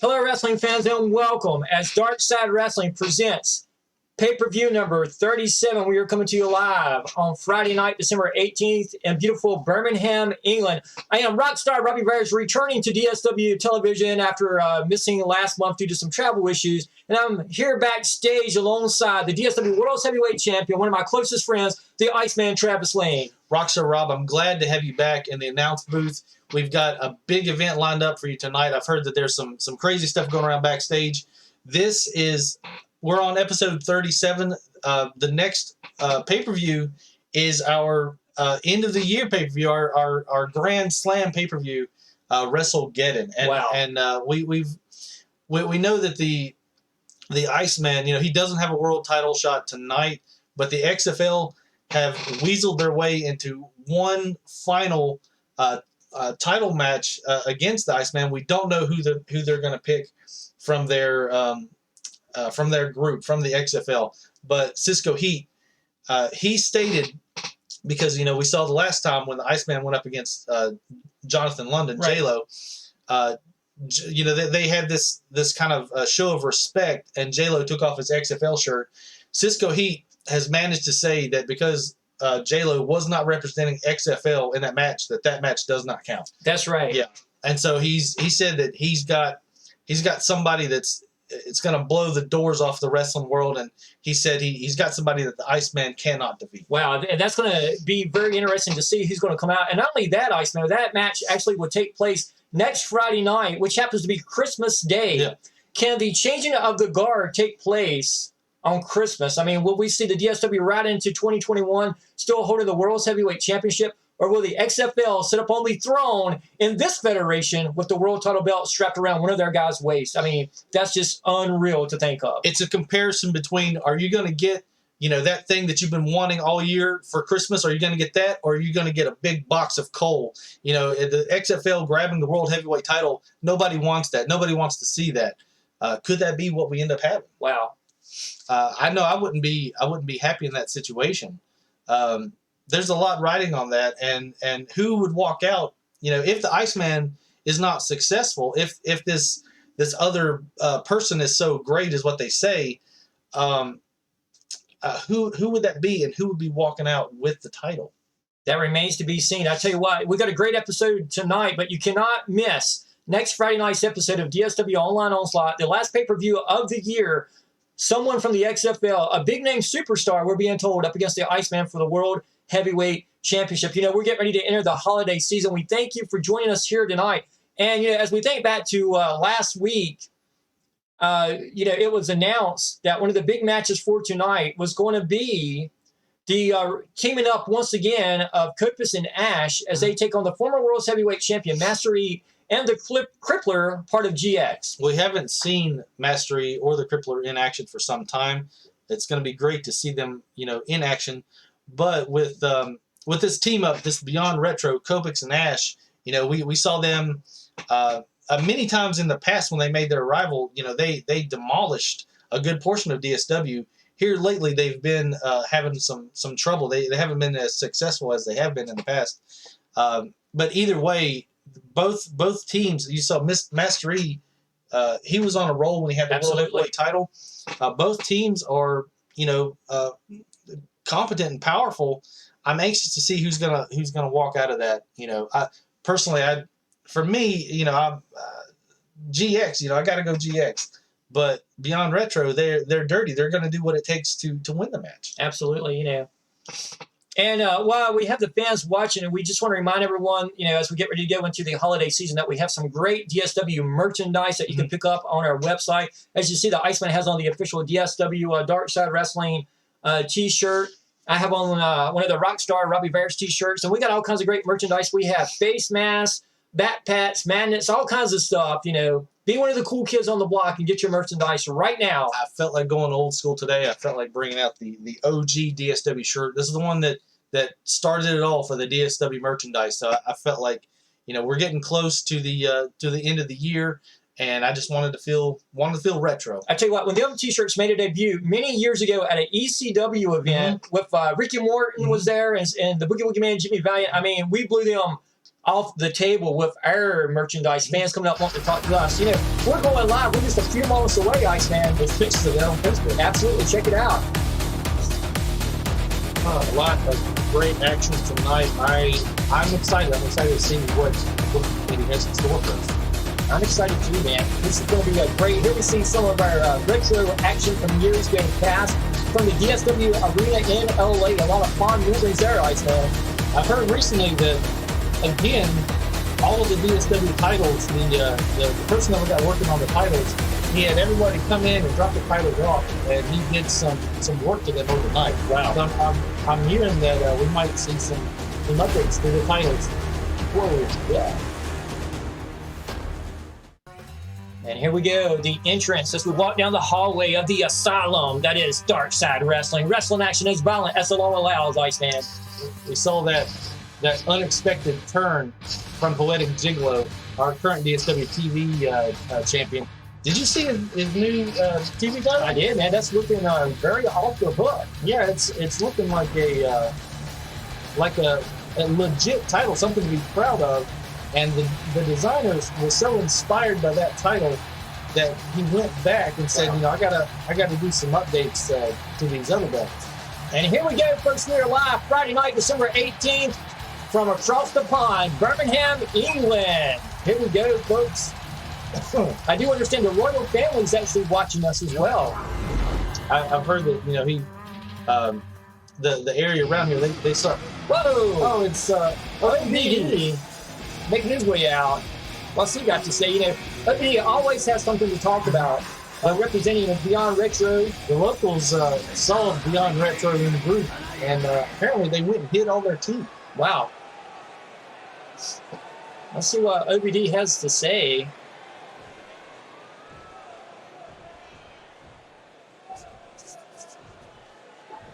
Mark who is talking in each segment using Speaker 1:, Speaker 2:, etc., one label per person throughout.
Speaker 1: Hello, wrestling fans, and welcome as Dark Side Wrestling presents pay-per-view number 37. We are coming to you live on Friday night, December 18th in beautiful Birmingham, England. I am Rockstar Robbie Viars, returning to DSW television after missing last month due to some travel issues. And I'm here backstage alongside the DSW World Heavyweight Champion, one of my closest friends, the Iceman Travis Lane.
Speaker 2: Rockstar Rob, I'm glad to have you back in the announce booth. We've got a big event lined up for you tonight. I've heard that there's some crazy stuff going around backstage. We're on episode 37. The next pay-per-view is our end of the year pay-per-view, our Grand Slam pay-per-view, WrestleGeddon. And,
Speaker 1: wow.
Speaker 2: And we know that the Iceman, he doesn't have a world title shot tonight, but the XFL have weaseled their way into one final title match against the Iceman. We don't know who they're going to pick from their group, from the XFL. But Cisco Heat, he stated, because we saw the last time when the Iceman went up against Jonathan London, right. J-Lo, they had this kind of show of respect, and J-Lo took off his XFL shirt. Cisco Heat has managed to say that because J-Lo was not representing XFL in that match match does not count.
Speaker 1: That's right.
Speaker 2: Yeah, and so he said that he's got somebody it's going to blow the doors off the wrestling world, and he said he's got somebody that the Iceman cannot defeat.
Speaker 1: Wow, and that's going to be very interesting to see who's going to come out. And not only that, Iceman, that match actually will take place next Friday night, which happens to be Christmas Day.
Speaker 2: Yeah.
Speaker 1: Can the changing of the guard take place on Christmas? I mean, will we see the DSW right into 2021 still holding the World's Heavyweight Championship? Or will the XFL sit up on the throne in this federation with the world title belt strapped around one of their guys' waist? I mean, that's just unreal to think of.
Speaker 2: It's a comparison between, are you going to get, that thing that you've been wanting all year for Christmas? Are you going to get that? Or are you going to get a big box of coal? The XFL grabbing the World Heavyweight title, nobody wants that. Nobody wants to see that. Could that be what we end up having?
Speaker 1: Wow.
Speaker 2: I know I wouldn't be happy in that situation. There's a lot riding on that, and who would walk out? If the Iceman is not successful, if this other person is so great, is what they say, who would that be, and who would be walking out with the title?
Speaker 1: That remains to be seen. I tell you what, we got a great episode tonight, but you cannot miss next Friday night's episode of DSW Online Onslaught, the last pay-per-view of the year. Someone from the XFL, a big-name superstar, we're being told, up against the Iceman for the World Heavyweight Championship. We're getting ready to enter the holiday season. We thank you for joining us here tonight. And, as we think back to last week, it was announced that one of the big matches for tonight was going to be the teaming up once again of Kopis and Ash as they take on the former World Heavyweight Champion, Master E, and the Crippler, part of GX.
Speaker 2: We haven't seen Master E or the Crippler in action for some time. It's going to be great to see them, in action. But with this team up, this Beyond Retro, Kopix and Ash, we saw them many times in the past when they made their arrival. They demolished a good portion of DSW. Here lately, they've been having some trouble. They haven't been as successful as they have been in the past. But either way, both teams, you saw Master E, he was on a roll when he had the World Heavyweight title. Both teams are, competent and powerful. I'm anxious to see who's gonna walk out of that. For me, I'm GX. I got to go GX. But Beyond Retro, they're dirty. They're going to do what it takes to win the match.
Speaker 1: Absolutely, And while we have the fans watching, and we just want to remind everyone, as we get ready to go into the holiday season, that we have some great DSW merchandise that you can pick up on our website. As you see, the Iceman has on the official DSW Dark Side Wrestling T-shirt. I have on one of the Rockstar Robbie Viars T-shirts, and we got all kinds of great merchandise. We have face masks, backpacks, magnets, all kinds of stuff. Be one of the cool kids on the block and get your merchandise right now.
Speaker 2: I felt like going old school today. I felt like bringing out the OG DSW shirt. This is the one that started it all for the DSW merchandise. So I felt like, we're getting close to the end of the year, and I just wanted to feel retro.
Speaker 1: I tell you what, when the other T-shirts made a debut many years ago at an ECW event with Ricky Morton was there and the Boogie Woogie Man Jimmy Valiant. I mean, we blew them off the table with our merchandise. Fans coming up wanting to talk to us. You know, we're going live. We're just a few moments away, Iceman. There's pictures of it on Facebook. Absolutely, check it out.
Speaker 2: A lot of great action tonight. I'm excited. I'm excited to see what he has in store for us.
Speaker 1: I'm excited too, man. This is going to be a great. Here we see some of our retro action from years going past from the DSW Arena in LA. A lot of fun memories there, Iceman.
Speaker 2: I've heard recently that, again, all of the DSW titles, the person that got working on the titles, he had everybody come in and drop the titles off, and he did some work to them overnight.
Speaker 1: Wow.
Speaker 2: So I'm hearing that we might see some updates to the titles.
Speaker 1: Whoa, yeah. And here we go, the entrance as we walk down the hallway of the Asylum. That is Dark Side Wrestling. Wrestling action is violent. SLO allows, Iceman.
Speaker 2: We saw that unexpected turn from Poetic Gigolo, our current DSW TV champion. Did you see his new TV title?
Speaker 1: I did, man. That's looking very off the hook.
Speaker 2: Yeah, it's looking like a legit title, something to be proud of. And the designers were so inspired by that title that he went back and said, I gotta do some updates to these other belts.
Speaker 1: And here we go, folks. We are live Friday night, December 18th, from across the pond, Birmingham, England. Here we go, folks. I do understand the royal family is actually watching us as well.
Speaker 2: I've heard that he the area around here they start.
Speaker 1: Whoa!
Speaker 2: Oh, it's
Speaker 1: OBD making his way out. What's he got to say? OBD always has something to talk about. Representing Beyond Retro.
Speaker 2: The locals saw Beyond Retro in the group, and apparently they went and hid all their teeth.
Speaker 1: Wow. Let's see what OBD has to say.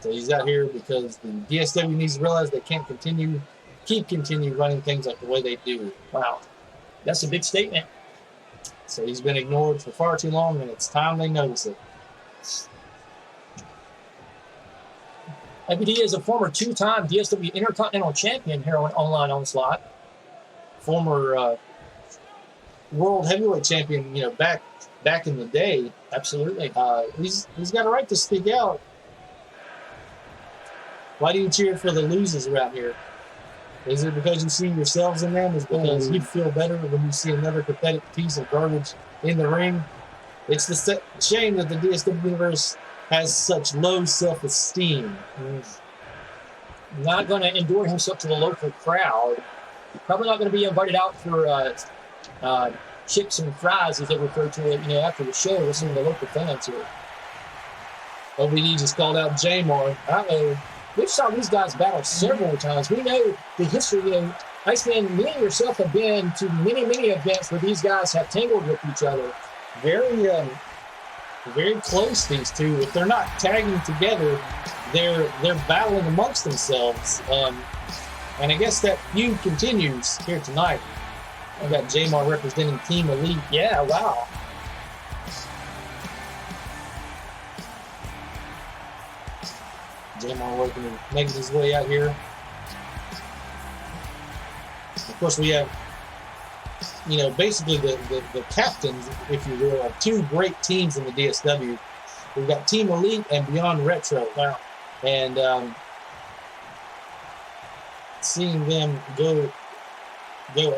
Speaker 2: So he's out here because the DSW needs to realize they can't continue running things like the way they do.
Speaker 1: Wow. That's a big statement.
Speaker 2: So he's been ignored for far too long, and it's time they notice it.
Speaker 1: OBD is a former two-time DSW Intercontinental Champion here on Online Onslaught.
Speaker 2: Former World Heavyweight Champion, back in the day.
Speaker 1: Absolutely.
Speaker 2: He's got a right to speak out. Why do you cheer for the losers around here? Is it because you see yourselves in them? Is it because you feel better when you see another pathetic piece of garbage in the ring? It's the shame that the DSW universe has such low self-esteem.
Speaker 1: Not going to endure himself to the local crowd. Probably not going to be invited out for chips and fries, as they refer to it, after the show with some of the local fans here.
Speaker 2: OBD just called out J-Mar.
Speaker 1: Uh-oh. We've saw these guys battle several times. We know the history. Iceman, me and yourself have been to many, many events where these guys have tangled with each other.
Speaker 2: Very close, these two. If they're not tagging together, they're battling amongst themselves. And I guess that feud continues here tonight. I've got J-Mar representing Team Elite.
Speaker 1: Yeah, wow.
Speaker 2: J-Mar making his way out here. Of course, we have, basically the captains, if you will, of two great teams in the DSW. We've got Team Elite and Beyond Retro.
Speaker 1: Wow.
Speaker 2: And seeing them go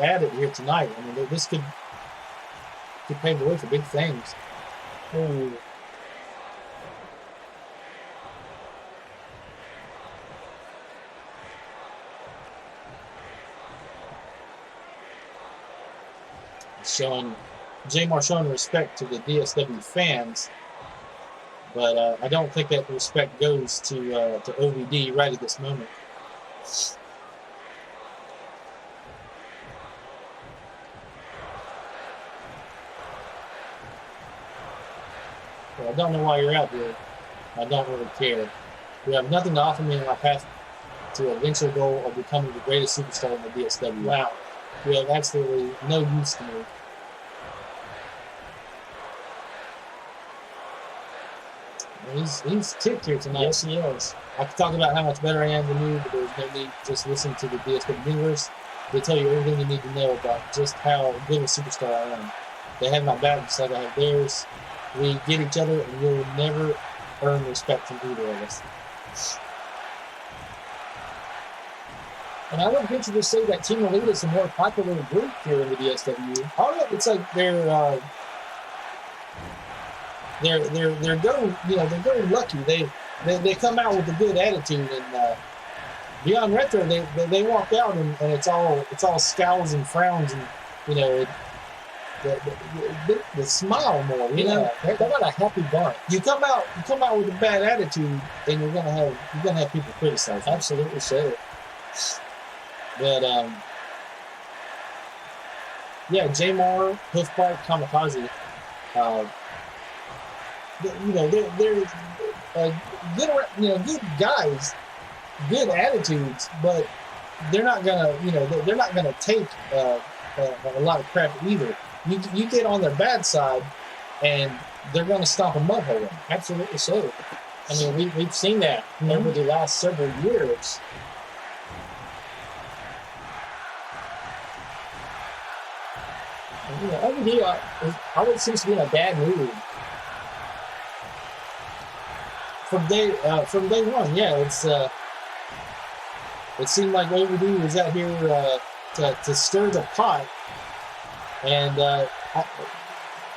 Speaker 2: at it here tonight, I mean, this could pave the way for big things.
Speaker 1: Ooh.
Speaker 2: J-Mar showing respect to the DSW fans, but I don't think that respect goes to OVD right at this moment. Well, I don't know why you're out here. I don't really care. You have nothing to offer me in my path to eventual goal of becoming the greatest superstar in the DSW.
Speaker 1: Wow.
Speaker 2: You have absolutely no use to me. He's ticked here tonight.
Speaker 1: Yes, he is.
Speaker 2: I could talk about how much better I am than you, but there's no need. Just listen to the DSW Universe. They tell you everything you need to know about just how good a superstar I am. They have my back just like I have theirs. We get each other, and we'll never earn respect from either of us.
Speaker 1: And I would venture to say that Team Elite is a more popular group here in the DSW.
Speaker 2: All right, it's like they're going, they're going lucky. They come out with a good attitude, and Beyond Retro, they walk out and it's all scowls and frowns, and the smile more.
Speaker 1: They're not a happy bunch.
Speaker 2: You come out with a bad attitude, and you're gonna have people criticize you.
Speaker 1: Absolutely so.
Speaker 2: But Jamar, Hoofbite, Kamikaze, they're good guys, good attitudes, but they're not gonna take a lot of crap either. You get on their bad side, and they're gonna stomp a mud hole in.
Speaker 1: Absolutely so. I mean, we've seen that over the last several years. OVD always seems to be in a bad mood.
Speaker 2: From day one, yeah, it seemed like OVD was out here to stir the pot, and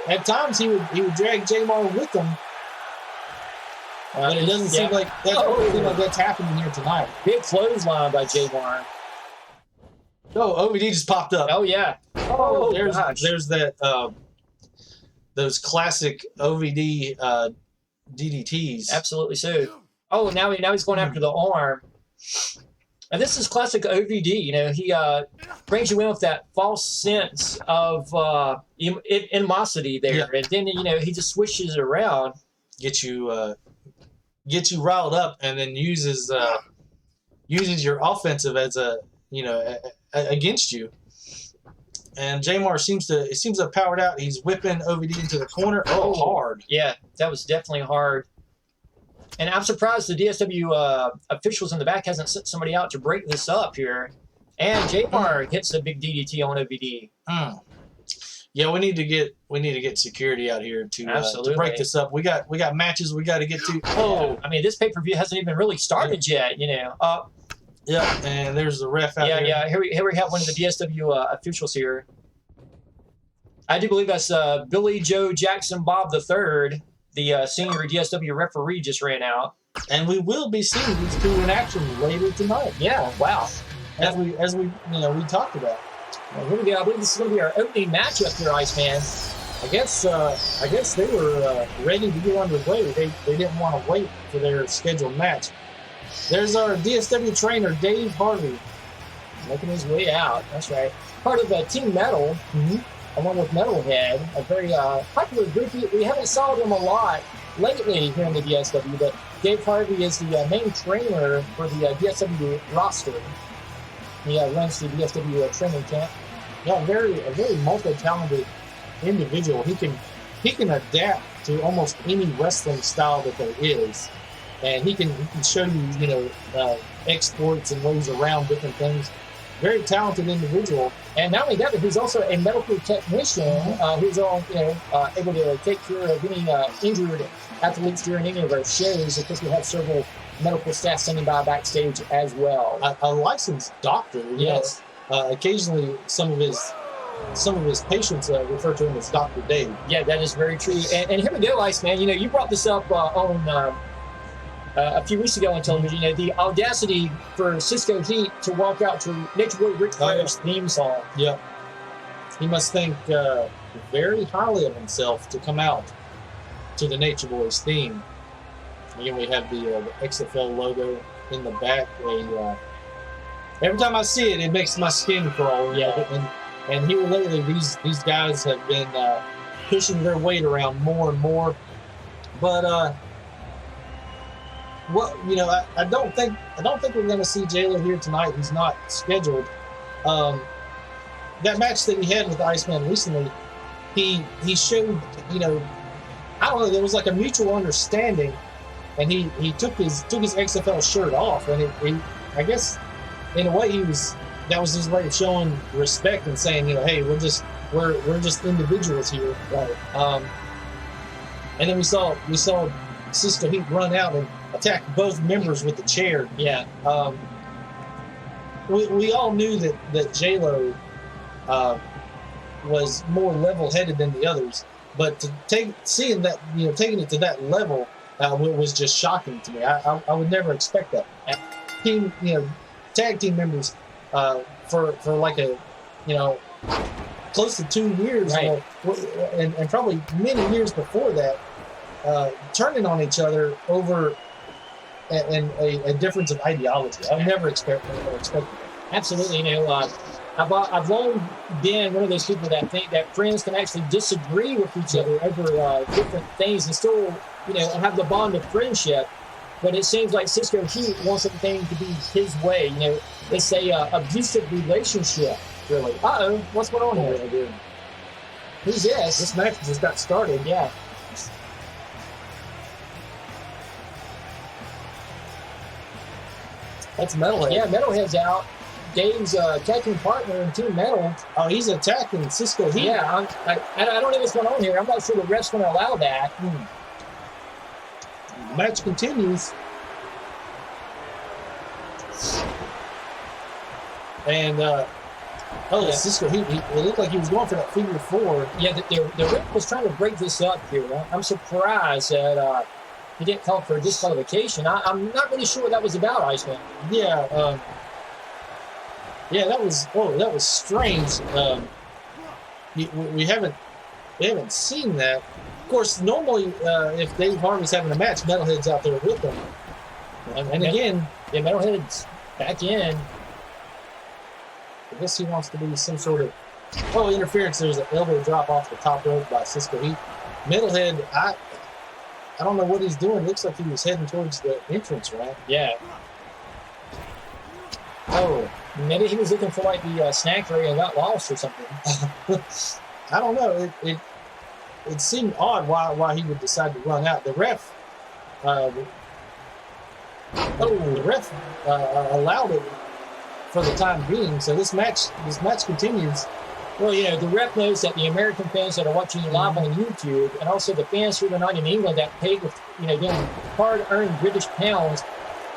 Speaker 2: at times he would drag Jamar with him, but it doesn't seem like that's happening here tonight.
Speaker 1: Big clothesline by Jamar.
Speaker 2: Oh, OVD just popped up.
Speaker 1: Oh yeah.
Speaker 2: There's that those classic OVD DDTs.
Speaker 1: Absolutely so. Oh, now he's going after the arm. And this is classic OVD. He brings you in with that false sense of animosity there,
Speaker 2: Yeah.
Speaker 1: and then he just swishes it around,
Speaker 2: Get you riled up, and then uses your offensive as against you. And Jamar seems to have powered out. He's whipping OVD into the corner. Oh, hard.
Speaker 1: Yeah, that was definitely hard. And I'm surprised the DSW officials in the back hasn't sent somebody out to break this up here. And Jamar hits a big DDT on OVD.
Speaker 2: Yeah, we need to get security out here to break this up. We got matches we got to get to.
Speaker 1: Oh, I mean, this pay-per-view hasn't even really started yet.
Speaker 2: Yeah, and there's the ref out there.
Speaker 1: Yeah. Here we have one of the DSW officials here. I do believe that's Billy Joe Jackson Bob III, the senior DSW referee, just ran out.
Speaker 2: And we will be seeing these two in action later tonight.
Speaker 1: Yeah, wow.
Speaker 2: As we talked about.
Speaker 1: Well, here we go. I believe this is going to be our opening matchup here, Iceman.
Speaker 2: I guess they were ready to get underway. They didn't want to wait for their scheduled match. There's our DSW trainer, Dave Harvey,
Speaker 1: making his way out. That's right. Part of Team Metal, along with Metalhead, a very popular group. We haven't saw them a lot lately here in the DSW, but Dave Harvey is the main trainer for the DSW roster. He runs the DSW training camp. Yeah, a very multi-talented individual. He can adapt to almost any wrestling style that there is. And he can show you, exploits and ways around different things. Very talented individual. And not only that, but he's also a medical technician who's able to take care of any injured athletes during any of our shows. Of course, we have several medical staff standing by backstage as well.
Speaker 2: A licensed doctor.
Speaker 1: Yes.
Speaker 2: Occasionally, some of his patients refer to him as Dr. Dave.
Speaker 1: Yeah, that is very true. And here we go, Iceman. You brought this up on a few weeks ago on television. The audacity for Cisco Heat to walk out to Nature Boy Ric Flair's theme song.
Speaker 2: Yep. He must think very highly of himself to come out to the Nature Boys theme. Again, we have the XFL logo in the back. Every time I see it, it makes my skin crawl.
Speaker 1: Yeah.
Speaker 2: And here lately, these guys have been pushing their weight around more and more. But I don't think we're going to see Jayla here tonight. He's not scheduled. That match that he had with Iceman recently, he showed, I don't know, there was like a mutual understanding and he took his XFL shirt off, and I guess in a way that was his way of showing respect and saying, hey, we're just individuals here.
Speaker 1: Right.
Speaker 2: And then we saw Cisco Heat run out and attack both members with the chair.
Speaker 1: Yeah.
Speaker 2: We all knew that J-Lo was more level-headed than the others, but seeing that, taking it to that level was just shocking to me. I would never expect that. Team, tag team members for like a, close to 2 years,
Speaker 1: right.
Speaker 2: And probably many years before that, turning on each other over a difference of ideology. I never expected that.
Speaker 1: Absolutely. I've long been one of those people that think that friends can actually disagree with each other over different things and still, have the bond of friendship. But it seems like Cisco Heat wants everything to be his way. It's a abusive relationship, really. Uh-oh, what's going on here? Who's this?
Speaker 2: This match just got started.
Speaker 1: Yeah.
Speaker 2: That's Metalhead.
Speaker 1: Yeah, Metalhead's out. Dave's attacking partner in Team Metal.
Speaker 2: Oh, he's attacking Cisco Heat.
Speaker 1: Yeah, I don't know what's going on here. I'm not sure the ref's going to allow that.
Speaker 2: The match continues. And, Cisco Heat, it looked like he was going for that figure four.
Speaker 1: Yeah, the ref was trying to break this up here. I'm surprised that he didn't call for a disqualification. I'm not really sure what that was about, Iceman.
Speaker 2: Yeah, that was strange. We haven't seen that. Of course, normally if Dave Harvey's having a match, Metalhead's out there with him. And again,
Speaker 1: Metalhead's back in.
Speaker 2: I guess he wants to be some sort of interference. There's an elbow drop off the top rope by Cisco Heat. Metalhead, I don't know what he's doing. Looks like he was heading towards the entrance ramp.
Speaker 1: Yeah. Oh, maybe he was looking for like the snack area and got lost or something.
Speaker 2: I don't know. It seemed odd why he would decide to run out. The ref, allowed it for the time being. So this match continues.
Speaker 1: Well, the ref knows that the American fans that are watching live on YouTube, and also the fans who are not in England that paid with, again, hard-earned British pounds,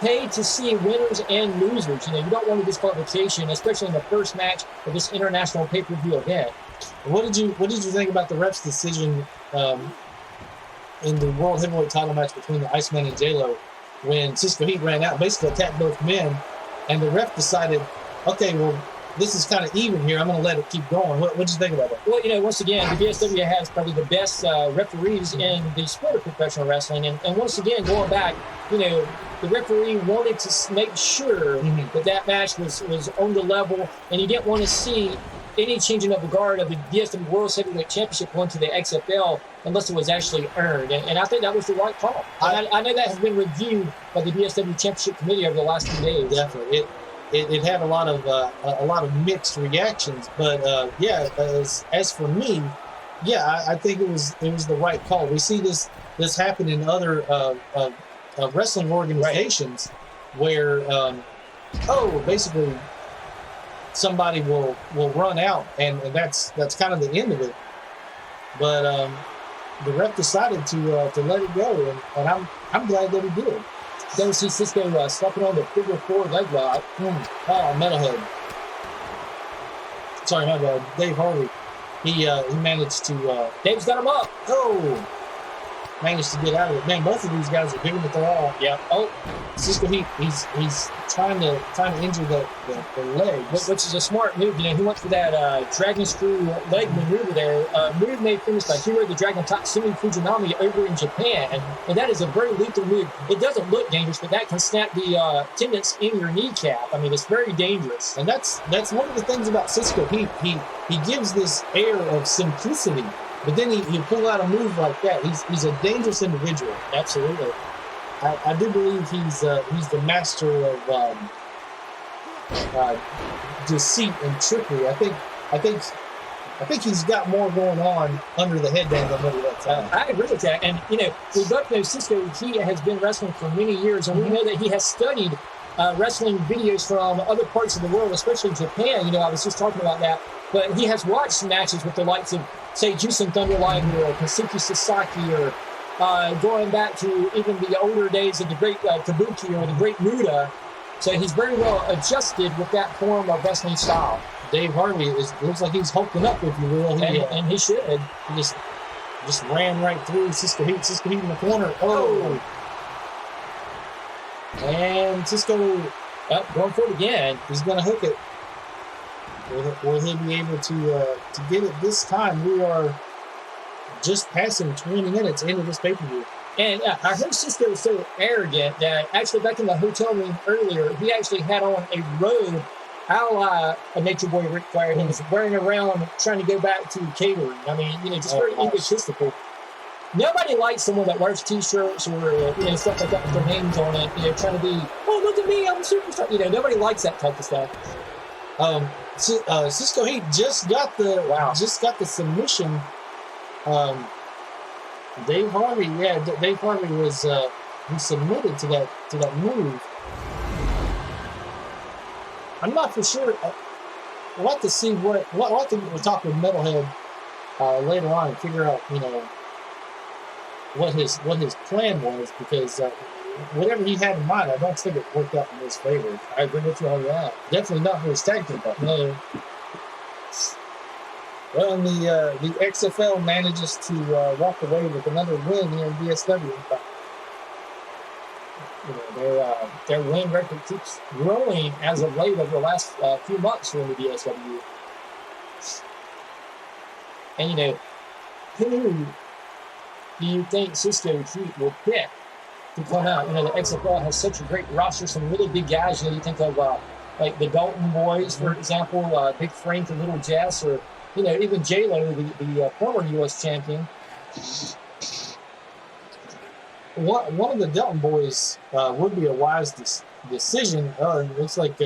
Speaker 1: paid to see winners and losers. You don't want a disqualification, especially in the first match of this international pay-per-view event.
Speaker 2: What did you think about the ref's decision in the World Heavyweight title match between the Iceman and J-Lo when Cisco Heat ran out, basically attacked both men, and the ref decided, okay, well, this is kind of even here. I'm going to let it keep going. What did you think about that?
Speaker 1: Well, once again, the BSW has probably the best referees in the sport of professional wrestling. And once again, going back, the referee wanted to make sure that match was on the level, and you didn't want to see any changing of the guard of the BSW World Heavyweight Championship going to the XFL unless it was actually earned. And I think that was the right call. I know that has been reviewed by the BSW Championship Committee over the last 2 days.
Speaker 2: Definitely. It had a lot of mixed reactions, but as for me, I think it was the right call. We see this happen in other wrestling organizations, where basically somebody will run out and that's kind of the end of it. But the ref decided to let it go, and I'm glad that he did.
Speaker 1: Then we see Cisco stepping on the figure four leg lock.
Speaker 2: Metalhead. Sorry, my bad. Dave Harvey. He managed to.
Speaker 1: Dave's got him up.
Speaker 2: Managed to get out of it. Man, both of these guys are bigger than they are.
Speaker 1: Yeah.
Speaker 2: Oh, Cisco he's trying to injure the leg,
Speaker 1: which is a smart move. He went for that dragon screw leg maneuver there. Move made famous by Hero the Dragon Tatsumi Fujinami over in Japan, and that is a very lethal move. It doesn't look dangerous, but that can snap the tendons in your kneecap. I mean, it's very dangerous.
Speaker 2: And that's one of the things about Cisco. He gives this air of simplicity. But then he pull out a move like that. He's a dangerous individual.
Speaker 1: Absolutely.
Speaker 2: I do believe he's the master of deceit and trickery. I think I think he's got more going on under the headband than what he lets out.
Speaker 1: I agree with that. And, we both know Cisco, he has been wrestling for many years, and we know that he has studied wrestling videos from other parts of the world, especially Japan. I was just talking about that. But he has watched matches with the likes of, say, Jusen Thunder Liger or Kazuki Sasaki, or going back to even the older days of the great Kabuki or the great Muda. So he's very well adjusted with that form of wrestling style.
Speaker 2: Dave Harvey looks like he's hulking up, if you will.
Speaker 1: And he should.
Speaker 2: He just ran right through Cisco Heat. Cisco Heat in the corner. Oh. And Cisco
Speaker 1: going for it again.
Speaker 2: He's going to hook it. Will he be able to get it this time? We are just passing 20 minutes into this pay-per-view.
Speaker 1: And I heard Cisco was so arrogant that actually back in the hotel room earlier, he actually had on a robe a la a Nature Boy Ric Flair. He was wearing around trying to go back to catering. I mean, just very egotistical. Nobody likes someone that wears T-shirts or stuff like that with their names on it. Trying to be, oh, look at me, I'm a superstar. Nobody likes that type of stuff.
Speaker 2: Cisco Heat just got the submission. Dave Harvey was he submitted to that move. I'm not for sure. We'll have to see we'll talk with Metalhead later on and figure out what his plan was, because whatever he had in mind, I don't think it worked out in his favor.
Speaker 1: I agree with you on that.
Speaker 2: Definitely not for his tag team partner. No. Well, and the XFL manages to walk away with another win here in DSW.
Speaker 1: Their win record keeps growing as of late over the last few months here in the DSW. And who do you think Cisco Heat will pick to come out? The XFL has such a great roster, some really big guys. You think of like the Dalton boys, for example, Big Frank and Little Jess, or even J-Lo, the former U.S. champion.
Speaker 2: One of the Dalton boys would be a wise decision. It looks like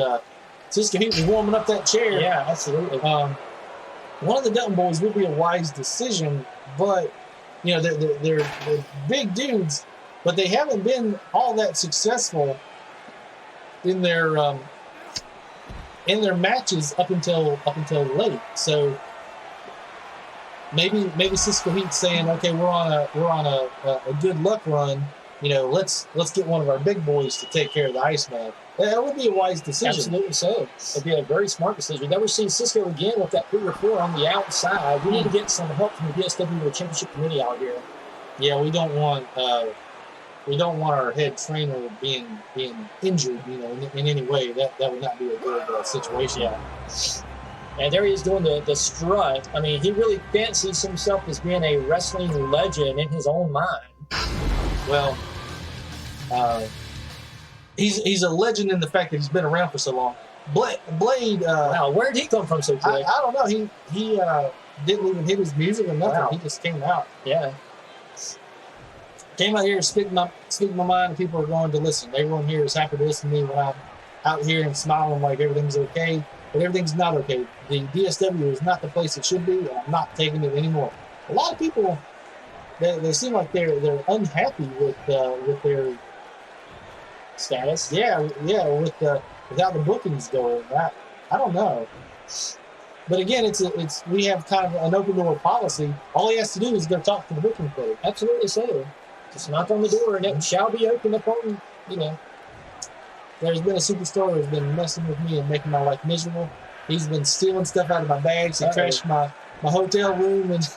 Speaker 2: Cisco Heat was warming up that chair.
Speaker 1: Yeah, absolutely.
Speaker 2: One of the Dalton boys would be a wise decision, but they're big dudes, but they haven't been all that successful in their matches up until late. So maybe Cisco Heat's saying, okay, we're on a good luck run. Let's get one of our big boys to take care of the Iceman. That would be a wise decision.
Speaker 1: Absolutely so. It'd be a very smart decision. Now we're seeing Cisco again with that figure 4 on the outside. We need to get some help from the DSW Championship Committee out here.
Speaker 2: Yeah, we don't want our head trainer being injured, in any way. That would not be a good situation.
Speaker 1: Yeah. And there he is doing the strut. I mean, he really fancies himself as being a wrestling legend in his own mind.
Speaker 2: Well, he's a legend in the fact that he's been around for so long. Blade.
Speaker 1: Wow, where did he come from so quick?
Speaker 2: I don't know. He didn't even hit his music or nothing. Wow. He just came out.
Speaker 1: Yeah.
Speaker 2: Came out here, speaking my mind, and people are going to listen. Everyone here is happy to listen to me when I'm out here and smiling like everything's okay, but everything's not okay. The DSW is not the place it should be, and I'm not taking it anymore. A lot of people, they seem like they're unhappy with their
Speaker 1: status.
Speaker 2: Yeah, with how the booking's going. I don't know. But again, it's we have kind of an open door policy. All he has to do is go talk to the booking clerk.
Speaker 1: Absolutely so. Just knock on the door and it shall be opened upon,
Speaker 2: There's been a superstar who's been messing with me and making my life miserable. He's been stealing stuff out of my bags. He trashed my hotel room and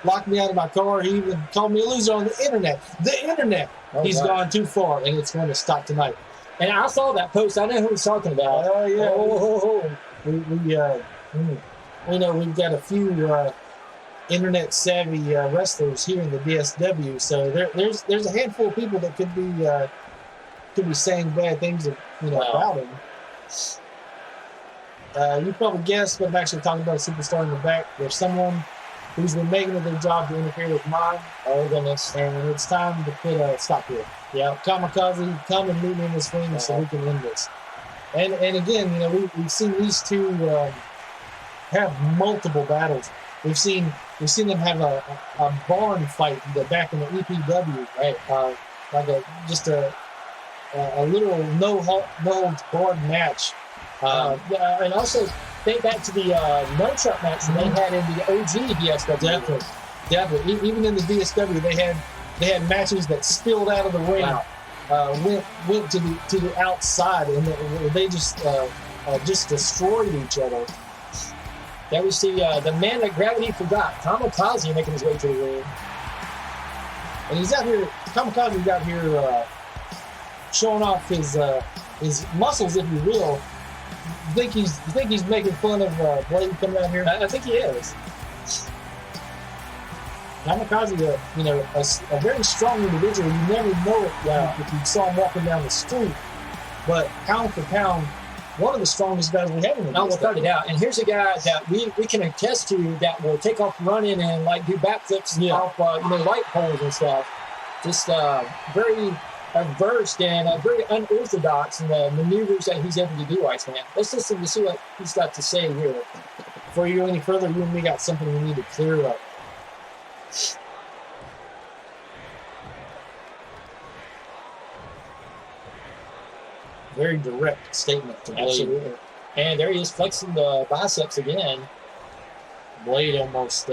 Speaker 2: locked me out of my car. He even called me a loser on the internet. The internet! Oh, he's gone too far, and it's going to stop tonight.
Speaker 1: And I saw that post. I know who he's talking about.
Speaker 2: Oh, yeah. We've got a few internet savvy wrestlers here in the DSW, so there's a handful of people that could be saying bad things about him. You probably guessed, but I'm actually talking about a superstar in the back. There's someone who's been making it their job to interfere with mine. Oh goodness! And it's time to put a stop here. Yeah, Kamikaze, come and meet me in this ring so we can end this. And again, we've seen these two have multiple battles. We've seen them have a barn fight back in the EPW, right? Like a little no holds barred match.
Speaker 1: And also think back to the nunchuck match that they had in the OG DSW.
Speaker 2: Definitely. Even in the DSW, they had matches that spilled out of the ring, went to the outside, and they just destroyed each other.
Speaker 1: There we see the man that gravity forgot, Kamikaze, making his way to the ring.
Speaker 2: And he's out here, Kamikaze's out here showing off his muscles, if you will. You think he's making fun of Blade coming out here?
Speaker 1: I think he is.
Speaker 2: Kamikaze, a very strong individual. You never know it if you saw him walking down the street. But pound for pound, one of the strongest guys we have in the
Speaker 1: No, without a doubt. And here's a guy that we can attest to that will take off running and like do backflips off light poles and stuff. Just very versed and very unorthodox in the maneuvers that he's able to do, Iceman. Let's listen to see what he's got to say here.
Speaker 2: Before you go any further, you and me got something we need to clear up. Very direct statement to Blade.
Speaker 1: Absolutely. And there he is flexing the biceps again.
Speaker 2: Blade almost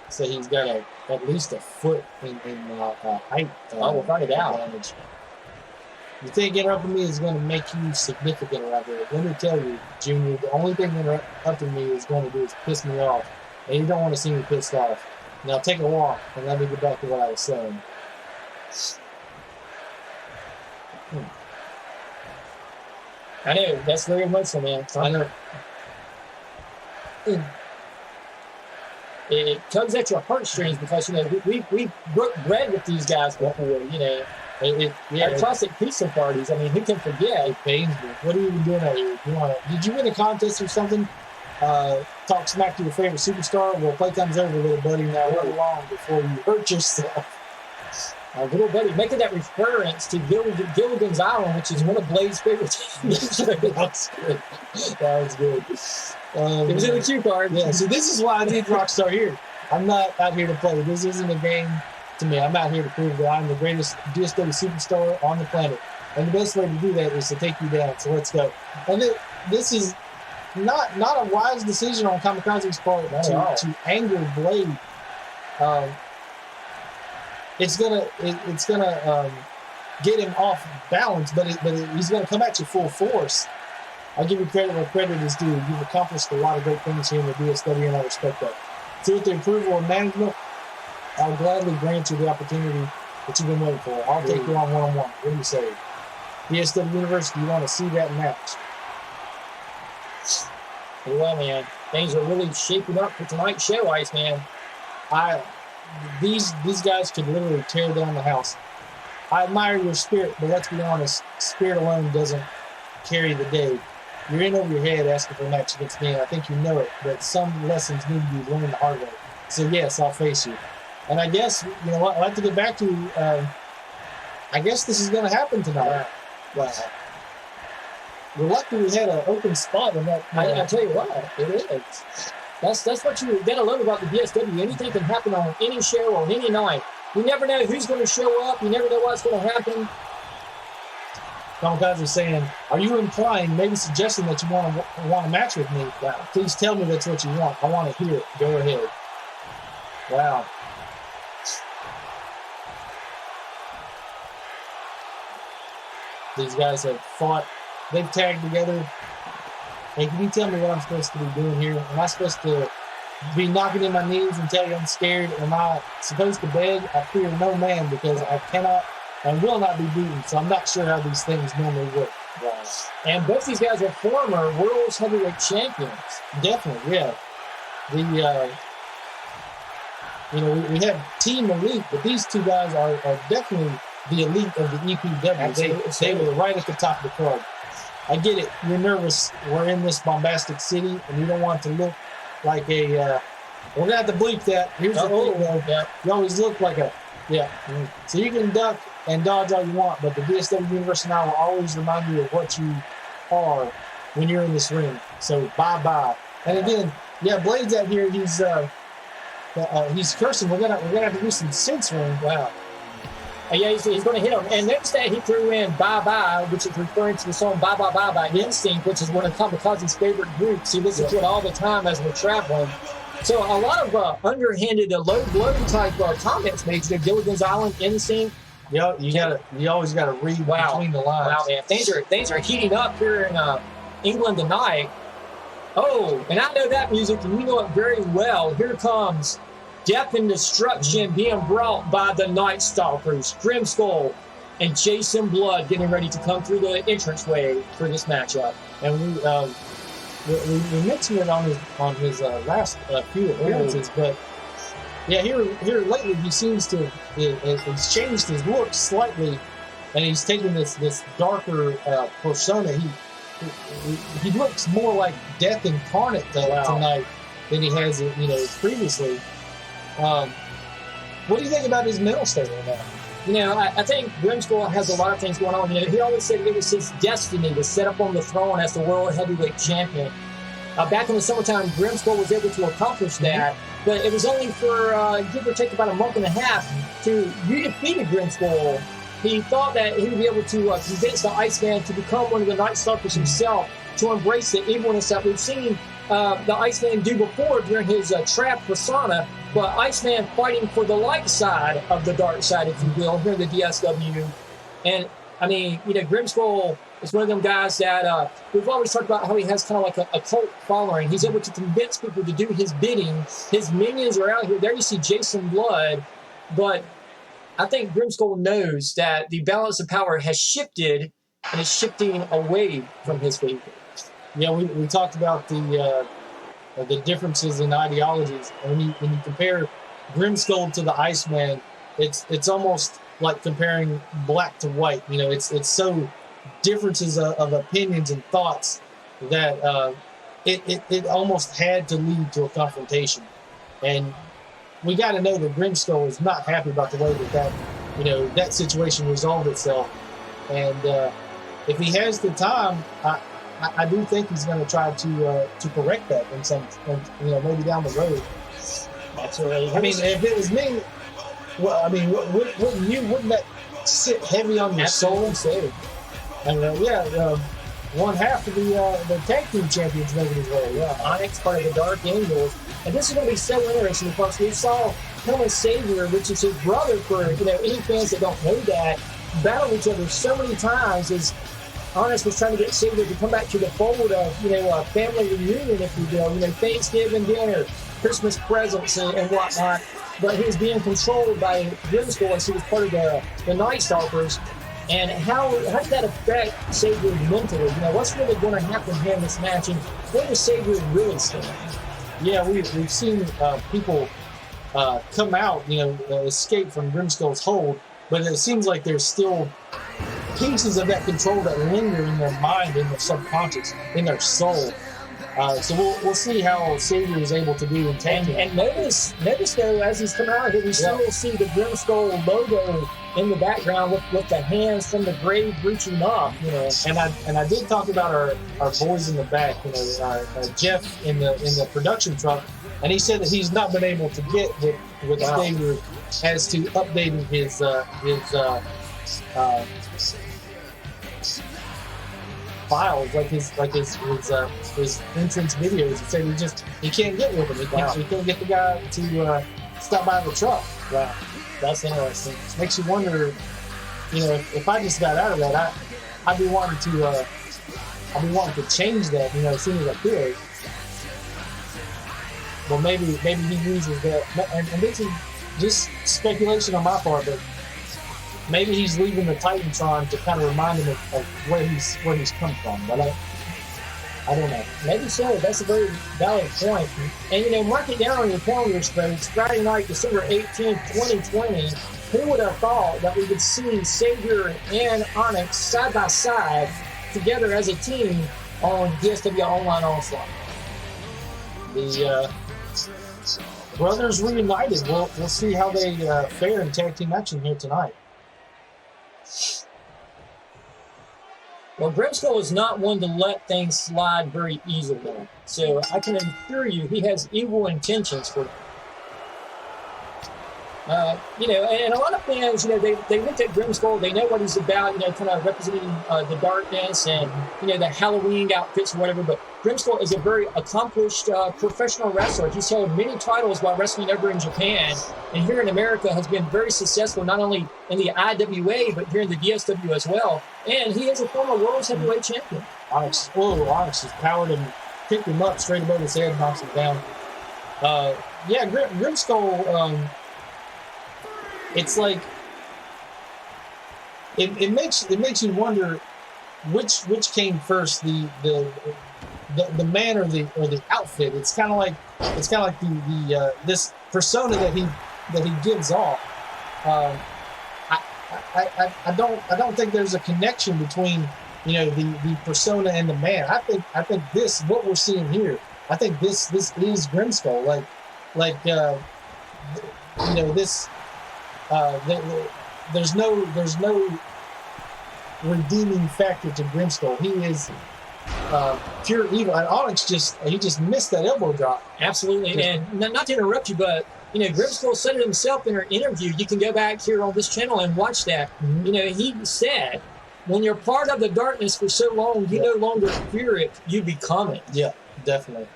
Speaker 2: say he's got at least a foot in height.
Speaker 1: Without a doubt.
Speaker 2: Advantage. You think interrupting me is going to make you significant around here? Let me tell you, Junior, the only thing interrupting me is going to do is piss me off. And you don't want to see me pissed off. Now take a walk and let me get back to what I was saying.
Speaker 1: I know, that's very emotional, man.
Speaker 2: I know.
Speaker 1: It tugs at your heartstrings because, we broke bread with these guys before, At classic pizza parties. I mean, who can forget?
Speaker 2: It pains me. What are you even doing out here? Did you win a contest or something? Talk smack to your favorite superstar? Well, playtime's over, little buddy. Now run along before you hurt yourself.
Speaker 1: Little buddy, making that reference to Gilligan's Island, which is one of Blade's favorite teams.
Speaker 2: That was good. That was good.
Speaker 1: It was in the cue card.
Speaker 2: Yeah, so this is why I need Rockstar here. I'm not out here to play. This isn't a game to me. I'm out here to prove that I'm the greatest DSW superstar on the planet. And the best way to do that is to take you down. So let's go. And this is not a wise decision on Kamikaze's part to anger Blade. It's gonna get him off balance, but he's gonna come at you full force. I'll give you credit where credit is due. You've accomplished a lot of great things here in the DSW, and I respect that. So with the approval of management, I'll gladly grant you the opportunity that you've been waiting for. I'll take you on one-on-one. What do you say? DSW University, you want to see that match?
Speaker 1: Well, man, things are really shaping up for tonight's show, Iceman.
Speaker 2: These guys could literally tear down the house. I admire your spirit, but let's be honest, spirit alone doesn't carry the day. You're in over your head asking for a match against me, and I think you know it, but some lessons need to be learned the hard way. So yes, I'll face you. And I guess, I'd like to get back to, I guess this is going to happen tonight. We're lucky we had an open spot in that.
Speaker 1: I tell you what, it is. That's what you gotta love about the DSW. Anything can happen on any show or any night. You never know who's going to show up. You never know what's going to happen.
Speaker 2: Kamikaze is saying, are you implying, maybe suggesting that you want a match with me? Wow. Please tell me that's what you want. I want to hear it. Go ahead. Wow. These guys have fought. They've tagged together. Hey, can you tell me what I'm supposed to be doing here? Am I supposed to be knocking in my knees and tell you I'm scared? Am I supposed to beg? I fear no man because I cannot and will not be beaten. So I'm not sure how these things normally work.
Speaker 1: Right. And both these guys are former World Heavyweight Champions.
Speaker 2: Definitely, yeah. We have Team Elite, but these two guys are definitely the elite of the EPW. They were right at the top of the card. I get it. You're nervous. We're in this bombastic city, and you don't want to look like a. We're gonna have to bleep that. Here's the thing, though. Yeah. You always look like a. Yeah. So you can duck and dodge all you want, but the DSW Universe and I will always remind you of what you are
Speaker 3: when you're in this ring. So bye-bye. And again, yeah, Blade's out here. He's cursing. We're gonna have to do some censoring. Wow.
Speaker 1: Yeah, he's going to hit him. And notice that he threw in Bye Bye, which is referring to the song Bye Bye Bye by Instinct, which is one of Kamikaze's favorite groups. He listens to it all the time as we're traveling. So a lot of underhanded, low blow type comments made to Gilligan's Island, Instinct.
Speaker 3: Yeah, you always gotta read between the lines.
Speaker 1: Wow, man, things are heating up here in England tonight. Oh, and I know that music, and you know it very well. Here comes Death and Destruction being brought by the Night Stalkers, Grimskull and Jason Blood getting ready to come through the entranceway for this matchup.
Speaker 3: And we mentioned it on his last few appearances, but yeah, here lately he seems to he's changed his look slightly, and he's taken this darker persona. He looks more like Death incarnate tonight than he has previously. What do you think about his mental state right now?
Speaker 1: You know, I think Grimskull has a lot of things going on. You know, he always said it was his destiny to set up on the throne as the world heavyweight champion. Back in the summertime, Grimskull was able to accomplish that, but it was only for give or take about a month and a half to you defeated Grimskull. He thought that he would be able to convince the Iceman to become one of the Night Stalkers himself, to embrace the evilness that we've seen the Iceman do before during his trap persona. But Iceman fighting for the light side of the dark side, if you will, here in the DSW. And, I mean, you know, Grimskull is one of them guys that we've always talked about how he has kind of like a cult following. He's able to convince people to do his bidding. His minions are out here. There you see Jason Blood. But I think Grimskull knows that the balance of power has shifted and is shifting away from his favor.
Speaker 3: Yeah, we talked about the differences in ideologies. And when you compare Grimskull to the Iceman, it's almost like comparing black to white. You know, it's so differences of opinions and thoughts that it almost had to lead to a confrontation. And we got to know that Grimskull is not happy about the way that situation resolved itself. And if he has the time, I do think he's going to try to correct that in some, maybe down the road.
Speaker 1: That's right.
Speaker 3: I mean, if it was me, well, I mean, wouldn't that sit heavy on your soul and say, and one half of the tag team champions making his way. Yeah,
Speaker 1: Onyx, part of the Dark Angels, and this is going to be so interesting because we saw Helen Savior, which is his brother, for any fans that don't know that, battle each other so many times as Onyx was trying to get Savior to come back to the fold of a family reunion, if you will, Thanksgiving dinner, Christmas presents and whatnot. But he was being controlled by Grimskull as he was part of the Night Stalkers. And how did that affect Savior mentally? What's really going to happen here in this match? And where does Savior really stand?
Speaker 3: Yeah, we've seen people come out, escape from Grimskull's hold, but it seems like there's still pieces of that control that linger in their mind, in their subconscious, in their soul. So we'll see how Savior is able to do in tag.
Speaker 1: And notice though, as he's coming out here, we still see the Grimskull logo in the background with the hands from the grave reaching up.
Speaker 3: And I did talk about our boys in the back. Jeff in the production truck, and he said that he's not been able to get with Savior as to updating his files, like his entrance videos. He said he can't get with him. He can't get the guy to stop by the truck.
Speaker 1: Wow, that's interesting.
Speaker 3: Makes you wonder, if I just got out of that, I'd be wanting to change that, as soon as I could. Well, maybe he uses that, and this is just speculation on my part, but maybe he's leaving the Titantron to kind of remind him of where he's come from. But I don't know.
Speaker 1: Maybe so. That's a very valid point. And mark it down on your calendars, folks. Friday night, December 18th, 2020. Who would have thought that we would see Savior and Onyx side by side together as a team on DSW Online Onslaught?
Speaker 3: The brothers reunited. We'll see how they fare in tag team action here tonight.
Speaker 1: Well, Grimskull is not one to let things slide very easily. So I can assure you he has evil intentions for and a lot of fans, they look at Grimskull, they know what he's about, kind of representing the darkness and, the Halloween outfits or whatever. But Grimskull is a very accomplished professional wrestler. He's held many titles while wrestling over in Japan. And here in America has been very successful, not only in the IWA, but here in the DSW as well. And he is a former World Heavyweight Champion.
Speaker 3: Onyx just powered him, picked him up straight above his head, knocks him down. Grimskull... it's like it makes you wonder which came first, the man or the outfit. It's kind of like the this persona that he gives off. I don't think there's a connection between the persona and the man. I think this, what we're seeing here, I think this is Grimskull. This. There's no redeeming factor to Grimskull. He is pure evil. And Onyx just missed that elbow drop.
Speaker 1: Absolutely. And not to interrupt you, but Grimskull said it himself in our interview. You can go back here on this channel and watch that. He said, when you're part of the darkness for so long, you no longer fear it, you become it.
Speaker 3: Yeah, definitely.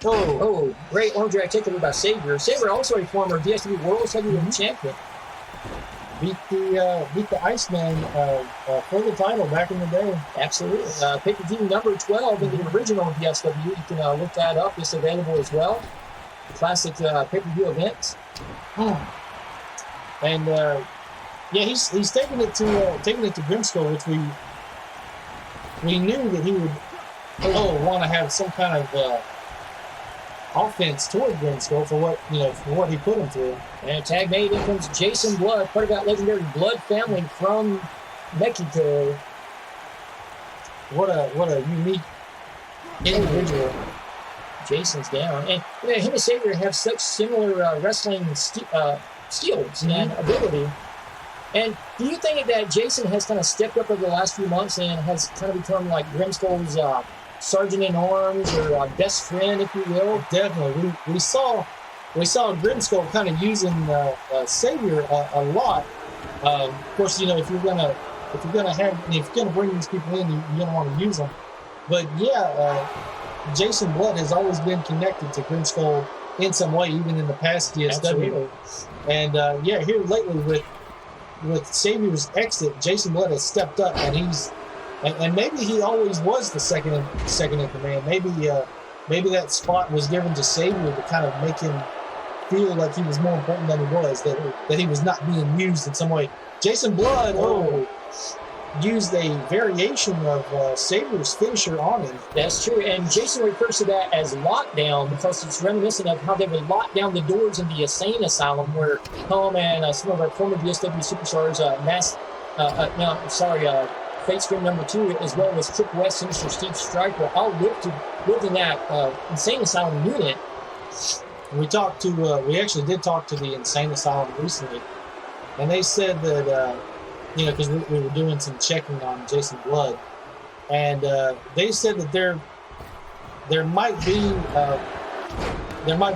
Speaker 1: Oh, great arm drag takeover by Savior. Savior, also a former DSW World Heavyweight Champion.
Speaker 3: Beat the Iceman for the title back in the day.
Speaker 1: Absolutely. Pay-per-view number 12 in the original DSW. You can look that up. It's available as well. Classic pay-per-view events.
Speaker 3: And he's taking it to Grimskull, which we knew that he would want to have some kind of offense toward Grimskull for what he put him through.
Speaker 1: And tag made in comes Jason Blood, part of that legendary Blood family from Mexico.
Speaker 3: What a unique individual.
Speaker 1: Jason's down, and him and Savior have such similar wrestling skills and ability. And do you think that Jason has kind of stepped up over the last few months and has kind of become like Grimskull's sergeant in arms or best friend, if you will?
Speaker 3: Definitely. We saw Grimskull kind of using Savior a lot. Of course, if you're gonna bring these people in, you're gonna want to use them. But Jason Blood has always been connected to Grimskull in some way, even in the past DSW.
Speaker 1: Absolutely.
Speaker 3: And here lately with Savior's exit, Jason Blood has stepped up, and maybe he always was the second in command. Maybe that spot was given to Savior to kind of make him feel like he was more important than he was, that he was not being used in some way. Jason Blood used a variation of Savior's finisher on him.
Speaker 1: That's true, and Jason refers to that as lockdown because it's reminiscent of how they would lock down the doors in the insane asylum where Tom and some of our former DSW superstars, Fate Scream number 2, as well as Triple S Sinister Steve Striker, all lived in that insane asylum unit.
Speaker 3: We actually did talk to the insane asylum recently, and they said that because we were doing some checking on Jason Blood, and they said that there might be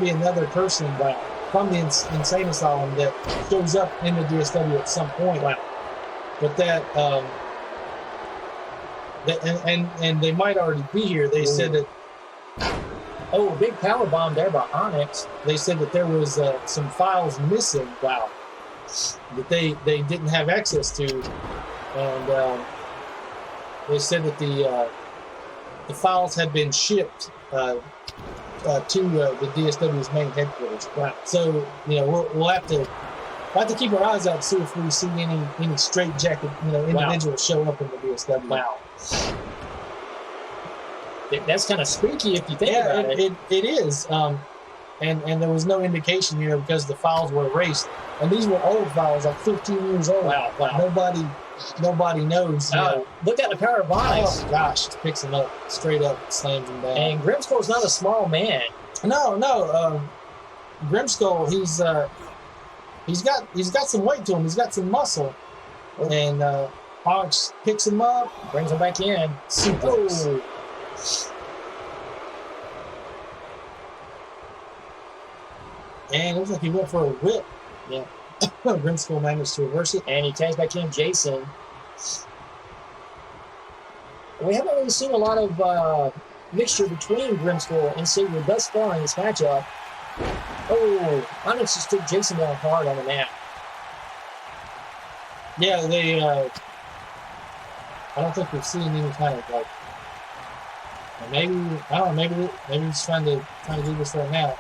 Speaker 3: another person from the insane asylum that shows up in the DSW at some point.
Speaker 1: Wow.
Speaker 3: But that and they might already be here. They said that.
Speaker 1: Oh, a big power bomb there by Onyx.
Speaker 3: They said that there was some files missing. Wow. That they didn't have access to, and they said that the files had been shipped to the DSW's main headquarters.
Speaker 1: Wow.
Speaker 3: So we'll have to keep our eyes out to see if we see any straitjacket individuals show up in the DSW.
Speaker 1: Wow. That's kind of spooky if you think about it.
Speaker 3: It is. And there was no indication, because the files were erased. And these were old files, like 15 years old.
Speaker 1: Wow.
Speaker 3: Nobody knows.
Speaker 1: Look at the power of Onyx.
Speaker 3: Oh gosh, picks him up, straight up slams him down.
Speaker 1: And Grimskull's not a small man.
Speaker 3: No. Grimskull, he's got some weight to him. He's got some muscle. And Onyx picks him up.
Speaker 1: Brings him back in.
Speaker 3: Suplex.
Speaker 1: Oh.
Speaker 3: And it looks like he went for a whip.
Speaker 1: Yeah.
Speaker 3: Grimskull managed to reverse it.
Speaker 1: And he tags back in Jason. We haven't really seen a lot of mixture between Grimskull and Savior thus far in this matchup. Oh, Onyx just took Jason down hard on the mat.
Speaker 3: Yeah, they. I don't think we've seen any kind of like. Maybe I don't know. Maybe he's trying to do this right now.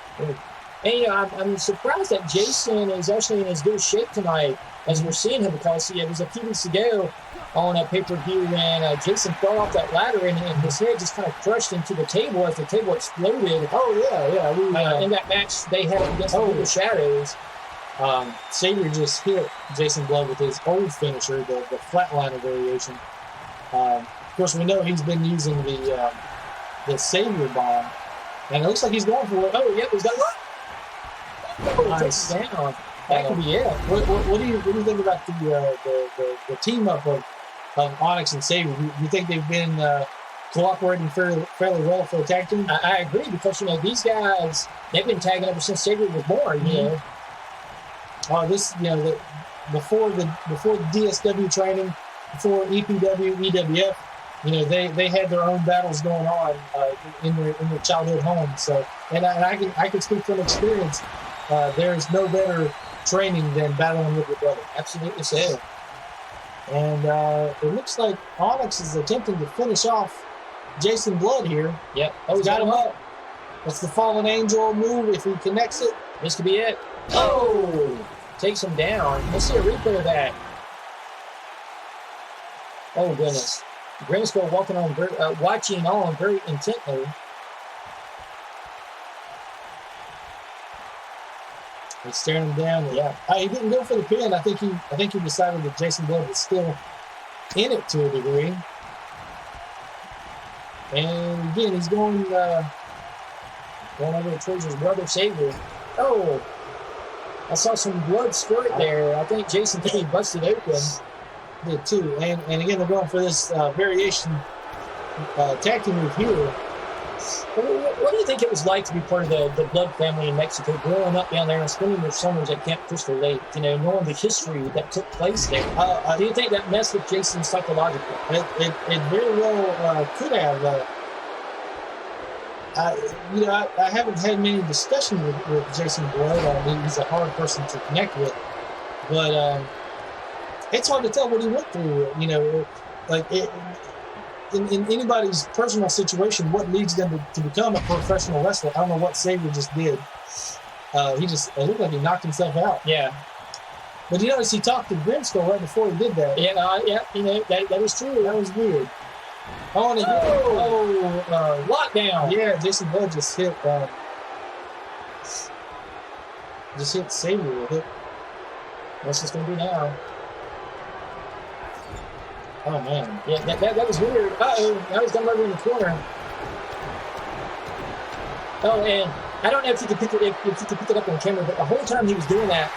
Speaker 1: And you know, I'm surprised that Jason is actually in as good shape tonight as we're seeing him, because it was a few weeks ago on a pay-per-view when Jason fell off that ladder and his head just kind of crushed into the table as the table exploded.
Speaker 3: Oh yeah. We,
Speaker 1: In that match they had against the Shadows.
Speaker 3: Savior just hit Jason Blood with his old finisher, the flatliner variation. Of course, we know he's been using the Savior bomb, and it looks like he's going for it.
Speaker 1: Oh, yeah, was that right? Oh,
Speaker 3: Nice.
Speaker 1: takes it down. That could be it.
Speaker 3: What do you think about the team up of Onyx and Savior? Do you think they've been cooperating fairly well for a tag team?
Speaker 1: I agree, because you know these guys, they've been tagging ever since Savior was born. You know.
Speaker 3: Before the DSW training, before EPW, EWF, you know, they had their own battles going on in their childhood home. So, and I can speak from experience. There's no better training than battling with your brother.
Speaker 1: Absolutely so.
Speaker 3: And it looks like Onyx is attempting to finish off Jason Blood here.
Speaker 1: Yep.
Speaker 3: Oh, he's got him up. That's the Fallen Angel move. If he connects it,
Speaker 1: This could be it. Oh! Takes him down. Let's see a replay of that. Oh, goodness. Grimskull watching on very intently.
Speaker 3: he's staring him down.
Speaker 1: Yeah.
Speaker 3: He didn't go for the pin. I think he decided that Jason Blood was still in it to a degree. And again, he's going
Speaker 1: over towards his brother Savior. Oh! I saw some blood squirt there. I think Jason could be busted open.
Speaker 3: did too. And again, they're going for this variation tag team move here.
Speaker 1: What do you think it was like to be part of the Blood family in Mexico, growing up down there and spending your summers at Camp Crystal Lake, you know, knowing the history that took place there? Do you think that messed with Jason psychologically?
Speaker 3: It very well could have. I haven't had many discussions with Jason Blood. He's a hard person to connect with, but it's hard to tell what he went through. You know, in anybody's personal situation, what leads them to become a professional wrestler. I don't know what Savior just did. It looked like he knocked himself out.
Speaker 1: Yeah.
Speaker 3: But you notice he talked to Grimskull right before he did that.
Speaker 1: Yeah, you know, that is true.
Speaker 3: That was weird.
Speaker 1: Lockdown.
Speaker 3: Yeah, Jason Blood just hit Savior with it.
Speaker 1: What's this going to do now?
Speaker 3: Oh, man.
Speaker 1: Yeah, that was weird. Uh-oh, now he's coming over in the corner. Oh, and I don't know if you could pick it up on camera, but the whole time he was doing that,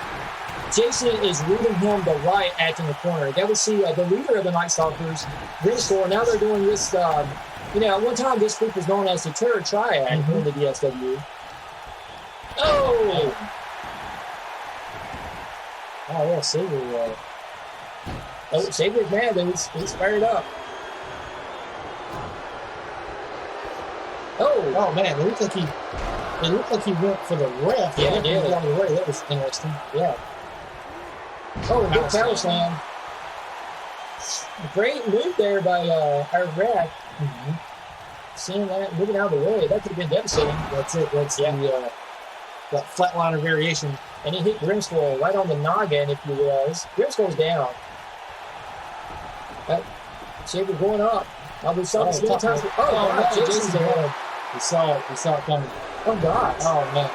Speaker 1: Jason is reading him the right act in the corner. That was the leader of the Night Stalkers, Grimskull. Now they're doing this, at one time this group was known as the Terror Triad in the DSW. Oh!
Speaker 3: Oh, yeah, Savior.
Speaker 1: Savior's mad. He's fired up.
Speaker 3: Oh, man, it looked like he went for the ref.
Speaker 1: Yeah, it did.
Speaker 3: Out of the way. That was interesting.
Speaker 1: Yeah. Oh, good power slam. Great move there by our ref.
Speaker 3: Mm-hmm.
Speaker 1: Seeing that, moving out of the way, that could have been devastating.
Speaker 3: That's it. That's that flatliner variation.
Speaker 1: And he hit Grimskull right on the noggin, if you realize. Grimskull's down. Savior going up. We saw this many times. Jason's ahead.
Speaker 3: He saw it coming.
Speaker 1: Oh, God.
Speaker 3: Oh, man.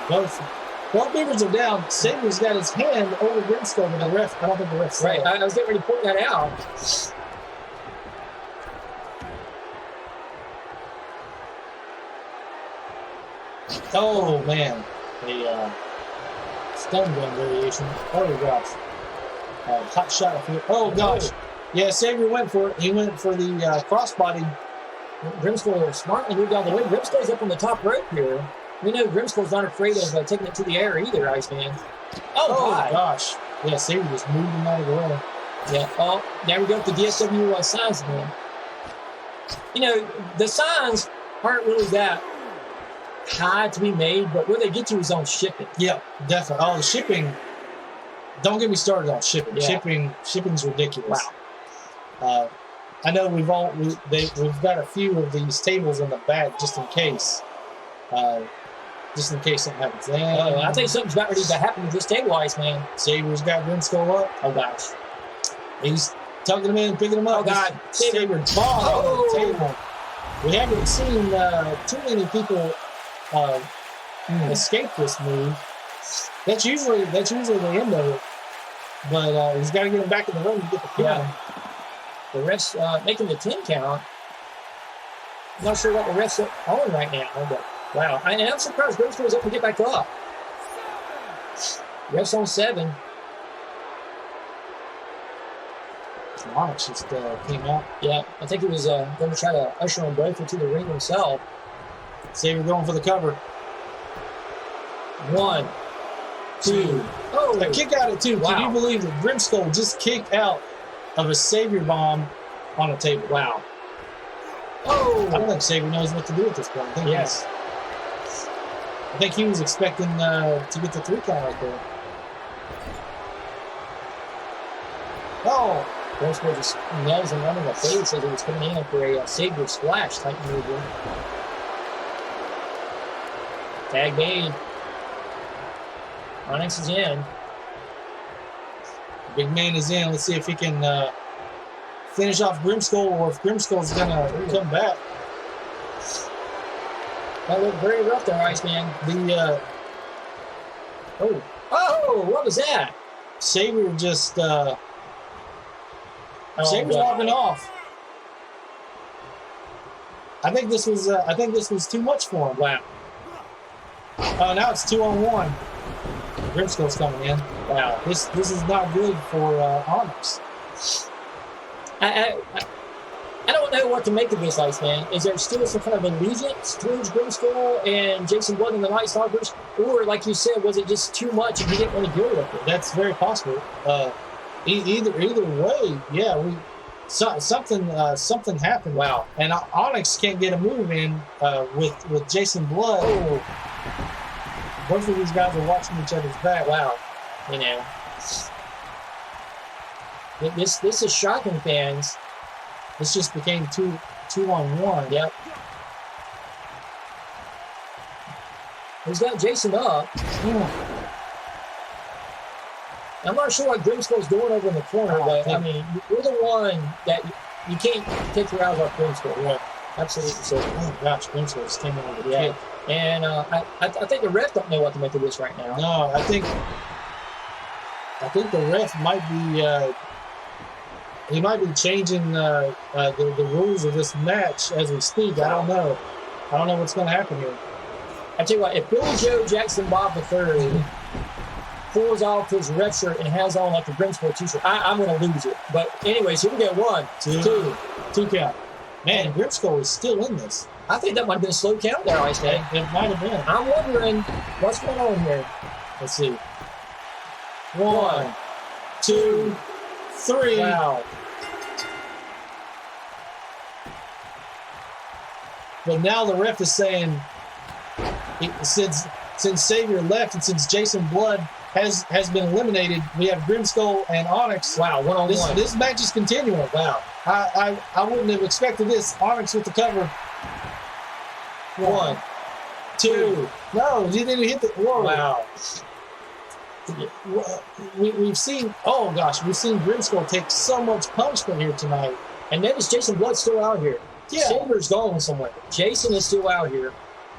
Speaker 3: Both beavers are down. Savior's got his hand over Grimskull, but the ref, I don't think the ref saw
Speaker 1: Right,
Speaker 3: it.
Speaker 1: I was getting ready to point that out.
Speaker 3: Oh, man. A stun gun variation. Oh, gosh. Hot shot here. Oh, gosh. Yeah, Xavier went for it. He went for the crossbody.
Speaker 1: Grimskull smartly moved down the way. Grimskull's up on the top rope here. We know Grimskull's not afraid of taking it to the air either, Iceman.
Speaker 3: Oh
Speaker 1: my.
Speaker 3: gosh. Yeah, Xavier just moved him out of the way.
Speaker 1: Yeah. Oh, there we go with the DSW signs again. You know, the signs aren't really that high to be made, but where they get you is on shipping.
Speaker 3: Yeah, definitely. Oh, the shipping. Don't get me started on shipping.
Speaker 1: Yeah.
Speaker 3: Shipping's ridiculous. Wow. I know we've got a few of these tables in the back just in case. Just in case something happens.
Speaker 1: I think something's about ready to happen with this table, Iceman.
Speaker 3: Xavier's got Grimskull up.
Speaker 1: Oh gosh.
Speaker 3: He's tugging him in, picking him up.
Speaker 1: Oh God.
Speaker 3: Xavier bomb on the table. We haven't seen too many people escape this move. That's usually the end of it. But he's got to get him back in the ring to get the pin.
Speaker 1: Yeah. The ref's making the 10 count. I'm not sure what the ref's on right now, but wow. I'm surprised Grimskull was able to get back up. Ref's on 7.
Speaker 3: Onyx just came out.
Speaker 1: Yeah, I think he was going to try to usher them both into the ring himself.
Speaker 3: Xavier going for the cover.
Speaker 1: 1, 2. Oh,
Speaker 3: a kick out at 2.
Speaker 1: Wow.
Speaker 3: Can you believe that Grimskull just kicked out of a Xavier bomb on a table?
Speaker 1: Wow. Oh,
Speaker 3: I don't think Xavier knows what to do at this point. I think he was expecting to get the 3 count right there. Oh,
Speaker 1: Grimskull just nails him right in the face as he was coming in for a Savior splash type move. Tag made. Onyx is in.
Speaker 3: Big man is in. Let's see if he can finish off Grimskull or if Grimskull's going to come back.
Speaker 1: That looked very rough there, Iceman. Oh, what was that?
Speaker 3: Xavier just Xavier's walking off. I think this was too much for him.
Speaker 1: Wow.
Speaker 3: Oh, now it's 2-on-1. Grimskull's coming in.
Speaker 1: Wow.
Speaker 3: This is not good for Onyx.
Speaker 1: I don't know what to make of this, Iceman. Is there still some kind of allegiance towards Grimskull and Jason Blood and the Night Stalkers? Or, like you said, was it just too much and he didn't want to deal with it?
Speaker 3: That's very possible. Either way, yeah, something happened.
Speaker 1: Wow.
Speaker 3: And Onyx can't get a move in with Jason Blood.
Speaker 1: Oh.
Speaker 3: Both of these guys are watching each other's back.
Speaker 1: Wow. You know. This is shocking, fans.
Speaker 3: This just became 2-on-1.
Speaker 1: Yep. He's got Jason up. I'm not sure what Grimskull's doing over in the corner, but I mean, you're the one that you can't take your eyes off Grimskull.
Speaker 3: Right.
Speaker 1: Absolutely. So,
Speaker 3: oh gosh, Grimskull just came over the
Speaker 1: yeah.
Speaker 3: kick.
Speaker 1: And I think the ref don't know what to make of this right now.
Speaker 3: No, I think the ref might be he might be changing the rules of this match as we speak. I don't know. I don't know what's going to happen here.
Speaker 1: I tell you what, if Billy Joe Jackson Bob III pulls off his ref shirt and has on like the Grimskull t-shirt, I'm going to lose it. But anyways, here we go. 1, 2 count.
Speaker 3: Man, Grimskull is still in this.
Speaker 1: I think that might have been a slow count there, Ice Man.
Speaker 3: It might have been.
Speaker 1: I'm wondering what's going on here.
Speaker 3: Let's see. 1, 2, 3.
Speaker 1: Wow.
Speaker 3: But now the ref is saying, since Xavier left and since Jason Blood has been eliminated, we have Grimskull and Onyx.
Speaker 1: Wow, 1-on-1.
Speaker 3: This match is continuing. Wow. I wouldn't have expected this. Onyx with the cover. 1, 2. No, he didn't hit the. Whoa.
Speaker 1: Wow.
Speaker 3: We've seen. Oh gosh, we've seen Grimskull take so much punishment here tonight.
Speaker 1: And notice Jason Blood's still out here.
Speaker 3: Yeah.
Speaker 1: Silver's gone somewhere. Jason is still out here.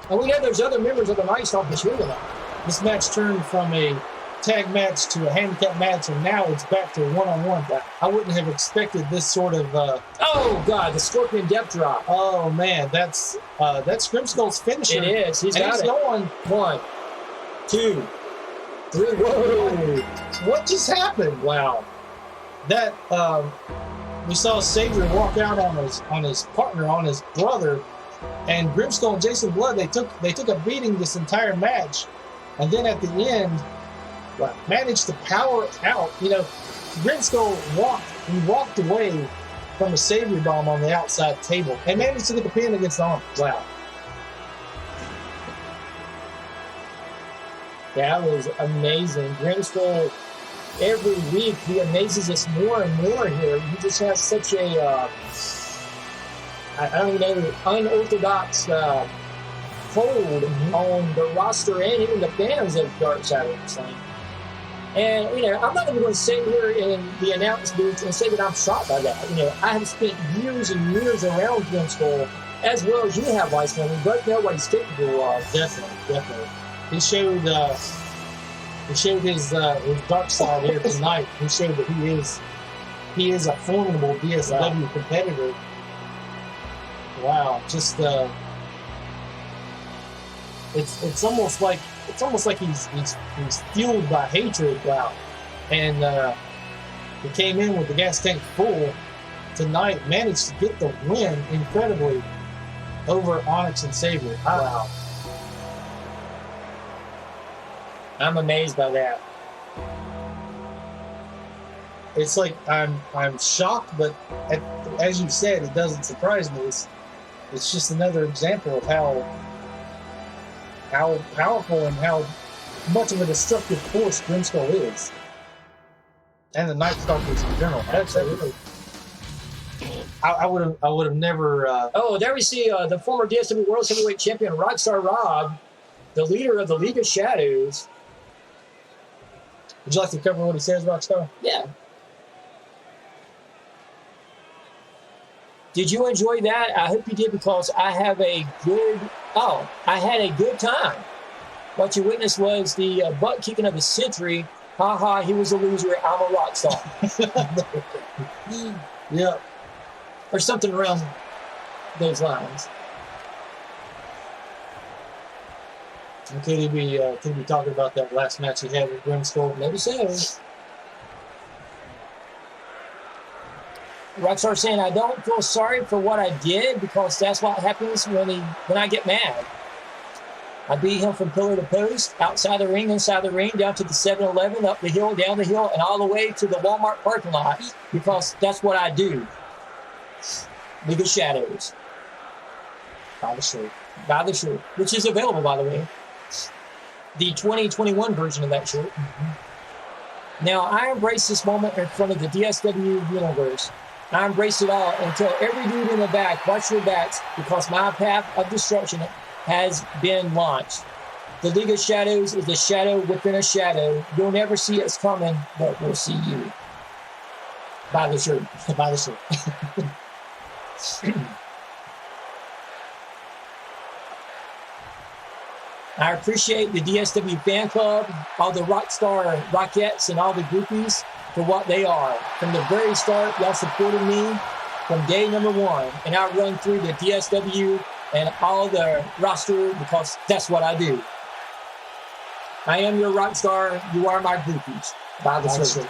Speaker 1: And we know there's other members of the Night Stalkers here tonight.
Speaker 3: This match turned from a tag match to a handicap match, and now it's back to a 1-on-1. I wouldn't have expected this sort of.
Speaker 1: Oh God, the Scorpion Depth Drop.
Speaker 3: Oh man, that's Grimskull's finisher.
Speaker 1: It is. He's
Speaker 3: going.
Speaker 1: 1, 2, 3. Whoa!
Speaker 3: What just happened?
Speaker 1: Wow.
Speaker 3: That we saw Savior walk out on his partner, on his brother, and Grimskull and Jason Blood. They took a beating this entire match, and then at the end, managed to power out. You know, Grimskull walked away from a Savior bomb on the outside table and managed to get the pin against the arm. Wow.
Speaker 1: That was amazing. Grimskull, every week, he amazes us more and more here. He just has such a, I don't even know, unorthodox hold on the roster and even the fans of Dark Shadow Wrestling. And, you know, I'm not even going to sit here in the announce booth and say that I'm shocked by that. You know, I have spent years and years around Grimskull, as well as you have, Weissman. We both know what he's capable of.
Speaker 3: Definitely. He showed his dark side here tonight. He showed that he is a formidable DSW competitor. Wow, just it's almost like he's fueled by hatred. Wow, and he came in with the gas tank full tonight. Managed to get the win incredibly over Onyx and Savior.
Speaker 1: Wow. I'm amazed by that.
Speaker 3: It's like I'm shocked, but as you said, it doesn't surprise me. It's just another example of how powerful and how much of a destructive force Grimskull is, and the Night Stalkers in general.
Speaker 1: Absolutely.
Speaker 3: I would have never.
Speaker 1: Oh, there we see the former DSW World Heavyweight Champion Rockstar Rob, the leader of the League of Shadows.
Speaker 3: Would you like to cover what he says, Rockstar?
Speaker 1: Yeah. Did you enjoy that? I hope you did, because I had a good time. What you witnessed was the butt kicking of the century. Ha ha, he was a loser. I'm a rock star.
Speaker 3: Yeah.
Speaker 1: Or something around those lines.
Speaker 3: And could he be talking about that last match he had with Grimskull?
Speaker 1: Maybe so. Rockstar saying, I don't feel sorry for what I did, because that's what happens when I get mad. I beat him from pillar to post, outside the ring, inside the ring, down to the 7-Eleven, up the hill, down the hill, and all the way to the Walmart parking lot, because that's what I do. League of Shadows.
Speaker 3: By the shirt,
Speaker 1: Which is available, by the way. The 2021 version of that shirt. Now, I embrace this moment in front of the DSW universe. I embrace it all and tell every dude in the back, watch your backs, because my path of destruction has been launched. The League of Shadows is a shadow within a shadow. You'll never see us coming, but we'll see you. Buy the shirt.
Speaker 3: By the shirt.
Speaker 1: I appreciate the DSW fan club, all the Rockstar Rockettes, and all the groupies for what they are. From the very start, y'all supported me from day number one, and I run through the DSW and all the roster because that's what I do. I am your Rockstar. You are my groupies. By the shirt.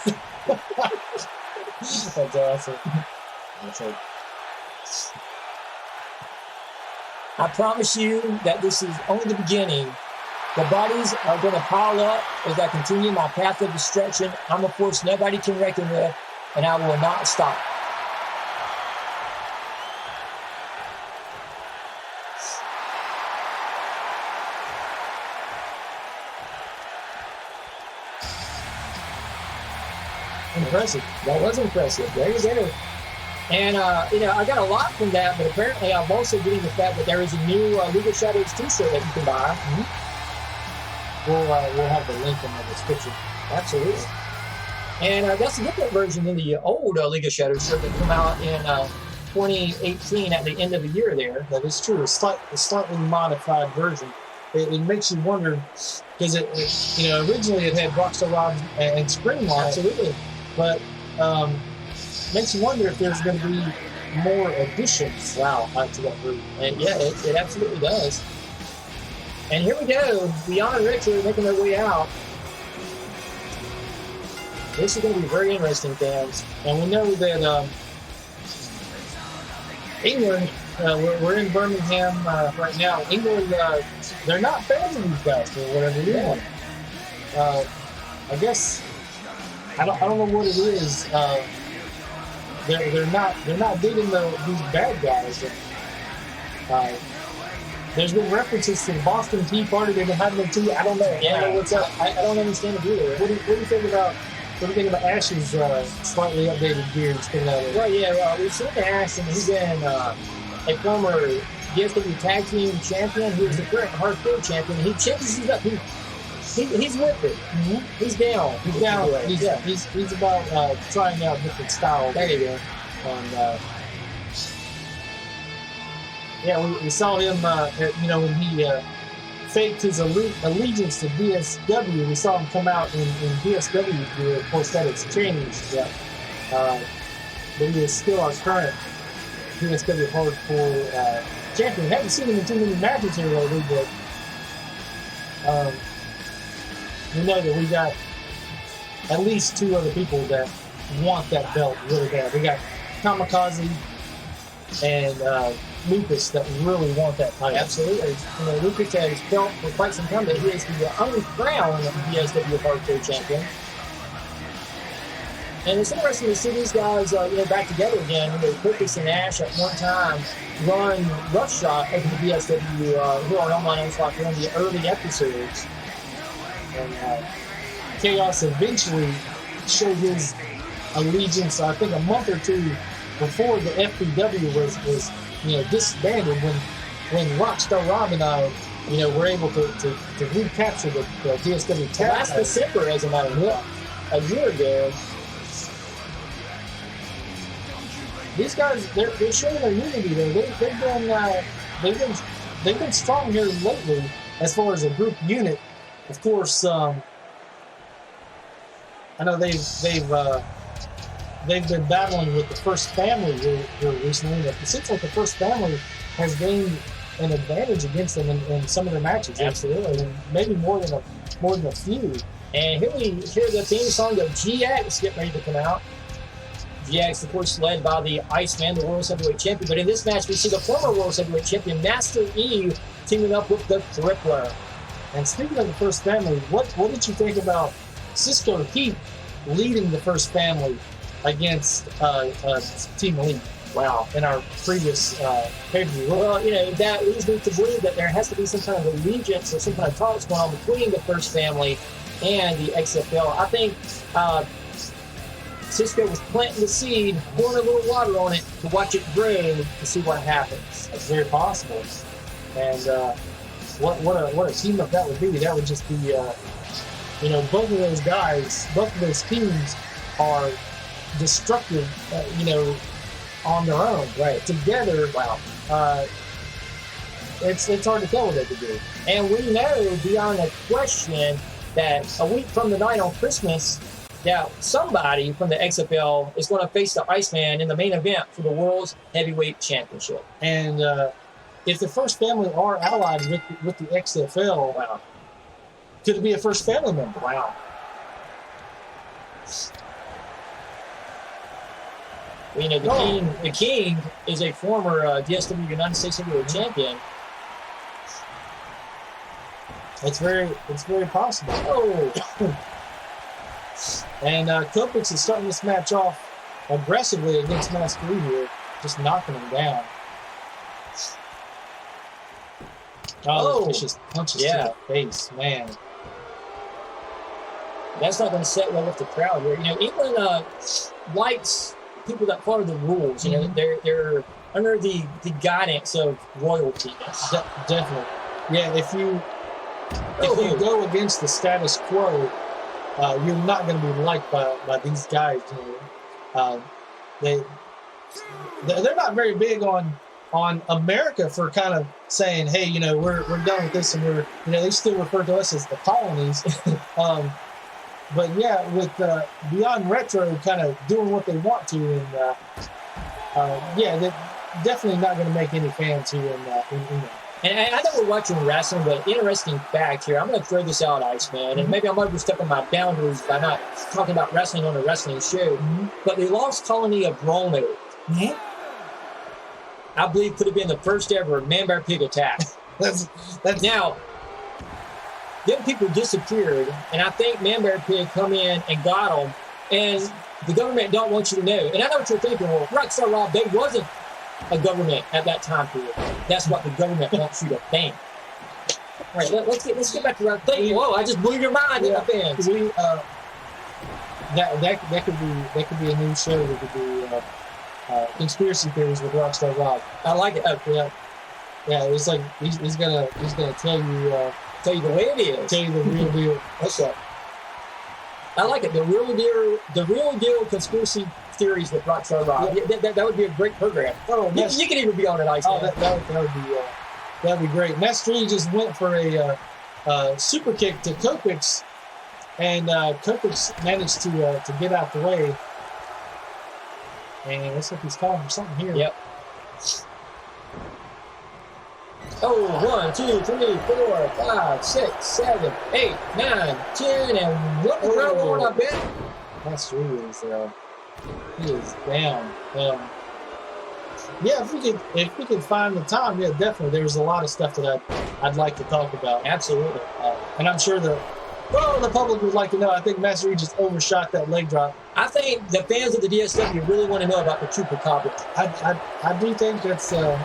Speaker 3: That's awesome. That's it.
Speaker 1: I promise you that this is only the beginning. The bodies are going to pile up as I continue my path of destruction. I'm a force nobody can reckon with, and I will not stop.
Speaker 3: Impressive.
Speaker 1: That was impressive. There you go. And, I got a lot from that, but apparently I'm also getting the fact that there is a new League of Shadows t-shirt that you can buy.
Speaker 3: Mm-hmm. We'll have the link in the description.
Speaker 1: Absolutely. And that's a different version than the old League of Shadows shirt that came out in 2018 at the end of the year there.
Speaker 3: That is true. A slightly modified version. It makes you wonder, because originally it had Rockstar Rob and Spring Mark.
Speaker 1: Absolutely.
Speaker 3: But makes you wonder if there's going to be more additions to that group.
Speaker 1: And yeah, it absolutely does. And here we go. Beyond Retro making their way out. This is going to be very interesting, fans.
Speaker 3: And we know that England, we're in Birmingham right now. England, they're not fans of these guys for whatever reason. I guess I don't know what it is. They're not digging these bad guys. There's been references to the Boston Tea Party. They've been having them too. I don't know.
Speaker 1: Yeah,
Speaker 3: I don't know what's up.
Speaker 1: I don't understand it either.
Speaker 3: What do you think about? What do you think about Ash's slightly updated gear that's coming out of it?
Speaker 1: Well, yeah, we've seen Ash, and he's been a former DSW Tag Team Champion. He was the current Hardcore Champion. He changes it up. He's with it.
Speaker 3: Mm-hmm.
Speaker 1: He's down.
Speaker 3: He's down. He's about trying out different styles.
Speaker 1: There you go.
Speaker 3: And yeah, we saw him. When he faked his allegiance to DSW, we saw him come out in DSW gear. Of course, that has changed. Yeah. But he is still our current DSW Hardcore champion. Haven't seen him in too many matches here lately, but we know that we got at least two other people that want that belt really bad. We got Kamikaze and Lucas that really want that title.
Speaker 1: Absolutely. Lucas has felt for quite some time that he is the uncrowned DSW Hardcore Champion. And it's interesting to see these guys, back together again. Lucas and Ash at one time run roughshod over the DSW here on Online Onslaught during the early episodes. And Chaos eventually showed his allegiance, I think, a month or two before the FPW was disbanded, when Rockstar Robbie and I, were able to recapture the DSW tag. Last December, as a matter of fact, a year ago.
Speaker 3: These guys, they're showing their unity though. They've been strong here lately as far as a group unit. Of course, I know they've been battling with the First Family here recently. But it seems like the First Family has gained an advantage against them in some of their matches.
Speaker 1: Absolutely.
Speaker 3: And maybe more than a few.
Speaker 1: And here we hear the theme song of GX get ready to come out. GX, of course, led by the Iceman, the World Heavyweight Champion. But in this match, we see the former World Heavyweight Champion, Master E, teaming up with the Crippler.
Speaker 3: And speaking of the First Family, what did you think about Cisco Heat leading the First Family against Team Elite?
Speaker 1: Wow.
Speaker 3: In our previous pay-per-view.
Speaker 1: Well, that leads me to believe that there has to be some kind of allegiance or some kind of talks going on between the First Family and the XFL. I think Cisco was planting the seed, pouring a little water on it to watch it grow to see what happens.
Speaker 3: That's very possible. And what a team up that would be. That would just be, both of those guys, both of those teams are destructive, on their own.
Speaker 1: Right.
Speaker 3: Together, wow. It's hard to tell what they could do.
Speaker 1: And we know beyond a question that a week from the night on Christmas, that somebody from the XFL is going to face the Iceman in the main event for the World's Heavyweight Championship.
Speaker 3: And if the First Family are allied with the XFL,
Speaker 1: wow,
Speaker 3: could it be a First Family member?
Speaker 1: Wow. The King is a former DSW United States Heavyweight Champion.
Speaker 3: It's very possible.
Speaker 1: Oh.
Speaker 3: And Kopix is starting this match off aggressively against Master E here, just knocking him down. Oh, vicious punches to the face, man.
Speaker 1: That's not going to set well with the crowd here. England likes people that follow the rules. They're under the guidance of royalty.
Speaker 3: Definitely. Yeah, if you go against the status quo, you're not going to be liked by these guys. They're not very big on America for kind of saying, hey, we're done with this, and they still refer to us as the colonies. But yeah, with Beyond Retro kind of doing what they want to, and they're definitely not going to make any fans here in England.
Speaker 1: And I know we're watching wrestling, but interesting fact here. I'm going to throw this out, Iceman, and maybe I'm overstepping my boundaries by not talking about wrestling on a wrestling show. But the Lost Colony of Roanoke. I believe could have been the first ever man-bear pig attack.
Speaker 3: That's
Speaker 1: Now, them people disappeared, and I think man-bear pig come in and got them, and the government don't want you to know. And I know what you're thinking, well, Rockstar Rob, there wasn't a government at that time period. That's what the government wants you to think. All right, let's get back to that thing. Whoa, I just blew your mind,
Speaker 3: Yeah.
Speaker 1: fans.
Speaker 3: that could be a new show. That could be conspiracy theories with Rockstar Rob.
Speaker 1: I like it. Oh,
Speaker 3: Yeah, it's like he's gonna tell you
Speaker 1: the way it is.
Speaker 3: tell you the real deal.
Speaker 1: Okay. I like it. The real deal conspiracy theories with Rockstar Rob.
Speaker 3: Yeah.
Speaker 1: That would be a great program.
Speaker 3: Oh,
Speaker 1: You can even be on an ice.
Speaker 3: Oh, that'd be great. Master E just went for a super kick to Kopix, and Kopix managed to get out the way. And looks like he's calling for something here.
Speaker 1: Yep. Oh, 1, 2, 3, 4, 5, 6, 7, 8, 9, 10, and what the ground going, I bet?
Speaker 3: Master E he is down. Yeah, if we could find the time, yeah, definitely. There's a lot of stuff that I'd like to talk about.
Speaker 1: Absolutely.
Speaker 3: And I'm sure the public would like to know. I think Master E just overshot that leg drop.
Speaker 1: I think the fans of the DSW really want to know about the chupacabra.
Speaker 3: I do think that's the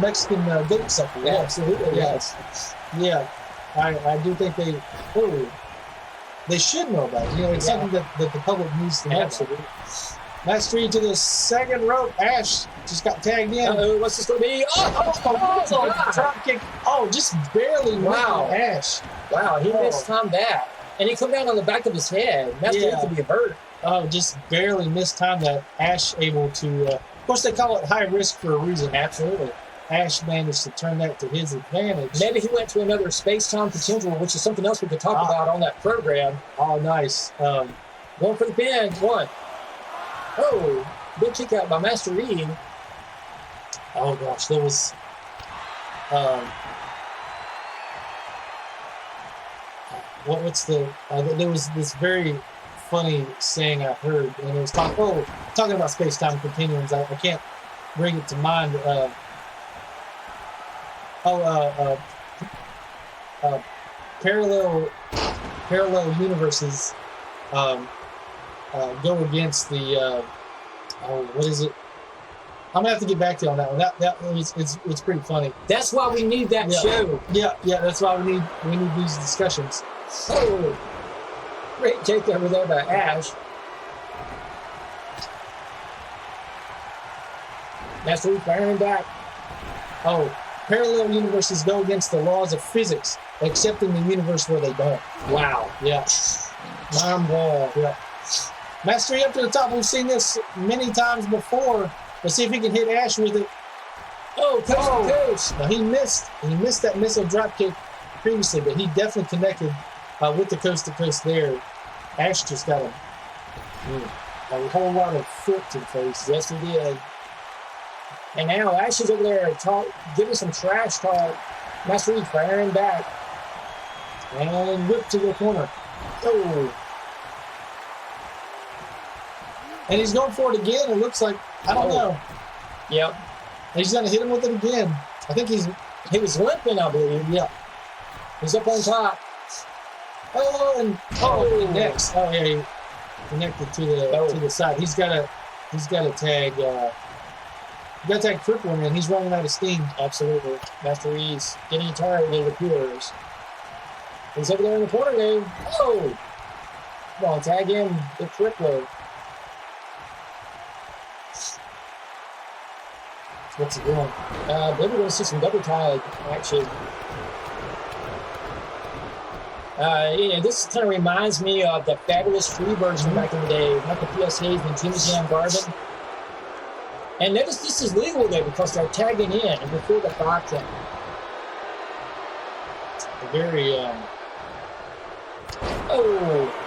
Speaker 3: Mexican goat sucker.
Speaker 1: Yeah, absolutely.
Speaker 3: Yes. Yeah. I do think they should know about it. It's something that the public needs to know.
Speaker 1: Absolutely.
Speaker 3: Master E to the second rope. Ash just got tagged in.
Speaker 1: Uh-oh, what's this going to be? Oh,
Speaker 3: Drop kick. Oh, just barely.
Speaker 1: Wow.
Speaker 3: Ash.
Speaker 1: Wow, he mistimed that. And he come down on the back of his head. Master E could be hurt.
Speaker 3: Oh, just barely mistimed that. Ash able to, of course, they call it high risk for a reason.
Speaker 1: Absolutely.
Speaker 3: Ash managed to turn that to his advantage.
Speaker 1: Maybe he went to another space-time potential, which is something else we could talk about on that program.
Speaker 3: Oh, nice.
Speaker 1: Going for the pin. One. Oh, big kick out by Master E.
Speaker 3: Oh, gosh, there was... there was this very funny saying I heard, and it was talking about space-time continuums. I can't bring it to mind. Parallel universes go against the what is it? I'm gonna have to get back to you on that one. It's pretty funny.
Speaker 1: That's why we need that show.
Speaker 3: Yeah. That's why we need these discussions.
Speaker 1: Oh, great takeover there by Ash. Master E firing back.
Speaker 3: Oh, parallel universes go against the laws of physics, except in the universe where they don't.
Speaker 1: Wow.
Speaker 3: Yeah. Mind blown. Yeah. Master E up to the top. We've seen this many times before. Let's see if he can hit Ash with it.
Speaker 1: Oh, coast to coast.
Speaker 3: Now he missed that missile drop kick previously, but he definitely connected with the coast to coast there. Ash just got a whole lot of foot to the face.
Speaker 1: Yes, he did. And now Ash is over there giving some trash talk. Master E firing back.
Speaker 3: And whip to the corner.
Speaker 1: Oh.
Speaker 3: And he's going for it again. It looks like, I don't know.
Speaker 1: Yep.
Speaker 3: And he's going to hit him with it again. I think
Speaker 1: he was limping, I believe.
Speaker 3: Yeah.
Speaker 1: He's up on top.
Speaker 3: Next. Oh, yeah, he connected to the side. He's got to tag. You got to tag Crippler, man. He's running out of steam.
Speaker 1: Absolutely. Master E's getting tired, it appears. He's over there in the corner there. Oh! Come on, tag in the Crippler.
Speaker 3: What's he doing?
Speaker 1: Maybe we're going to see some double tag action. This kind of reminds me of the Fabulous Freebirds from back in the day, Michael P.S. Hayes and Jimmy Jam Garvin. And notice this is legal though because they're tagging in before the 5 count.
Speaker 3: Very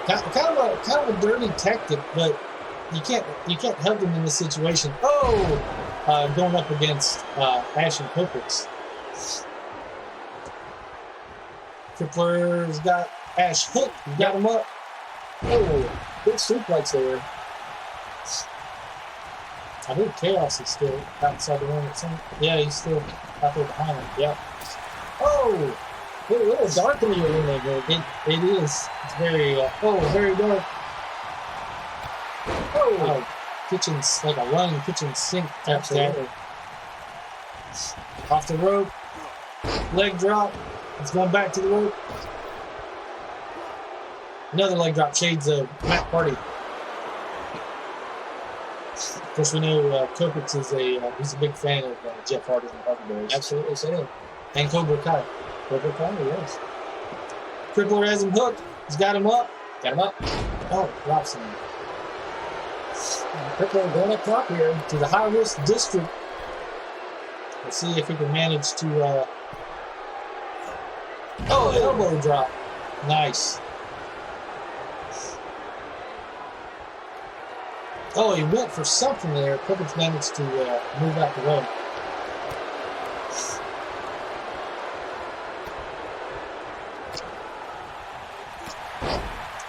Speaker 3: kind of a dirty tactic, but you can't help him in this situation. Going up against Ash and Kopix. Crippler's got Ash hooked. He got him up.
Speaker 1: Oh, big suplex there.
Speaker 3: I believe Chaos is still outside the ring. Yeah, he's still out there behind him. Yeah. Oh! A little dark in the arena here. It is. It's very, very dark. Oh! Kitchen's like a running kitchen sink type stuff. Off the rope. Leg drop. It's going back to the rope. Another leg drop. Shades of Matt Hardy. Of course, we know Kopix is he's a big fan of Jeff Hardy and Hardy Boys.
Speaker 1: Absolutely so.
Speaker 3: And Cobra Kai.
Speaker 1: Cobra Kai, yes.
Speaker 3: Crippler has him hooked. He's got him up.
Speaker 1: Got him up.
Speaker 3: Oh, drops him.
Speaker 1: Crippler going up top here.
Speaker 3: To the high-risk district. Let's see if he can manage to... elbow drop. Nice. Oh, he went for something there. Kopix managed to move out the way.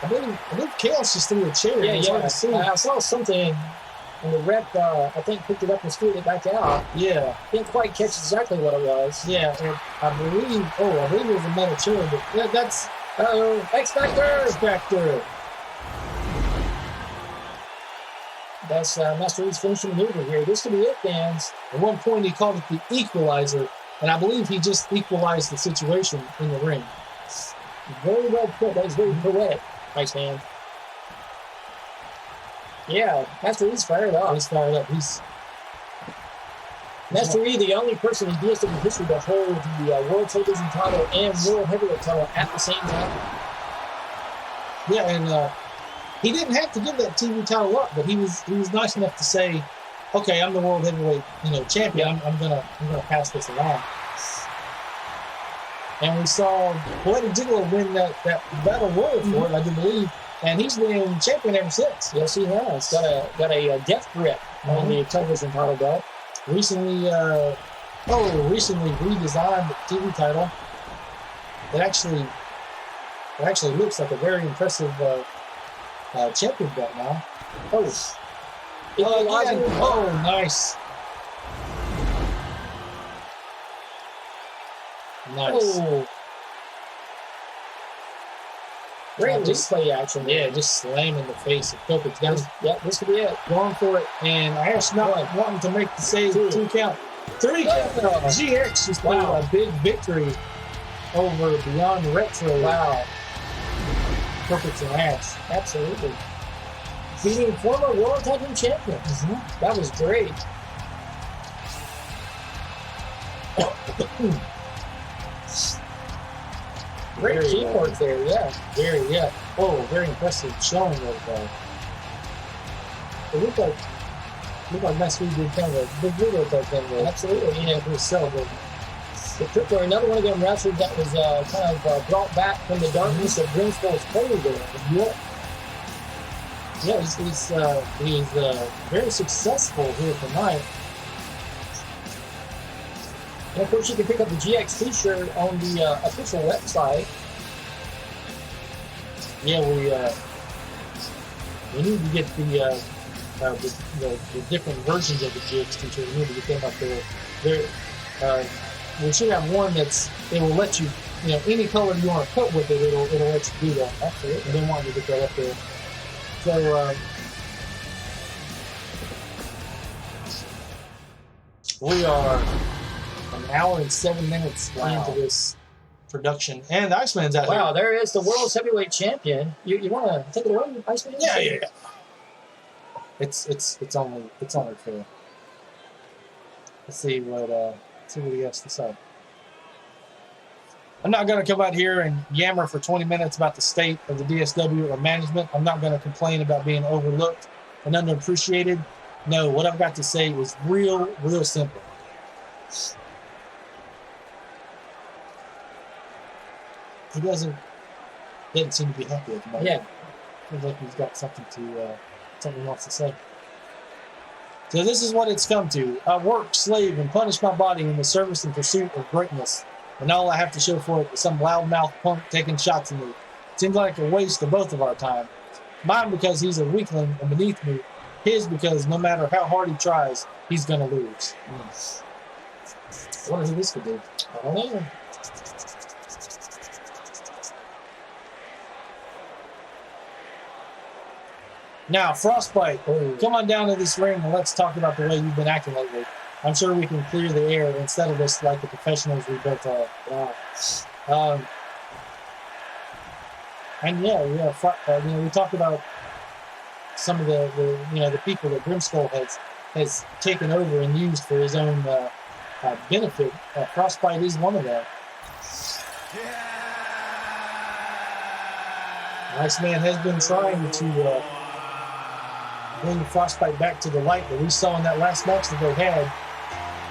Speaker 3: I believe Chaos just threw a chair.
Speaker 1: Yeah. I saw something, and the rep, I think, picked it up and screwed it back out.
Speaker 3: Yeah.
Speaker 1: Didn't quite catch exactly what it was.
Speaker 3: Yeah, and I believe it was a metal chair, but yeah, that's...
Speaker 1: X Factor!
Speaker 3: X Factor!
Speaker 1: That's Master Lee's finishing maneuver here. This could be it, fans.
Speaker 3: At one point, he called it the equalizer, and I believe he just equalized the situation in the ring.
Speaker 1: Very well put. That was very poetic. Nice, man. Yeah, Master Lee's fired up.
Speaker 3: He's fired up.
Speaker 1: Master Lee, the only person in DSW history to hold the World Television title and World Heavyweight title at the same time.
Speaker 3: Yeah, and he didn't have to give that TV title up, but he was nice enough to say, "Okay, I'm the World Heavyweight, champion. I'm gonna pass this along." And we saw Poetic Gigolo win that battle royal for it, I do believe, and he's been champion ever since.
Speaker 1: Yes, he has. Got a death grip on the television title belt.
Speaker 3: Recently redesigned the TV title. It actually looks like a very impressive champion belt now. Nice. Nice.
Speaker 1: Oh. Great display action.
Speaker 3: Yeah, just slam in the face of Kopix.
Speaker 1: This could be it.
Speaker 3: Going for it, and Ash not wanting to make the save. 2 count. 3 count. GX just played a big victory over Beyond Retro.
Speaker 1: Wow.
Speaker 3: Kopix and Ash.
Speaker 1: Absolutely. Beating former World Tag Team champions.
Speaker 3: Mm-hmm.
Speaker 1: That was great. Great teamwork there, yeah.
Speaker 3: Very impressive showing of
Speaker 1: It looked like
Speaker 3: Master Lee did kind of a big video type thing there.
Speaker 1: Absolutely,
Speaker 3: He was celebrating.
Speaker 1: The Crippler, another one of them wrestlers that was kind of brought back from the darkness of Grimskull's Holy there.
Speaker 3: Yeah, he's very successful here tonight.
Speaker 1: And of course, you can pick up the GX t-shirt on the official website.
Speaker 3: Yeah, we need to get the different versions of the GX t-shirt. We need to get them up there. We should have one it will let you, any color you want to put with it, it'll let you do that.
Speaker 1: Absolutely.
Speaker 3: And then want to get that up there. So, we are an hour and 7 minutes into this production, and Iceman's out here.
Speaker 1: Wow, there is the world's heavyweight champion. You want to take it away, Iceman?
Speaker 3: Yeah. It's only fair. Let's see what he has to say. I'm not going to come out here and yammer for 20 minutes about the state of the DSW or management. I'm not going to complain about being overlooked and underappreciated. No, what I've got to say is real simple. He doesn't seem to be happy at the moment.
Speaker 1: Yeah.
Speaker 3: Feels like he's got something he wants to say. So this is what it's come to. I work, slave, and punish my body in the service and pursuit of greatness. And all I have to show for it is some loudmouth punk taking shots at me. Seems like a waste of both of our time. Mine because he's a weakling and beneath me, his because no matter how hard he tries, he's going to lose.
Speaker 1: I wonder who this could be.
Speaker 3: I don't know. Now, Frostbite, come on down to this ring and let's talk about the way you've been acting lately. I'm sure we can clear the air instead of this like the professionals we both are. Wow. And we talked about some of the people that Grimskull has taken over and used for his own benefit. Frostbite is one of them. Iceman has been trying to bring Frostbite back to the light that we saw in that last match that they had.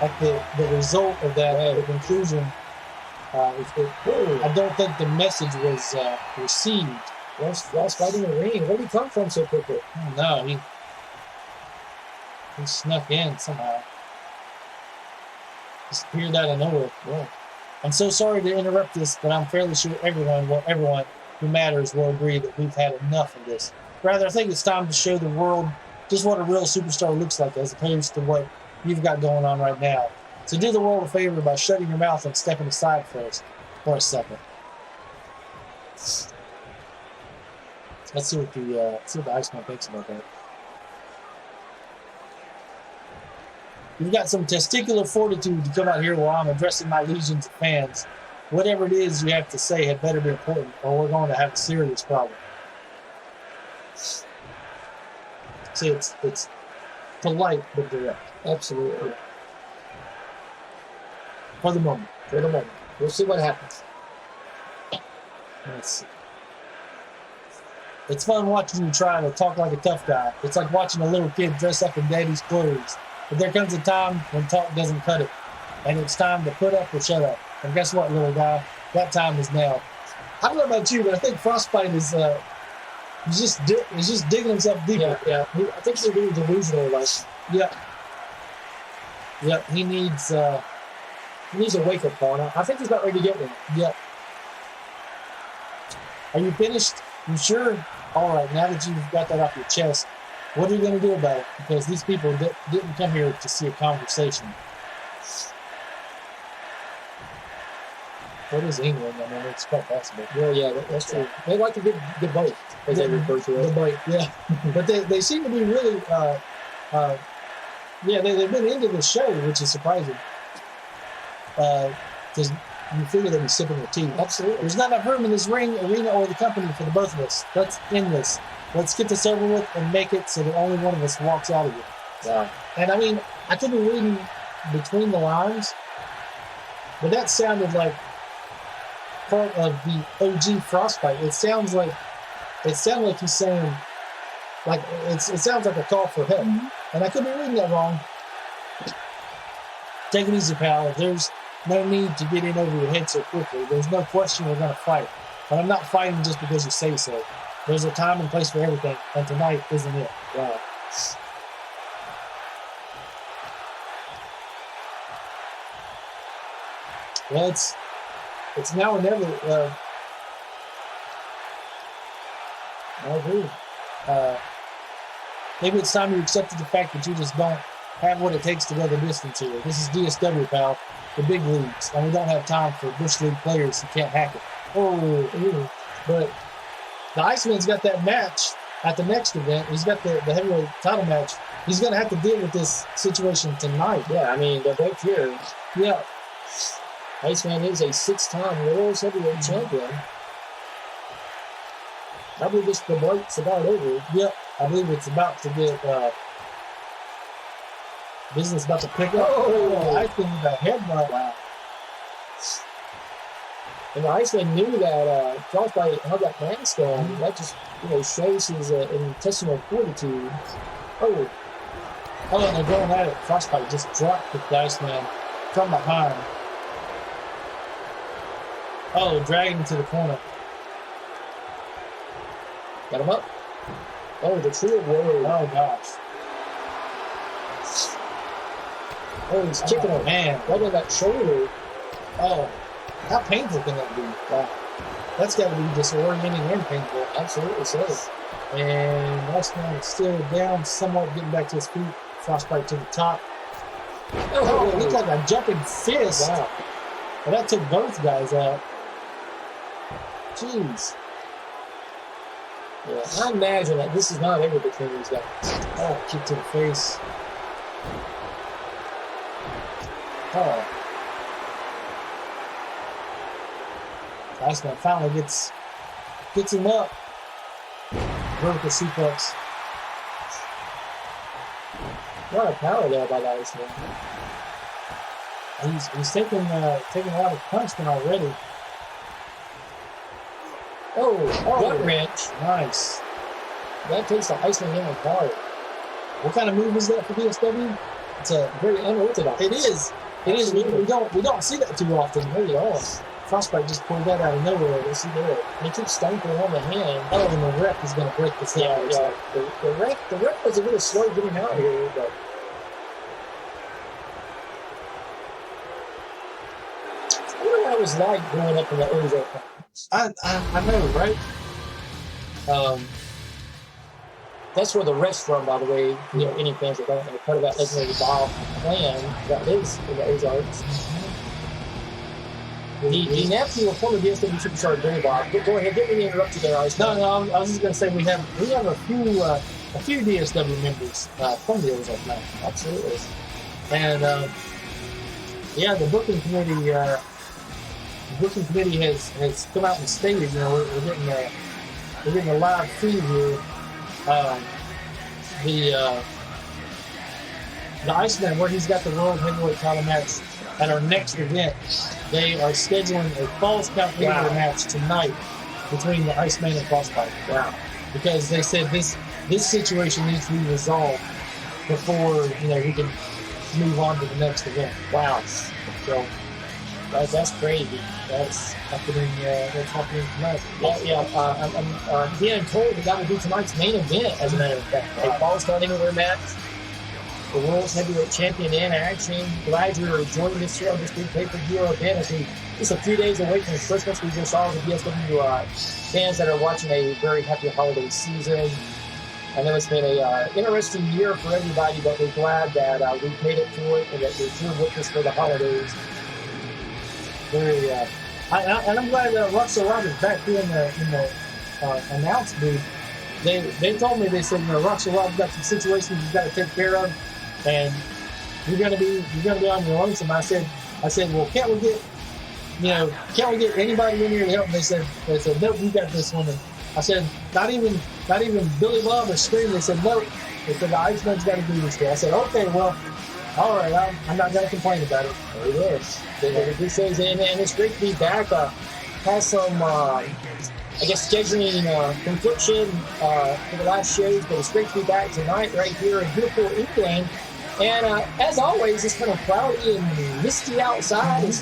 Speaker 3: Like the result of that, the conclusion, I don't think the message was received.
Speaker 1: Frostbite in the ring. Where did he come from so quickly?
Speaker 3: No, he snuck in somehow. Just appeared out of nowhere.
Speaker 1: Yeah.
Speaker 3: I'm so sorry to interrupt this, but I'm fairly sure everyone who matters will agree that we've had enough of this. Rather, I think it's time to show the world just what a real superstar looks like as opposed to what you've got going on right now. So do the world a favor by shutting your mouth and stepping aside for a second. Let's see what the Iceman thinks about that. You've got some testicular fortitude to come out here while I'm addressing my legions of fans. Whatever it is you have to say had better be important, or we're going to have a serious problem. See, it's polite but direct.
Speaker 1: Absolutely.
Speaker 3: For the moment.
Speaker 1: We'll see what happens.
Speaker 3: Let's see. It's fun watching you try to talk like a tough guy. It's like watching a little kid dress up in daddy's clothes. But there comes a time when talk doesn't cut it. And it's time to put up or shut up. And guess what, little guy? That time is now. I don't know about you, but I think Frostbite is just digging himself deeper.
Speaker 1: Yeah. I think he's really delusional.
Speaker 3: Yep. He needs
Speaker 1: a wake-up call. I think he's about ready to get one.
Speaker 3: Yep. Are you finished? You sure? All right, now that you've got that off your chest, what are you going to do about it? Because these people didn't come here to see a conversation. What is England? I mean, it's quite possible.
Speaker 1: Yeah, that's true. They like to get the bite, as they refer to it.
Speaker 3: The bite, yeah. But they seem to be really, they've been into the show, which is surprising. Because you figure they'd be sipping their tea.
Speaker 1: Absolutely.
Speaker 3: There's not enough room in this arena, or the company for the both of us. Let's end this. Let's get this over with and make it so that only one of us walks out of here.
Speaker 1: Yeah.
Speaker 3: And I mean, I could be reading between the lines, but that sounded like part of the OG Frostbite. It sounded like he's saying, like, it sounds like a call for help. Mm-hmm. And I could be reading that wrong. Take it easy, pal. There's no need to get in over your head so quickly. There's no question we're going to fight. But I'm not fighting just because you say so. There's a time and place for everything, and tonight isn't it. Wow. Well, it's now or never. I agree. Maybe it's time you accepted the fact that you just don't have what it takes to go the distance here. This is DSW, pal, the big leagues, and we don't have time for Bush League players who can't hack it. But the Iceman's got that match at the next event. He's got the heavyweight title match. He's going to have to deal with this situation tonight.
Speaker 1: Yeah, I mean, they're both here.
Speaker 3: Yeah.
Speaker 1: Iceman is a 6-time World Heavyweight Champion. I believe the break's about over.
Speaker 3: Yep. I believe it's about to get business about to pick up. Iceman with a headbutt.
Speaker 1: Wow. And the Iceman knew that Frostbite had that mask on. Mm-hmm. That just shows his intestinal fortitude.
Speaker 3: And they're going at it. Frostbite just dropped the Iceman from behind. Dragging him to the corner.
Speaker 1: Got him up. The true word.
Speaker 3: Oh, gosh.
Speaker 1: He's kicking him.
Speaker 3: Man.
Speaker 1: Right on that shoulder.
Speaker 3: How painful can that be? Wow. That's got to be disorienting and painful.
Speaker 1: Absolutely so.
Speaker 3: And Iceman is still down, somewhat getting back to his feet. Frostbite to the top. Oh, it looked like a jumping fist.
Speaker 1: Wow.
Speaker 3: But that took both guys out. Jeez.
Speaker 1: Yeah, I imagine that this is not ever between these guys.
Speaker 3: Oh, kick to the face. Oh. Iceman finally gets him up. Vertical suplex.
Speaker 1: A lot of power there by the Iceman.
Speaker 3: He's taking a lot of punishment already.
Speaker 1: Oh, gut wrench.
Speaker 3: Nice.
Speaker 1: That takes the Iceman down hard.
Speaker 3: What kind of move is that for DSW?
Speaker 1: It's a very unorthodox.
Speaker 3: It is. It is. We don't see that too often.
Speaker 1: Maybe at all.
Speaker 3: Frostbite just pulled that out of nowhere.
Speaker 1: Yes, he did. He keeps stomping on the hand.
Speaker 3: Oh, and the rep is going to break this
Speaker 1: Yeah,
Speaker 3: down.
Speaker 1: yeah. The rep was a little slow getting out here, but I wonder what it was like growing up in the Ozark.
Speaker 3: I know, right?
Speaker 1: That's where the ref's from, by the way. You know, any fans that don't know, part of that legendary Bob clan that lives in the Ozarks. The nephew of former DSW superstar Billy Bob. Go ahead, get me interrupted there, Ice.
Speaker 3: No, I was just going to say we have a few DSW members from the Ozark now.
Speaker 1: Absolutely.
Speaker 3: And yeah, the booking committee has come out and stated, you know, we're getting a live feed here. The Iceman, where he's got the World Heavyweight title match at our next event, they are scheduling a Falls Count Anywhere match tonight between the Iceman and Frostbite.
Speaker 1: Wow.
Speaker 3: Because they said this situation needs to be resolved before, you know, we can move on to the next event.
Speaker 1: Wow.
Speaker 3: So
Speaker 1: That's crazy.
Speaker 3: that's happening tonight.
Speaker 1: Well, yeah, I'm being told that will be tonight's main event, as a matter of fact. A Falls Count Anywhere match. The World's Heavyweight Champion in action. Glad you're joining us here on this big pay-per-view event. As we just a few days away from Christmas, we just all the DSW fans that are watching a very happy holiday season. I know it's been a interesting year for everybody, but we're glad that we've made it through it and that you're here with us for the holidays.
Speaker 3: Very, and I'm glad that Rockstar Robbie's back here in the announce booth. They told me, they said, you know, Rockstar Robbie's got some situations you've got to take care of, and you're gonna be on your own. And I said, well, can't we get anybody in here to help? And they said, nope, you got this one. And I said, not even Billy Bob or Scream. They said, nope. They said, the Iceman's got to do this here. I said, okay, well, all right, I'm not going to complain about it.
Speaker 1: There it is. This is, and it's great to be back. Has some, I guess, scheduling confliction for the last shows, but it's great to be back tonight right here in beautiful England. And as always, it's kind of cloudy and misty outside.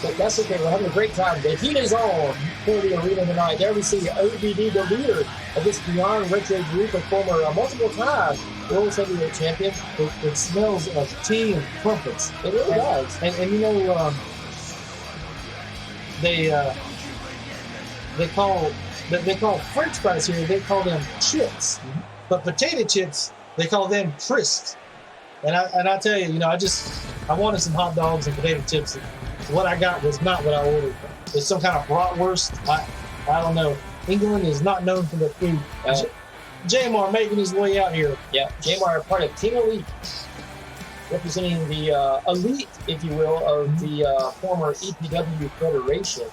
Speaker 1: But that's okay. We're having a great time. The heat is on for the arena tonight. There we see OBD, the leader of this Beyond Retro group, a former multiple-time World Heavyweight Champion.
Speaker 3: It smells of tea and crumpets.
Speaker 1: It really does.
Speaker 3: And you know, they call French fries here. They call them chips, but potato chips they call them crisps. And I tell you, you know, I wanted some hot dogs and potato chips. What I got was not what I ordered. It's some kind of bratwurst. I don't know. England is not known for their food. JMR making his way out here.
Speaker 1: Yeah, JMR, part of Team Elite, representing the elite, if you will, of the former EPW Federation.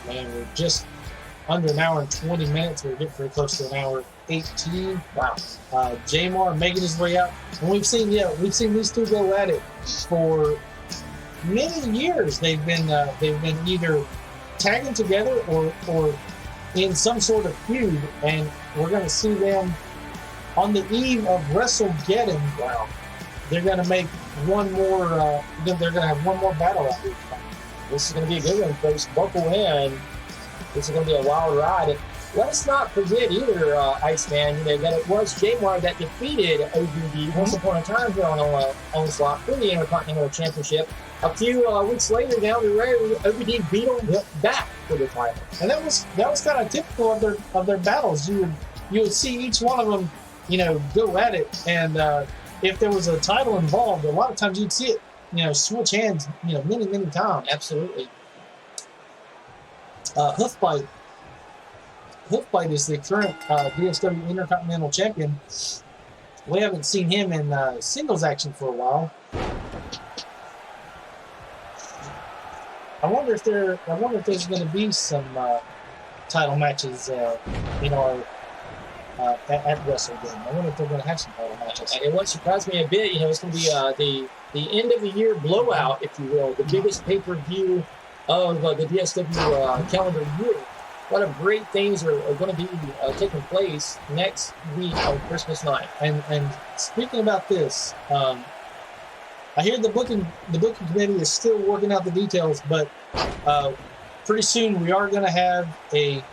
Speaker 3: Man, we're just under an hour and 20 minutes. We're getting pretty close to an hour 18.
Speaker 1: Wow.
Speaker 3: JMR making his way out. And we've seen these two go at it for many years. They've been either tagging together or in some sort of feud, and we're going to see them on the eve of WrestleGeddon. Wow. They're going to make one more. They're going to have one more battle out here.
Speaker 1: This is going to be a good one, folks. Buckle in. This is going to be a wild ride. let's not forget either, Iceman, that it was Jamar that defeated OVD once upon a time here on Onslaught for the Intercontinental Championship. A few weeks later down the road, OVD beat him back for the title.
Speaker 3: And that was kind of typical of their battles. You would see each one of them, go at it, and if there was a title involved, a lot of times you'd see it, switch hands, many times.
Speaker 1: Absolutely.
Speaker 3: Hoofbite is the current DSW Intercontinental Champion. We haven't seen him in singles action for a while. I wonder if there's going to be some title matches in our at WrestleGame. I wonder if they're going to have some title matches.
Speaker 1: And what surprised me a bit, it's going to be the end of the year blowout, if you will, the biggest pay-per-view of the DSW calendar year. A lot of great things are going to be taking place next week on Christmas night.
Speaker 3: And speaking about this, I hear the booking committee is still working out the details, but pretty soon we are going to have a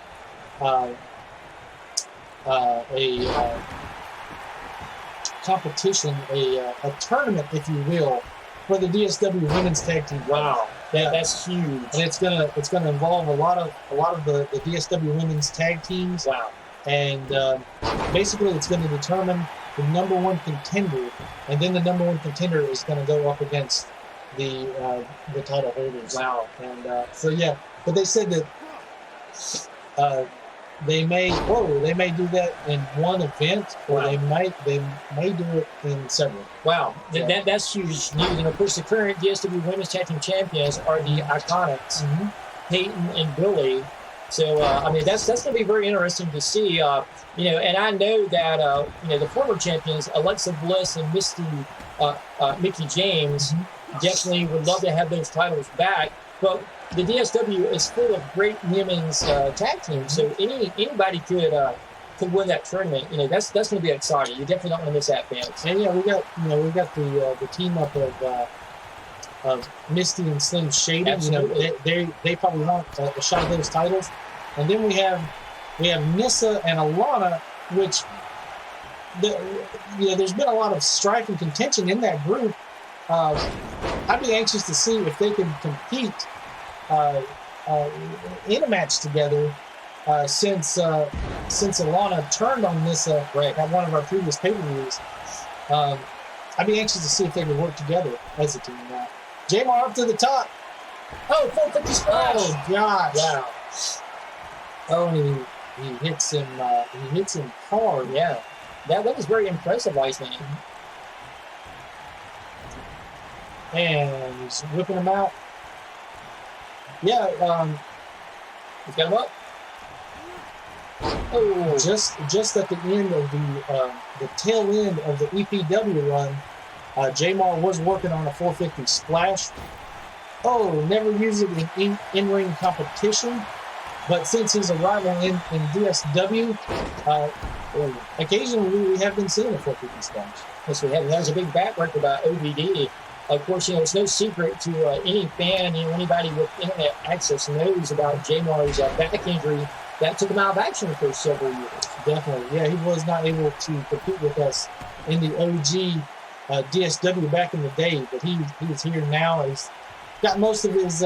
Speaker 3: competition, a tournament, if you will, for the DSW Women's Tag Team.
Speaker 1: Wow, that's huge.
Speaker 3: And it's gonna involve a lot of the DSW Women's Tag Teams.
Speaker 1: Wow.
Speaker 3: And basically, it's going to determine the number one contender, and then the number one contender is going to go up against the title holders.
Speaker 1: Wow.
Speaker 3: And but they said that they may do that in one event, or they may do it in several.
Speaker 1: Wow, that's huge news. And of course, the current DSW Women's Tag Team Champions are the Iconics, Peyton and Billy. So that's going to be very interesting to see. And I know that the former champions Alexa Bliss and Mickey James definitely would love to have those titles back. But the DSW is full of great women's tag teams, so anybody could win that tournament. That's going to be exciting. You definitely don't want to miss that, fans.
Speaker 3: And we got the team up of Misty and Slim Shady.
Speaker 1: Absolutely.
Speaker 3: They probably want a shot of those titles. And then we have Nissa and Alana, which there's been a lot of strife and contention in that group. I'd be anxious to see if they can compete in a match together, since Alana turned on Nissa at one of our previous pay-per-views. I'd be anxious to see if they could work together as a team now. Jamar up to the top.
Speaker 1: Oh, 450 splash!
Speaker 3: Oh gosh!
Speaker 1: Wow.
Speaker 3: Oh, and he hits him. He hits him hard.
Speaker 1: Yeah, that was very impressive, Iceman.
Speaker 3: And he's whipping him out. Yeah,
Speaker 1: he's got him up. Oh,
Speaker 3: just at the end of the tail end of the EPW run, Jamar was working on a 450 splash. Oh, never used it in in-ring competition, but since his arrival in DSW, occasionally we have been seeing a 450 splash.
Speaker 1: Yes, we have. That was a big backbreaker by OVD. Of course, it's no secret to any fan, anybody with internet access knows about Jamar's back injury that took him out of action for several years.
Speaker 3: Definitely, yeah, he was not able to compete with us in the OG DSW back in the day, but he's here now. He's got most of his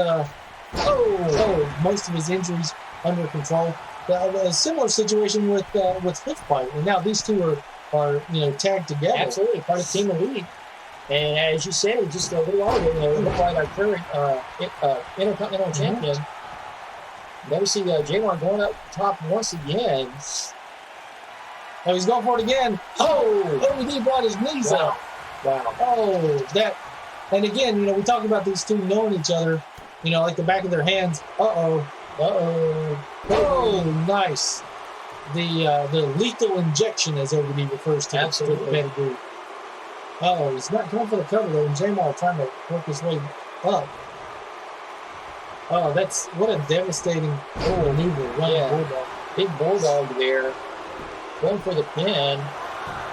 Speaker 3: most of his injuries under control. A similar situation with Hoofbite, and now these two are tagged together.
Speaker 1: Absolutely, part of Team Elite. And as you said just a little while ago, Hoofbite, our current Intercontinental Champion. There we see Jamar going up top once again.
Speaker 3: Oh, he's going for it again. Oh, he brought his knees up.
Speaker 1: Wow.
Speaker 3: Oh, that. And again, we talk about these two knowing each other, like the back of their hands. Oh, nice. The lethal injection, as OVD refers to.
Speaker 1: Absolutely.
Speaker 3: Pedigree. Oh, he's not going for the cover though, and Jamar trying to work his way up. Oh, what a devastating maneuver.
Speaker 1: Yeah.
Speaker 3: Bulldog.
Speaker 1: Big bulldog there. Going for the pin.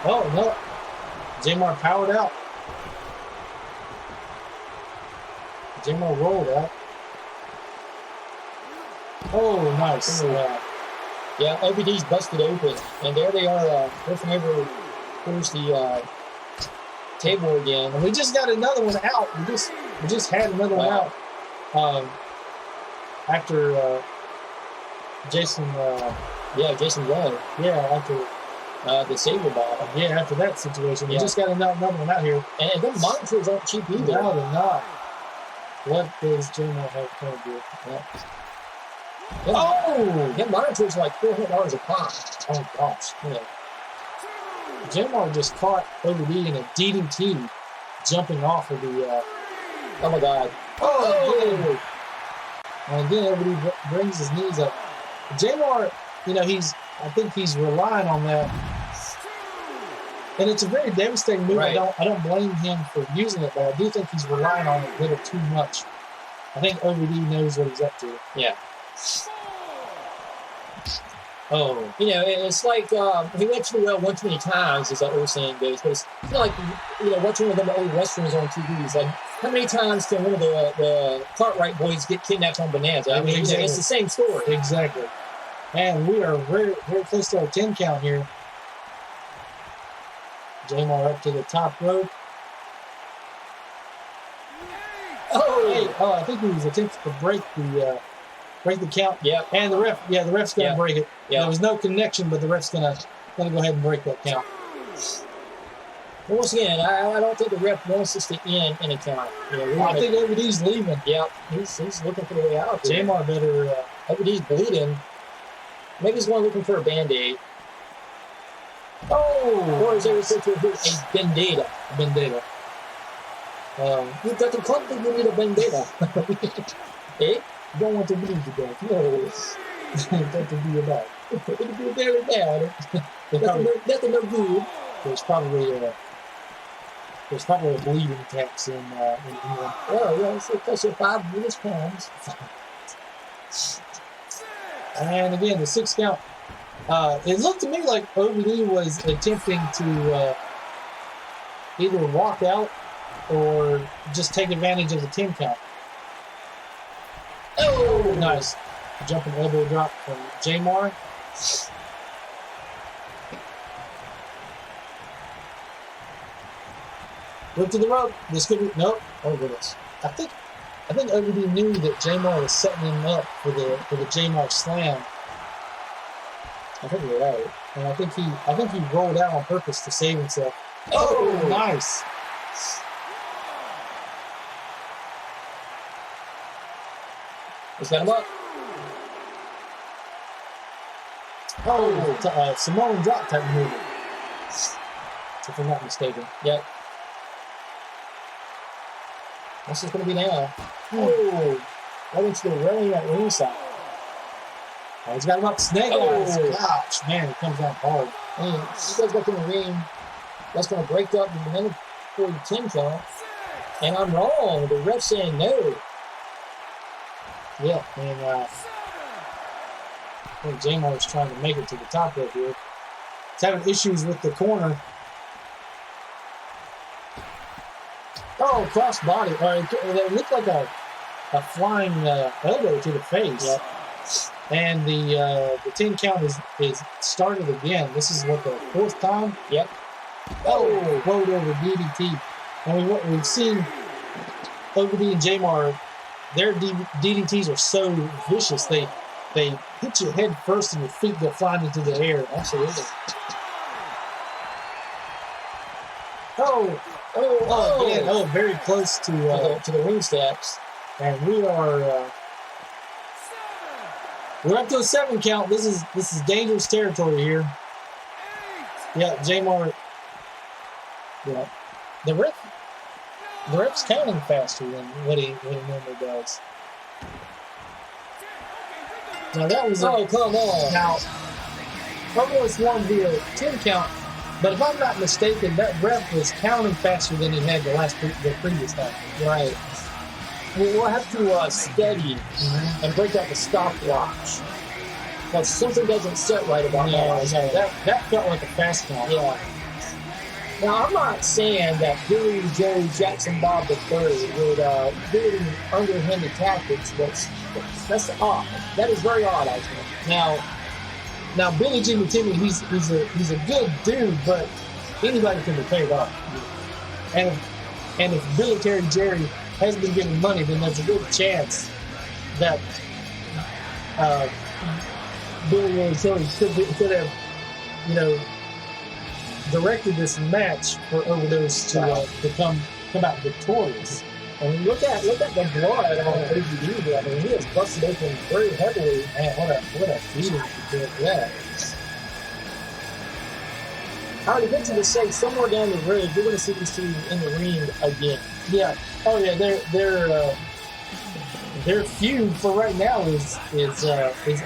Speaker 3: Oh, no. Jamar powered out. Jamar rolled out. Oh, nice.
Speaker 1: Yeah, OBD's busted open, and there they are. They're from over towards the table again.
Speaker 3: And we just got another one out. We just had another one out. After Jason.
Speaker 1: Jason Young.
Speaker 3: Yeah, after
Speaker 1: the saber ball.
Speaker 3: Yeah, after that situation, we just got another one out here.
Speaker 1: And them monitors aren't cheap either.
Speaker 3: No, they're not. What does J-Mar have to do?
Speaker 1: Them monitors are like $400 a pop.
Speaker 3: Oh gosh.
Speaker 1: Yeah.
Speaker 3: J-Mar just caught OD in a DDT jumping off of the.
Speaker 1: Oh my God.
Speaker 3: Oh! And then everybody brings his knees up. J-Mar, I think he's relying on that. And it's a very devastating move.
Speaker 1: Right.
Speaker 3: I don't blame him for using it, but I do think he's relying on it a little too much. I think OVD knows what he's up to.
Speaker 1: Yeah. Oh, it's like he went too well one too many times, as that old saying goes. But it's kind of like watching one of the old westerns on TV. It's like, how many times can one of the Cartwright boys get kidnapped on Bonanza? I mean,
Speaker 3: Exactly.
Speaker 1: it's the same story.
Speaker 3: Exactly. And we are very, very close to our 10 count here. J-Mar up to the top rope. I think he was attempting to break the count.
Speaker 1: Yeah.
Speaker 3: And the ref's gonna break it.
Speaker 1: Yeah.
Speaker 3: There was no connection, but the ref's gonna go ahead and break that count.
Speaker 1: But once again, I don't think the ref wants us to end any count.
Speaker 3: I think OVD's leaving.
Speaker 1: Yeah, he's looking for the way out.
Speaker 3: J-Mar better.
Speaker 1: OVD's bleeding. Maybe he's one looking for a Band-Aid. Or is there a vendetta?
Speaker 3: Vendetta.
Speaker 1: You've got to come to you need a vendetta. Eh?
Speaker 3: You don't want to bleed to death.
Speaker 1: No.
Speaker 3: That would be about.
Speaker 1: It'll be very bad. That's no good.
Speaker 3: There's probably a bleeding tax in England.
Speaker 1: Oh, yeah, it's because of 5 British pounds.
Speaker 3: And again, the 6 count. It looked to me like OVD was attempting to either walk out or just take advantage of the 10 count.
Speaker 1: Oh,
Speaker 3: Nice. Jumping elbow drop from J-Mar. Look to the rope. This could be nope.
Speaker 1: oh goodness.
Speaker 3: I think OVD knew that J-Mar was setting him up for the J-Mar slam.
Speaker 1: I think you're right.
Speaker 3: And I think he rolled out on purpose to save himself.
Speaker 1: Oh,
Speaker 3: Nice.
Speaker 1: He's got him up.
Speaker 3: Samoan drop type move. If I'm not mistaken.
Speaker 1: Yep. What's this going to be now? Oh, right into the railing at ringside.
Speaker 3: Oh, he's got him up. Snake eyes. Gosh, man, it comes down hard.
Speaker 1: And he goes back in the ring. That's going to break up the mandatory 10 count. And I'm wrong. The ref saying no.
Speaker 3: Yeah, and I think J-Mar is trying to make it to the top rope here. He's having issues with the corner. Oh, cross body. It looked like a flying elbow to the face.
Speaker 1: Yep.
Speaker 3: And the 10 count is started again. This is what, the 4th time?
Speaker 1: Yep.
Speaker 3: Oh, rolled over DDT. And we've seen OVD and J-Mar, their DDTs are so vicious. They hit you head first and your feet go flying into the air.
Speaker 1: Absolutely.
Speaker 3: Again, very close to
Speaker 1: the ring steps.
Speaker 3: and we are we're up to a 7 count. This is dangerous territory here. Yeah, J-Mar. Yeah, the ref's counting faster than what he normally does. Now that was
Speaker 1: Oh, come on.
Speaker 3: now almost wanted to be a 10 count, but if I'm not mistaken, that ref was counting faster than he had the previous time.
Speaker 1: Right. We'll have to steady and break out the stopwatch. Because something doesn't set right about that.
Speaker 3: That felt like a fast count.
Speaker 1: Yeah. Now, I'm not saying that Billy Joe Jackson Bob III would do any underhanded tactics, but that's odd. That is very odd, I think.
Speaker 3: Now, Now Billy G. McKinley, he's a good dude, but anybody can be paid off. And if Billy Terry Jerry has been given money, then there's a good chance that Billy Ray Kelly could have, directed this match for Overdose to come out victorious. I mean, look at the blood on ABD. I mean, he is busted open very heavily. Man, what a feeling to do that. I would eventually say somewhere down the road, you're going to see these two in the ring again. Yeah. Oh yeah, their feud for right now is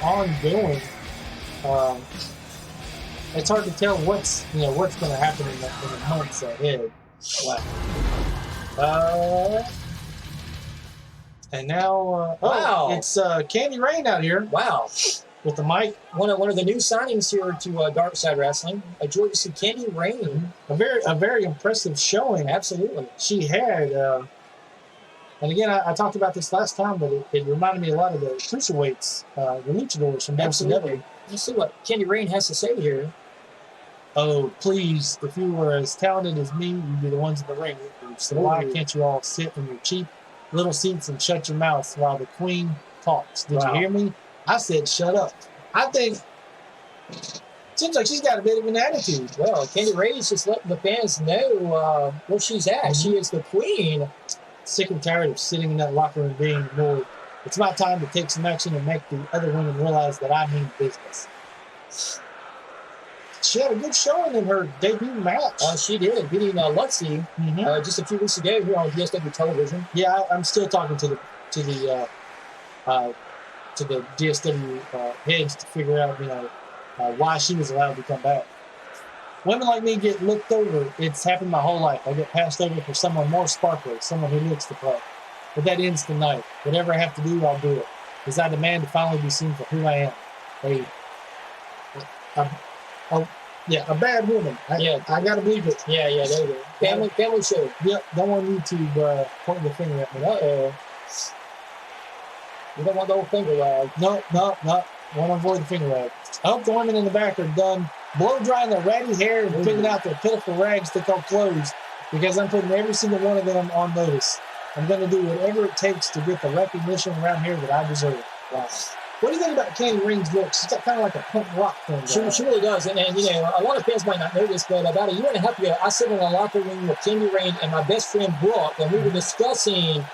Speaker 3: ongoing. It's hard to tell what's going to happen in the months ahead. Wow. And now,
Speaker 1: wow,
Speaker 3: it's Candy Rain out here.
Speaker 1: Wow,
Speaker 3: with the mic.
Speaker 1: One of the new signings here to Dark Side Wrestling. I joyed to see Candy Rain.
Speaker 3: A very impressive showing.
Speaker 1: Absolutely,
Speaker 3: she had. And again, I talked about this last time, but it reminded me a lot of the cruiserweights, the luchadors from
Speaker 1: WCW. Let's see what Candy Rain has to say here.
Speaker 3: Oh, please, if you were as talented as me, you'd be the ones in the ring. So why can't you all sit in your cheap little seats and shut your mouths while the queen talks? Did you hear me? I said shut up. I think seems like she's got a bit of an attitude.
Speaker 1: Well, Candy Rain's just letting the fans know where she's at. Mm-hmm. She is the queen.
Speaker 3: Sick and tired of sitting in that locker room being ignored. It's my time to take some action and make the other women realize that I mean business. She had a good showing in her debut match.
Speaker 1: She did, beating Lutzy just a few weeks ago here on DSW television.
Speaker 3: Yeah, I'm still talking to the DSW heads to figure out, why she was allowed to come back. Women like me get looked over. It's happened my whole life. I get passed over for someone more sparkly, someone who looks the part. But that ends tonight. Whatever I have to do, I'll do it. Because I demand to finally be seen for who I am. A bad woman. I gotta believe it.
Speaker 1: Yeah, there you go. Family show.
Speaker 3: Yep, don't want YouTube pointing the finger at me.
Speaker 1: Uh-oh. You don't want the old finger wag.
Speaker 3: No. Want to avoid the finger wag. I hope the women in the back are done blow drying their ratty hair and picking out their pitiful rags to call clothes, because I'm putting every single one of them on notice. I'm going to do whatever it takes to get the recognition around here that I deserve. Wow. What do you think about Candy Rain's look? She's got kind of like a punk rock thing.
Speaker 1: She really does. And a lot of fans might not know this, but about a year and a half ago, I sat in a locker room with Candy Rain and my best friend Brooke, and we were discussing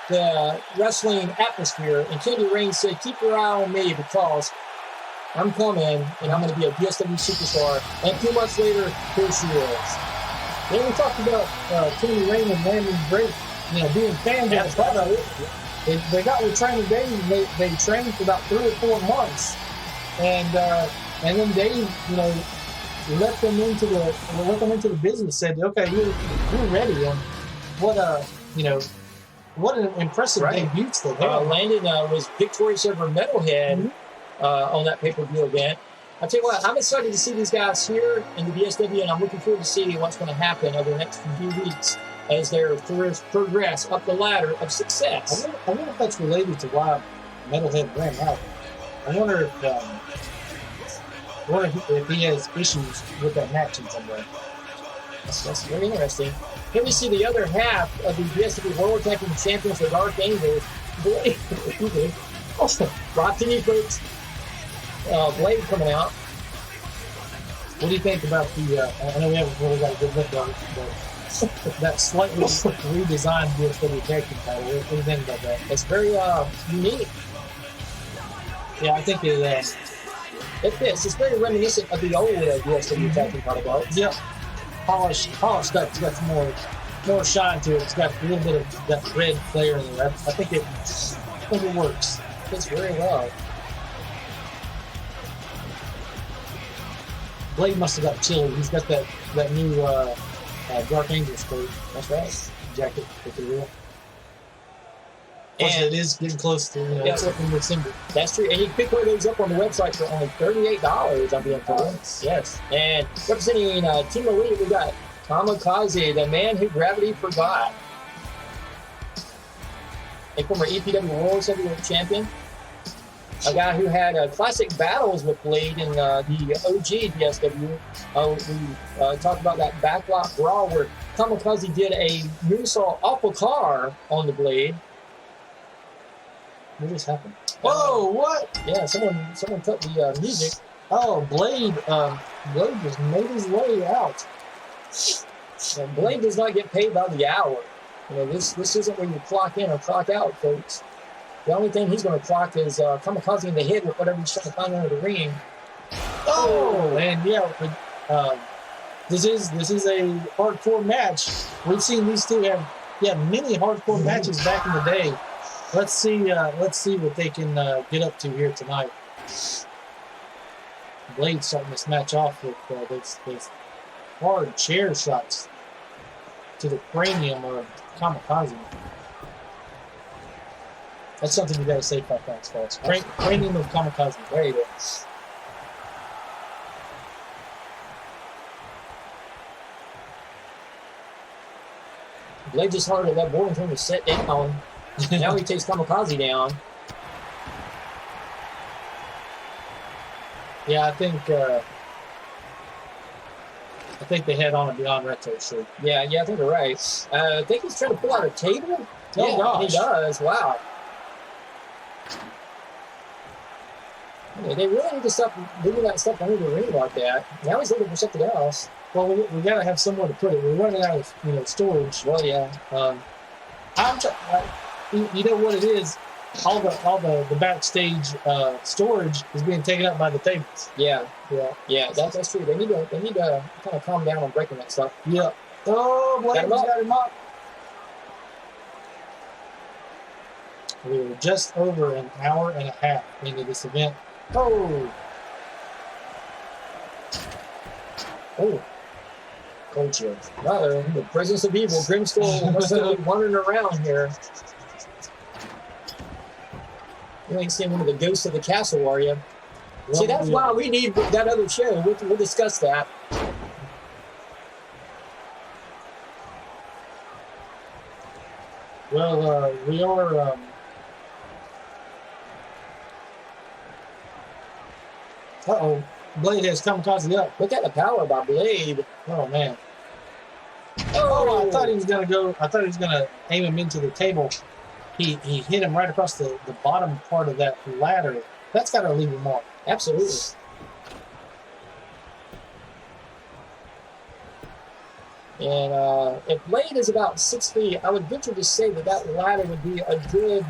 Speaker 1: the wrestling atmosphere. And Candy Rain said, keep your eye on me because I'm coming and I'm going to be a DSW superstar. And 2 months later, here she is. Then we talked about Candy Rain and Landon Drake, being fans of the product. They got with training Dave, and they trained for about 3 or 4 months, and then Dave, let them into the business. Said, okay, you're ready. And what an impressive debut they had. Landon was victorious over Metalhead on that pay-per-view event. I tell you what, I'm excited to see these guys here in the DSW, and I'm looking forward to seeing what's going to happen over the next few weeks as their careers progress up the ladder of success.
Speaker 3: I wonder if that's related to why Metalhead ran out. I wonder if he has issues with that match in some way.
Speaker 1: That's very interesting. Here we see the other half of the DSW World Tag Team Champions, the Dark Angels. Blade, rock to you folks. Blade coming out.
Speaker 3: What do you think about the? I know we haven't really got a good look at it, but that slightly redesigned DSW Tag Team title. What do you think about that?
Speaker 1: It's very unique.
Speaker 3: Yeah, I think it
Speaker 1: fits. It's very reminiscent of the old DSW Tag Team title belt.
Speaker 3: Yep. Polished stuff. It's got some more shine to it. It's got a little bit of that red flair in there. I think it works.
Speaker 1: Fits very well.
Speaker 3: Blade must have got chilly. He's got that new Dark Angel skirt.
Speaker 1: That's right.
Speaker 3: Jacket, if you will. And it is getting close to in December.
Speaker 1: That's true. And you can pick one of those up on the website for only $38. I'm being told. Yes. And representing Team Elite, we got Kamikaze, the man who gravity forgot. A former EPW World Heavyweight Champion. a guy who had classic battles with Blade in the OG DSW. We talked about that backlot brawl where Kamikaze did a moonsault off a car on the Blade. What just happened?
Speaker 2: Whoa, what?
Speaker 1: Yeah, someone cut the music.
Speaker 3: Oh, Blade just made his way out.
Speaker 1: Blade does not get paid by the hour. You know, this isn't where you clock in or clock out, folks. The only thing he's going to clock is Kamikaze in the head with whatever he's trying to find under the ring.
Speaker 3: Oh, and yeah, this is a hardcore match. We've seen these two have many hardcore matches back in the day. Let's see what they can get up to here tonight. Blade starting this match off with those hard chair shots to the cranium of Kamikaze. That's something you got to say 5 times fast. Cranium of Kamikaze. There you go.
Speaker 1: Blade just hard at that boarding thing to sit down. Now he takes Kamikaze down.
Speaker 3: Yeah, I think they had on a Beyond Retro shirt.
Speaker 1: Yeah, I think you're right. I think he's trying to pull out a table.
Speaker 3: Oh,
Speaker 1: Yeah,
Speaker 3: gosh.
Speaker 1: he does. Wow. Yeah, they really need to stop moving that stuff under the ring like that. Now he's looking for something else.
Speaker 3: Well, we got to have somewhere to put it. We're running out of storage.
Speaker 1: Well, yeah.
Speaker 3: You know what it is? All the backstage storage is being taken up by the tables.
Speaker 1: Yeah. That's true. They need to kind of calm down on breaking that stuff.
Speaker 3: Yeah. Oh, Blade's got him up. We were just over an hour and a half into this event. Oh.
Speaker 1: Cold chills. The presence of evil. Grimskull must be wandering around here. You ain't seeing one of the ghosts of the castle, are you? See, that's why we need that other show. We'll discuss that.
Speaker 3: Well, we are. Uh-oh. Blade has Kamikaze up.
Speaker 1: Look at the power by Blade.
Speaker 3: Oh, man.
Speaker 1: Oh,
Speaker 3: I thought he was gonna aim him into the table. He hit him right across the bottom part of that ladder. That's got to leave a mark.
Speaker 1: Absolutely. And if Blade is about 6 feet, I would venture to say that ladder would be a good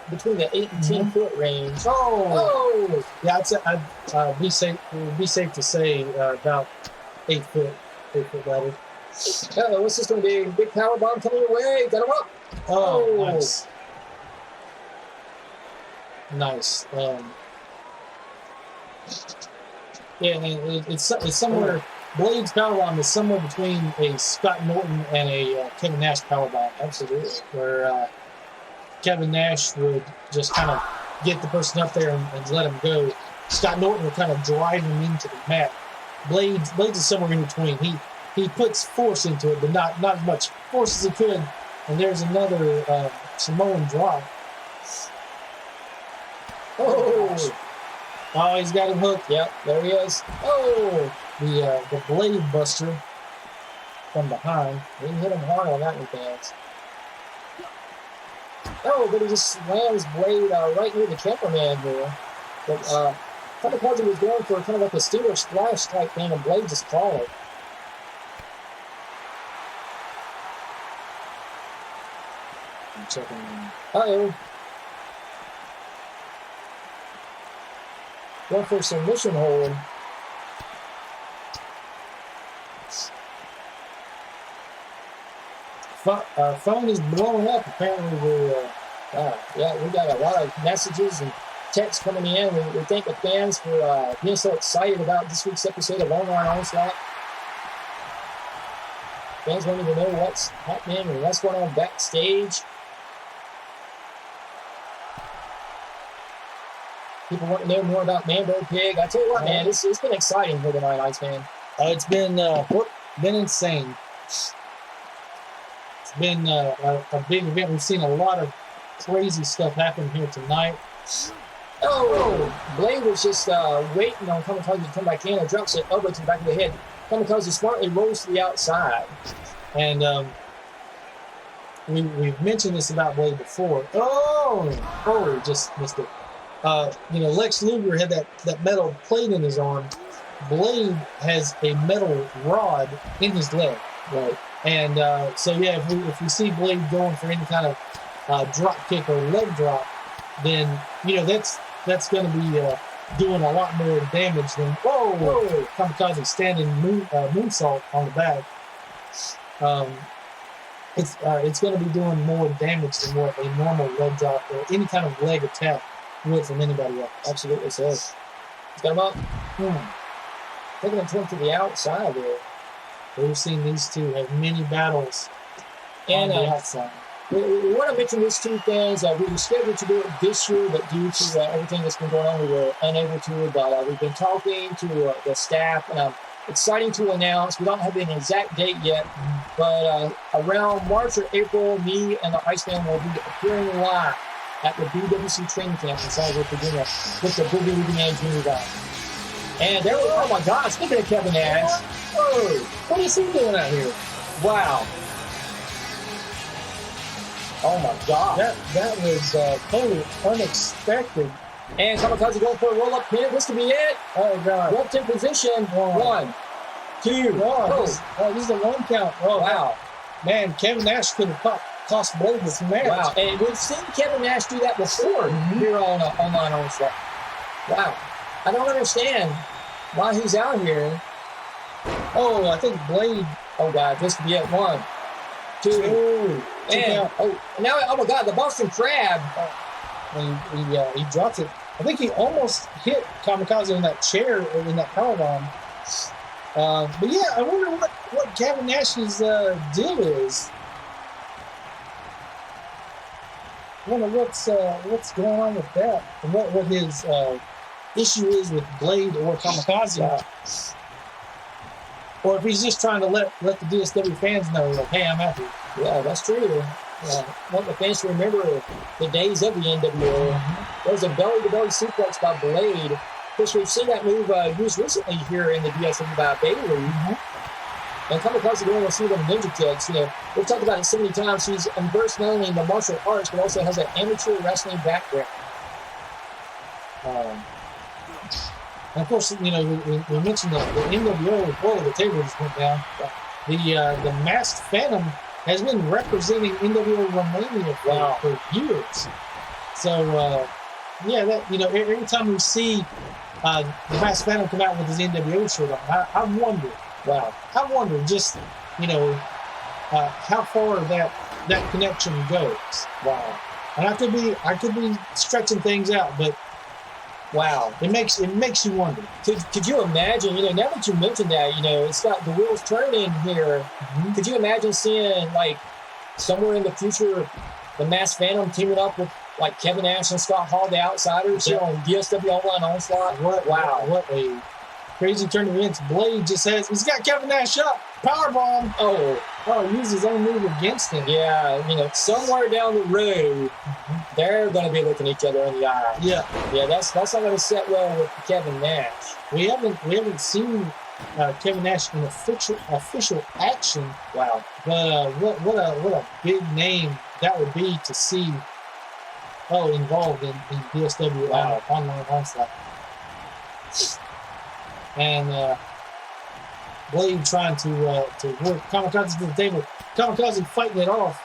Speaker 1: between the 8 and 10 foot range.
Speaker 3: Oh! Yeah, I'd be safe. It would be safe to say about 8 foot ladder.
Speaker 1: What's this going to be? Big power bomb coming your way. Got him up.
Speaker 3: Oh, nice. Nice. Yeah, it's somewhere. Blade's powerbomb is somewhere between a Scott Norton and a Kevin Nash powerbomb. Absolutely. Where Kevin Nash would just kind of get the person up there and let him go. Scott Norton would kind of drive him into the mat. Blades is somewhere in between. He puts force into it, but not as much force as he could. And there's another Samoan drop. Oh, he's got him hooked. Yep, there he is. Oh, the Blade Buster from behind.
Speaker 1: He hit him hard on that one, fans. Oh, but he just slams Blade right near the cameraman here. But Kamikaze was going for kind of like a Steeler splash type thing, and Blade just caught it.
Speaker 3: I'm checking.
Speaker 1: Uh-oh. Going for a submission hold.
Speaker 3: Phone is blowing up. Apparently, we
Speaker 1: got a lot of messages and texts coming in. We thank the fans for being so excited about this week's episode of Online Onslaught. Fans don't even know what's happening and what's going on backstage. People want to know more about Mambo Pig. I tell you what, man, it's been exciting here tonight, Iceman.
Speaker 3: It's been insane. It's been a big event. We've seen a lot of crazy stuff happen here tonight.
Speaker 1: Oh, Blade was just waiting on Kamikaze to come back in and drops an elbow to the back of the head. Kamikaze smartly rolls to the outside.
Speaker 3: And we've mentioned this about Blade before. Oh, just missed it. Lex Luger had that metal plate in his arm. Blade has a metal rod in his leg.
Speaker 1: Right.
Speaker 3: And if we see Blade going for any kind of drop kick or leg drop, then that's going to be doing a lot more damage than Kamikaze standing moonsault on the back. It's going to be doing more damage than what a normal leg drop or any kind of leg attack would from anybody else.
Speaker 1: Absolutely so. He's got him up. Taking him to the outside there.
Speaker 3: We've seen these two have many battles
Speaker 1: and
Speaker 3: on the outside.
Speaker 1: We want to mention these two things. We were scheduled to do it this year, but due to everything that's been going on, we were unable to. But we've been talking to the staff. Exciting to announce. We don't have an exact date yet, but around March or April, me and the Iceman will be appearing live at the BWC training camp in Salzburg, Virginia, with the Boogie Woogie Man Junior guy. And there was, oh my God, speaking of Kevin Nash,
Speaker 3: What is he doing out here?
Speaker 1: wow. Oh my God.
Speaker 3: That was totally unexpected.
Speaker 1: And Kamikaze going for a roll-up pin. This could be it.
Speaker 3: Oh God.
Speaker 1: Roped in position. 1, 2.
Speaker 3: This is a 1 count. Oh
Speaker 1: Wow.
Speaker 3: Man, Kevin Nash could have cost Blade this match.
Speaker 1: Wow. And we've seen Kevin Nash do that before here on Online Onslaught. Wow. I don't understand why he's out here.
Speaker 3: Oh, I think Blade.
Speaker 1: Oh God, this could be it. 1, 2. And now, oh my God, the Boston Crab.
Speaker 3: He dropped it. I think he almost hit Kamikaze in that chair or in that powerbomb. But yeah, I wonder what Kevin Nash's deal is. I wonder what's going on with that, and what his issue is with Blade or Kamikaze, or if he's just trying to let the DSW fans know, like, hey, I'm out here.
Speaker 1: Yeah, that's true. Want the fans to remember the days of the NWO. There was a belly-to-belly suplex by Blade. Of course, we've seen that move used recently here in the DSW by Bailey. And Kamikaze going to see them ninja kicks. We've talked about it so many times. He's immersed not only in the martial arts, but also has an amateur wrestling background.
Speaker 3: And of course, we mentioned the NWO before the table just went down. The Masked Phantom has been representing NWO Romania for years. So, every time we see the Masked Phantom come out with his NWO shirt on, I wonder just, how far that connection goes.
Speaker 1: Wow.
Speaker 3: And I could be stretching things out, but wow, it makes you wonder.
Speaker 1: Could you imagine? Now that you mentioned that, it's got the wheels turning here. Could you imagine seeing somewhere in the future the Masked Phantom teaming up with Kevin Nash and Scott Hall, the Outsiders, here on DSW Online Onslaught?
Speaker 3: What a crazy turn of events. Blade he's got Kevin Nash up. Powerbomb. Use his own move against him.
Speaker 1: Yeah, somewhere down the road, they're going to be looking each other in the eye. Yeah, that's not going to set well with Kevin Nash.
Speaker 3: We haven't seen Kevin Nash in official action.
Speaker 1: Wow.
Speaker 3: But what a big name that would be to see. Involved in DSW Online Onslaught. And Blade trying to work Kamikaze to the table. Kamikaze fighting it off.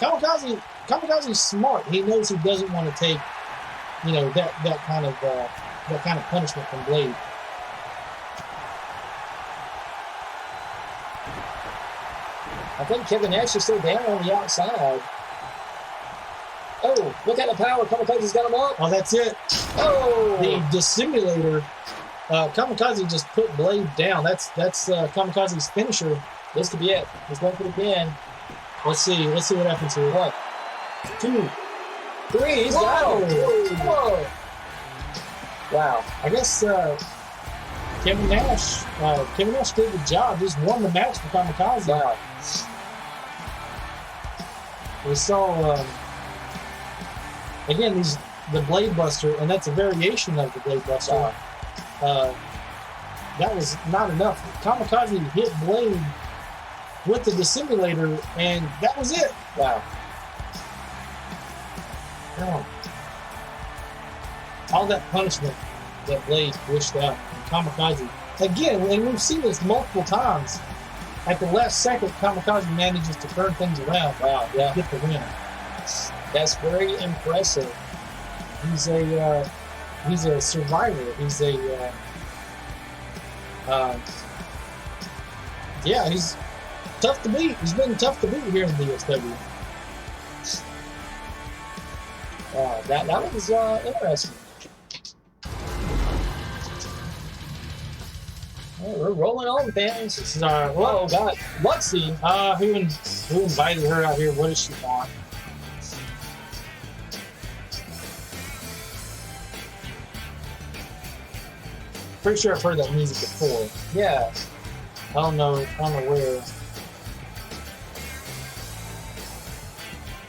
Speaker 3: Kamikaze's smart. He knows he doesn't want to take, that kind of punishment from Blade.
Speaker 1: I think Kevin Nash is still down on the outside. Look at the power. Kamikaze's got him up.
Speaker 3: That's it. The dissimulator. Kamikaze just put Blade down. That's Kamikaze's finisher.
Speaker 1: This could be it. He's going for the pin.
Speaker 3: Let's see what happens here.
Speaker 1: 1, 2, 3. He's got him. Whoa. Wow.
Speaker 3: I guess Kevin Nash did the job. Just won the match for Kamikaze.
Speaker 1: Wow.
Speaker 3: We saw again the Blade Buster, and that's a variation of the Blade Buster. That was not enough. Kamikaze hit Blade with the dissimulator, and that was it.
Speaker 1: Wow.
Speaker 3: Oh. All that punishment that Blade wished out. Kamikaze. Again, and we've seen this multiple times. At the last second, Kamikaze manages to turn things around.
Speaker 1: Wow, yeah.
Speaker 3: Get the win.
Speaker 1: That's very impressive.
Speaker 3: He's a survivor. He's he's tough to beat. He's been tough to beat here in DSW.
Speaker 1: That was interesting. Well, we're rolling on, fans.
Speaker 3: This is
Speaker 1: Oh, God. Luxie.
Speaker 3: who invited her out here? What does she want? Pretty sure I've heard that music before.
Speaker 1: Yeah.
Speaker 3: I don't know where.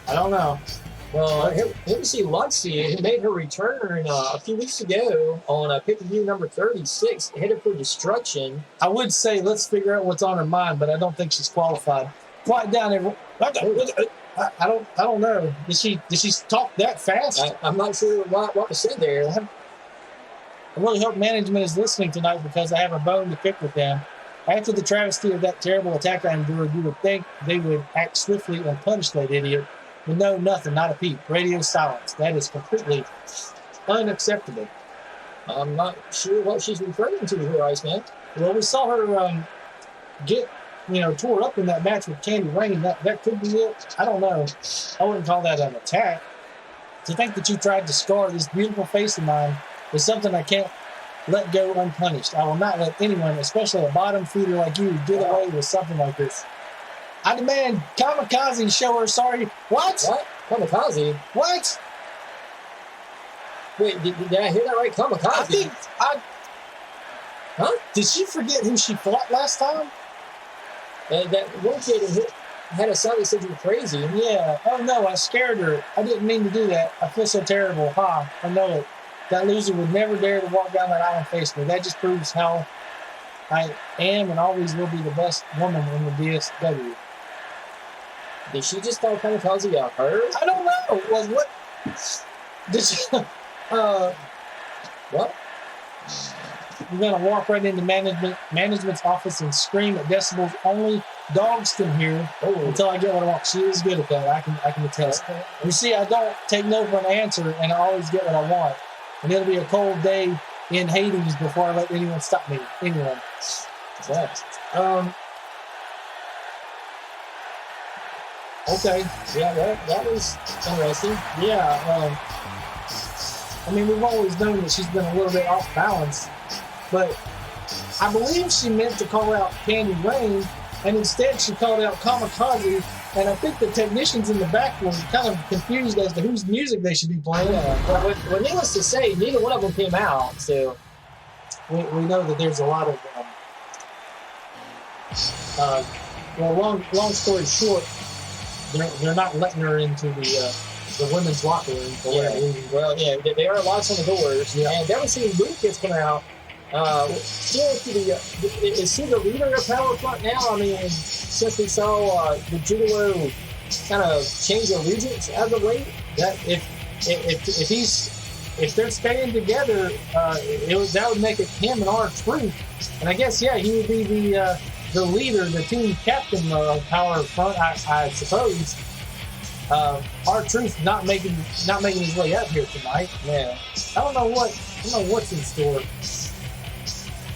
Speaker 3: I don't know.
Speaker 1: Well, here we see Luxie, who made her return a few weeks ago on pay-per-view number 36, headed for destruction.
Speaker 3: I would say let's figure out what's on her mind, but I don't think she's qualified. Quiet down, everyone. I don't know. Did she talk that fast?
Speaker 1: I'm not sure what was said there.
Speaker 3: I really hope management is listening tonight because I have a bone to pick with them. After the travesty of that terrible attack I endured, you would think they would act swiftly and punish that idiot. But no, nothing, not a peep. Radio silence. That is completely unacceptable.
Speaker 1: I'm not sure what she's referring to here, Iceman.
Speaker 3: Well, we saw her get, tore up in that match with Candy Rain. That could be it. I don't know. I wouldn't call that an attack. To think that you tried to scar this beautiful face of mine is something I can't let go unpunished. I will not let anyone, especially a bottom feeder like you, get away with something like this. I demand Kamikaze show her sorry. What?
Speaker 1: Kamikaze?
Speaker 3: What?
Speaker 1: Wait, did I hear that right? Kamikaze? Huh?
Speaker 3: Did she forget who she fought last time?
Speaker 1: That one kid had a son that said you were crazy.
Speaker 3: Yeah. Oh, no, I scared her. I didn't mean to do that. I feel so terrible. Ha, I know it. That loser would never dare to walk down that aisle and face me. That just proves how I am and always will be the best woman in the DSW.
Speaker 1: Did she just call Kamikaze out her?
Speaker 3: I don't know. What? Did she?
Speaker 1: What?
Speaker 3: We're gonna walk right into management's office and scream at decibels only dogs can hear until I get what I want. She is good at that. I can attest. You see, I don't take no for an answer, and I always get what I want. And it'll be a cold day in Hades before I let anyone stop me. Anyone. Okay.
Speaker 1: Yeah, that was interesting.
Speaker 3: Yeah. I mean, we've always known that she's been a little bit off balance, but I believe she meant to call out Candy Rain, and instead she called out Kamikaze, and I think the technicians in the back were kind of confused as to whose music they should be playing.
Speaker 1: Well, needless to say, neither one of them came out, so
Speaker 3: we know that there's a lot of long story short, they're not letting her into the women's locker room for whatever reason.
Speaker 1: Well, yeah, there are locks on the doors. Yeah. And then we see Lucas come out. Is he the leader of Power Front now? I mean, since we saw the Juggalo kind of change allegiance as of late,
Speaker 3: that if they're staying together, that would make it him and R-Truth. And I guess he would be the leader, the team captain of Power Front, I suppose. R-Truth not making his way up here tonight. Yeah, I don't know what's in store.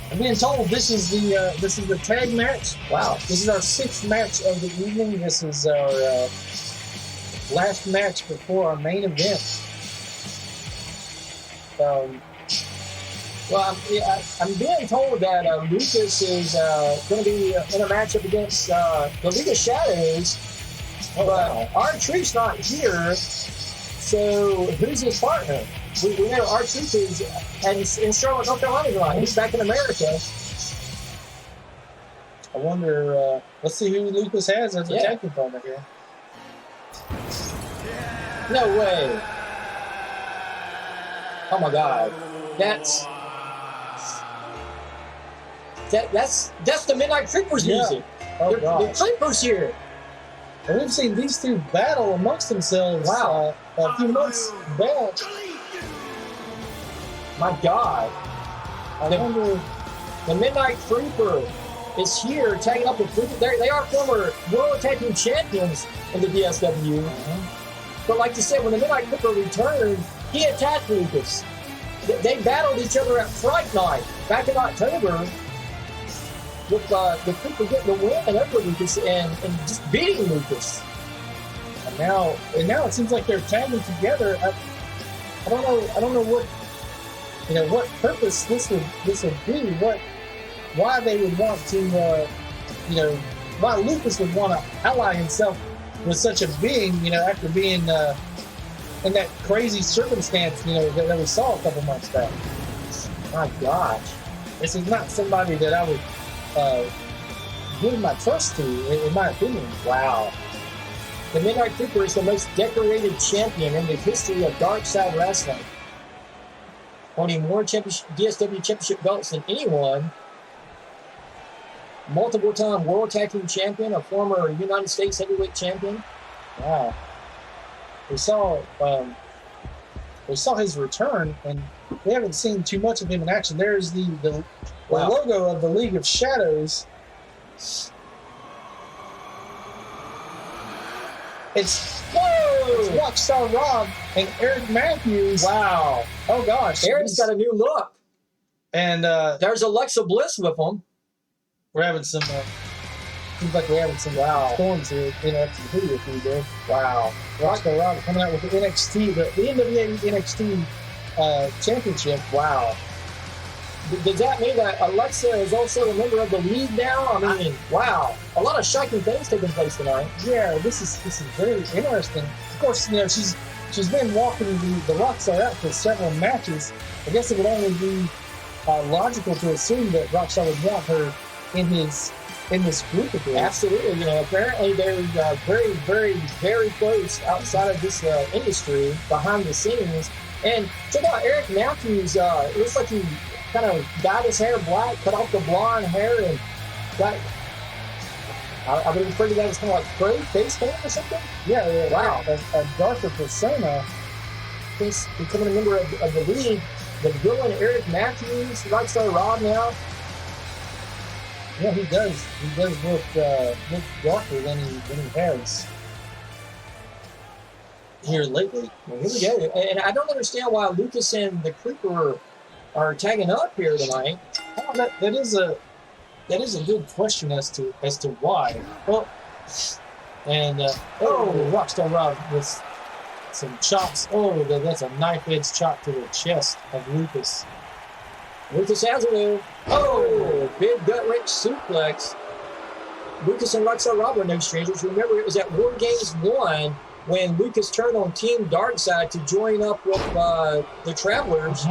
Speaker 3: I'm being told this is the tag match. Wow, this is our 6th match of the evening. This is our last match before our main event.
Speaker 1: I'm being told that Lucas is going to be in a matchup against the League of Shadows. But R-Truth's not here, so who's his partner? We know R-Truth is in Charlotte, North Carolina tonight. He's back in America.
Speaker 3: I wonder, let's see who Lucas has as a tag opponent here.
Speaker 1: No way. Oh my God, that's the Midnight Creepers
Speaker 3: Yeah.
Speaker 1: music.
Speaker 3: Oh,
Speaker 1: The
Speaker 3: gosh.
Speaker 1: Creepers here.
Speaker 3: And we've seen these two battle amongst themselves
Speaker 1: Wow.
Speaker 3: a few months back.
Speaker 1: My God,
Speaker 3: I wonder.
Speaker 1: the Midnight Creeper is here taking up the Creeper. They are former World Tag Team champions in the DSW. But like you said, when the Midnight Creeper returned, he attacked Lucas. They battled each other at Fright Night back in October, with the Creeper getting the win over Lucas and just beating Lucas.
Speaker 3: And now it seems like they're tagging together. I don't know what purpose this would be. Why they would want to why Lucas would want to ally himself with such a being, after being in that crazy circumstance, that we saw a couple months back.
Speaker 1: My gosh.
Speaker 3: This is not somebody that I would give my trust to, in my opinion.
Speaker 1: Wow. The Midnight Creeper is the most decorated champion in the history of Dark Side Wrestling, holding more DSW championship belts than anyone. Multiple-time World Tag Team champion, a former United States heavyweight champion.
Speaker 3: Wow. We saw his return, and we haven't seen too much of him in action. There's the
Speaker 1: Wow.
Speaker 3: logo of the League of Shadows. It's Rockstar Rob and Eric Matthews.
Speaker 1: Wow.
Speaker 3: Oh gosh,
Speaker 1: Eric's got a new look.
Speaker 3: and
Speaker 1: There's Alexa Bliss with him.
Speaker 3: we're having some. Seems like we're having some storms here in NXT with you there.
Speaker 1: Wow.
Speaker 3: Rockstar Rob coming out with the NXT, the NWA NXT championship.
Speaker 1: Wow. Does that mean that Alexa is also a member of the league now? I mean, wow. A lot of shocking things taking place tonight.
Speaker 3: Yeah, this is very interesting. Of course, she's been walking the Rockstar out for several matches. I guess it would only be logical to assume that Rockstar would want her in this group of girls.
Speaker 1: Absolutely. Apparently they're very, very, very close outside of this industry, behind the scenes. And check out Eric Matthews. It looks like he kind of dyed his hair black, cut off the blonde hair, and got. I would refer to that as kind of like gray face paint or something.
Speaker 3: Yeah.
Speaker 1: Wow.
Speaker 3: A darker persona.
Speaker 1: He's becoming a member of the league. The villain Eric Matthews, Rockstar Rob now.
Speaker 3: Yeah, he does look darker than he has here lately.
Speaker 1: Well, here we go. And I don't understand why Lucas and the Creeper are tagging up here tonight.
Speaker 3: Oh, that is a good question as to why. Well, and Rockstar Rob with some chops. Oh, that's a knife edge chop to the chest of Lucas.
Speaker 1: Lucas has a move. Oh, big gut wrench suplex. Lucas and Rockstar Rob are no strangers. Remember, it was at War Games 1 when Lucas turned on Team Darkside to join up with the Travelers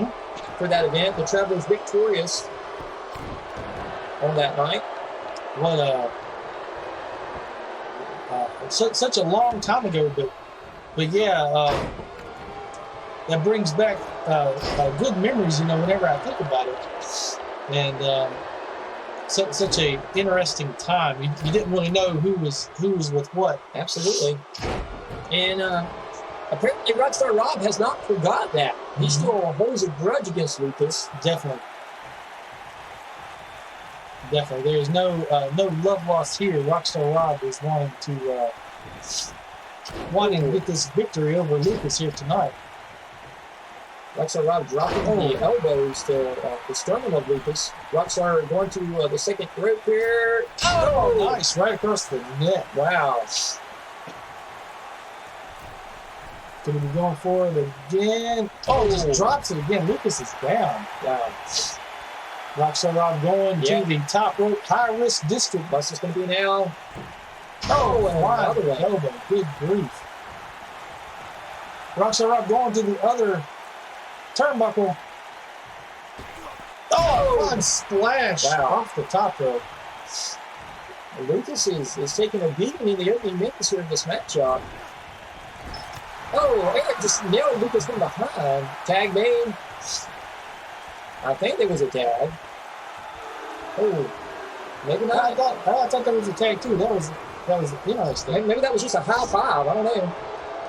Speaker 1: for that event. The Travelers victorious on that night.
Speaker 3: What such a long time ago, but yeah, that brings back good memories. Whenever I think about it, and such a interesting time. You didn't really know who was with what.
Speaker 1: Absolutely. And apparently Rockstar Rob has not forgot that. He still holds a grudge against Lucas.
Speaker 3: Definitely. There is no love lost here. Rockstar Rob is wanting to get this victory over Lucas here tonight.
Speaker 1: Rockstar Rob dropping the elbows to the sternum of Lucas. Rockstar going to the second rope here.
Speaker 3: Oh, nice. Right across the net.
Speaker 1: Wow.
Speaker 3: Going to be going for it again. Oh, just drops it again. Lucas is down.
Speaker 1: Wow.
Speaker 3: Rockstar Rob going to the top rope, high risk district.
Speaker 1: Bus is going to be now.
Speaker 3: Oh, and
Speaker 1: another one.
Speaker 3: elbow. Good grief. Rockstar Rob going to the other turnbuckle. Oh, one splash off the top rope.
Speaker 1: Lucas is taking a beating in the opening minutes here of this matchup. Oh, Eric just nailed Lucas from behind. Tag made. I think there was a tag. Oh, maybe
Speaker 3: I
Speaker 1: not.
Speaker 3: thought that was a tag too. That was interesting.
Speaker 1: Maybe that was just a high five. I don't know.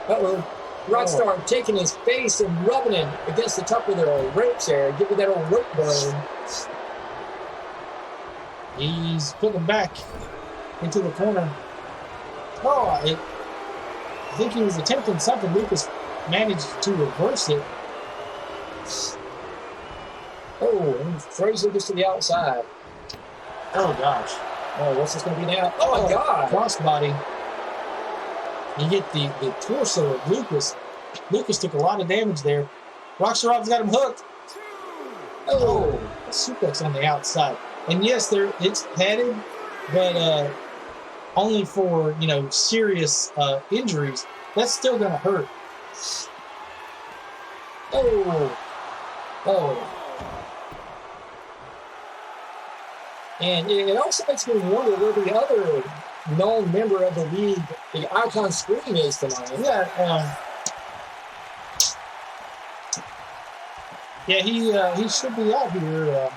Speaker 1: Uh-oh. Rockstar taking his face and rubbing it against the top of the ropes there, giving that old rope burn.
Speaker 3: He's putting him back into the corner. Oh, I think he was attempting something. Lucas managed to reverse it.
Speaker 1: Oh, and throws Lucas to the outside.
Speaker 3: Oh, gosh.
Speaker 1: Oh, what's this going to be now? Oh, my God.
Speaker 3: Crossbody. You get the torso of Lucas. Lucas took a lot of damage there. Rockstar Rob's got him hooked. Oh, a suplex on the outside. And yes, it's padded, but only for serious injuries. That's still gonna hurt. Oh.
Speaker 1: And it also makes me wonder where the other known member of the league, the Icon Scream, is tonight.
Speaker 3: Yeah, he should be out here.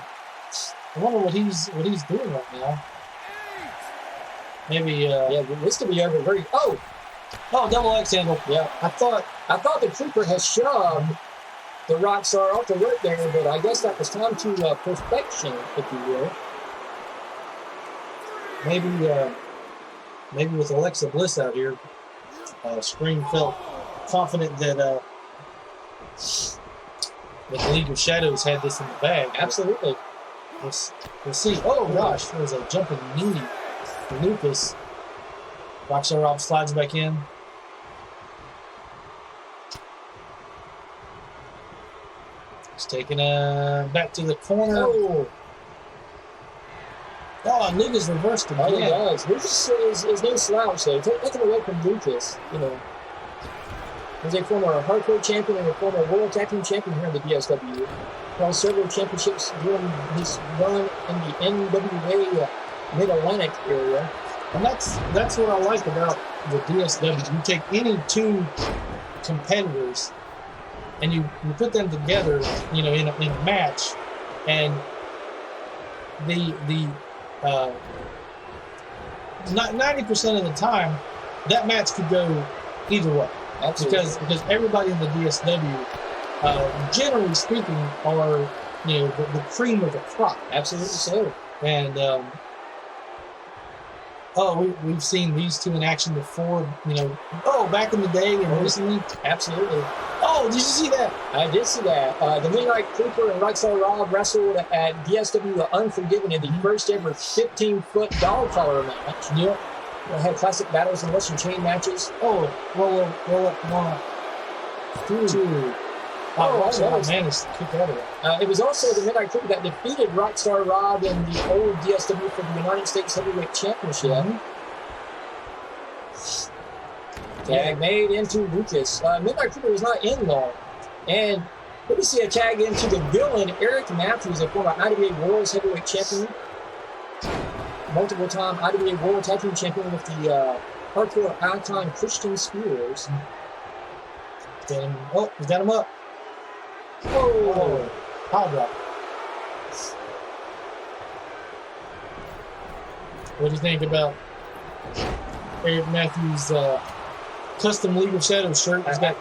Speaker 3: I wonder what he's doing right now. Maybe
Speaker 1: yeah, this could be over very. Oh,
Speaker 3: double X handle.
Speaker 1: Yeah, I thought the Trooper has shoved the Rockstar off the rope there, but I guess that was time to perfection, if you will.
Speaker 3: Maybe with Alexa Bliss out here, Scream felt confident that the League of Shadows had this in the bag.
Speaker 1: Absolutely.
Speaker 3: We'll see. Oh gosh, there was a jumping knee for Lucas. Rockstar Rob slides back in. He's taking back to the corner. Oh, and Lucas reversed him.
Speaker 1: Oh, he does. Lucas is no slouch, though. Take nothing away from Lucas. He's a former hardcore champion and a former world tag team champion here in the DSW. Held several championships during his run in the NWA Mid-Atlantic area.
Speaker 3: And that's what I like about the DSW. You take any two competitors and you put them together, in a match, and the 90% of the time that match could go either way. Because everybody in the DSW, generally speaking, are the cream of the crop.
Speaker 1: Absolutely so.
Speaker 3: And we've seen these two in action before. Back in the day and recently.
Speaker 1: Absolutely.
Speaker 3: Oh, did you see that?
Speaker 1: I did see that. The Midnight Trooper and Rockstar Rob wrestled at DSW Unforgiven in the first ever 15-foot dog collar match.
Speaker 3: Yep.
Speaker 1: They had classic battles and Western chain matches.
Speaker 3: Roll up, 1, 2.
Speaker 1: Oh,
Speaker 3: managed to kick out of it.
Speaker 1: It was also the Midnight Trooper that defeated Rockstar Rob in the old DSW for the United States Heavyweight Championship. Tag made into Lucas. Midnight Trooper was not in long. And we see a tag into the villain, Eric Matthews, a former IWA World's Heavyweight Champion. Multiple-time IWA World Tag Team Champion with the hardcore icon Christian Spears.
Speaker 3: He's got him up.
Speaker 1: Oh,
Speaker 3: power drop. What do you think about Eric Matthews' custom League of Shadows shirt? He's got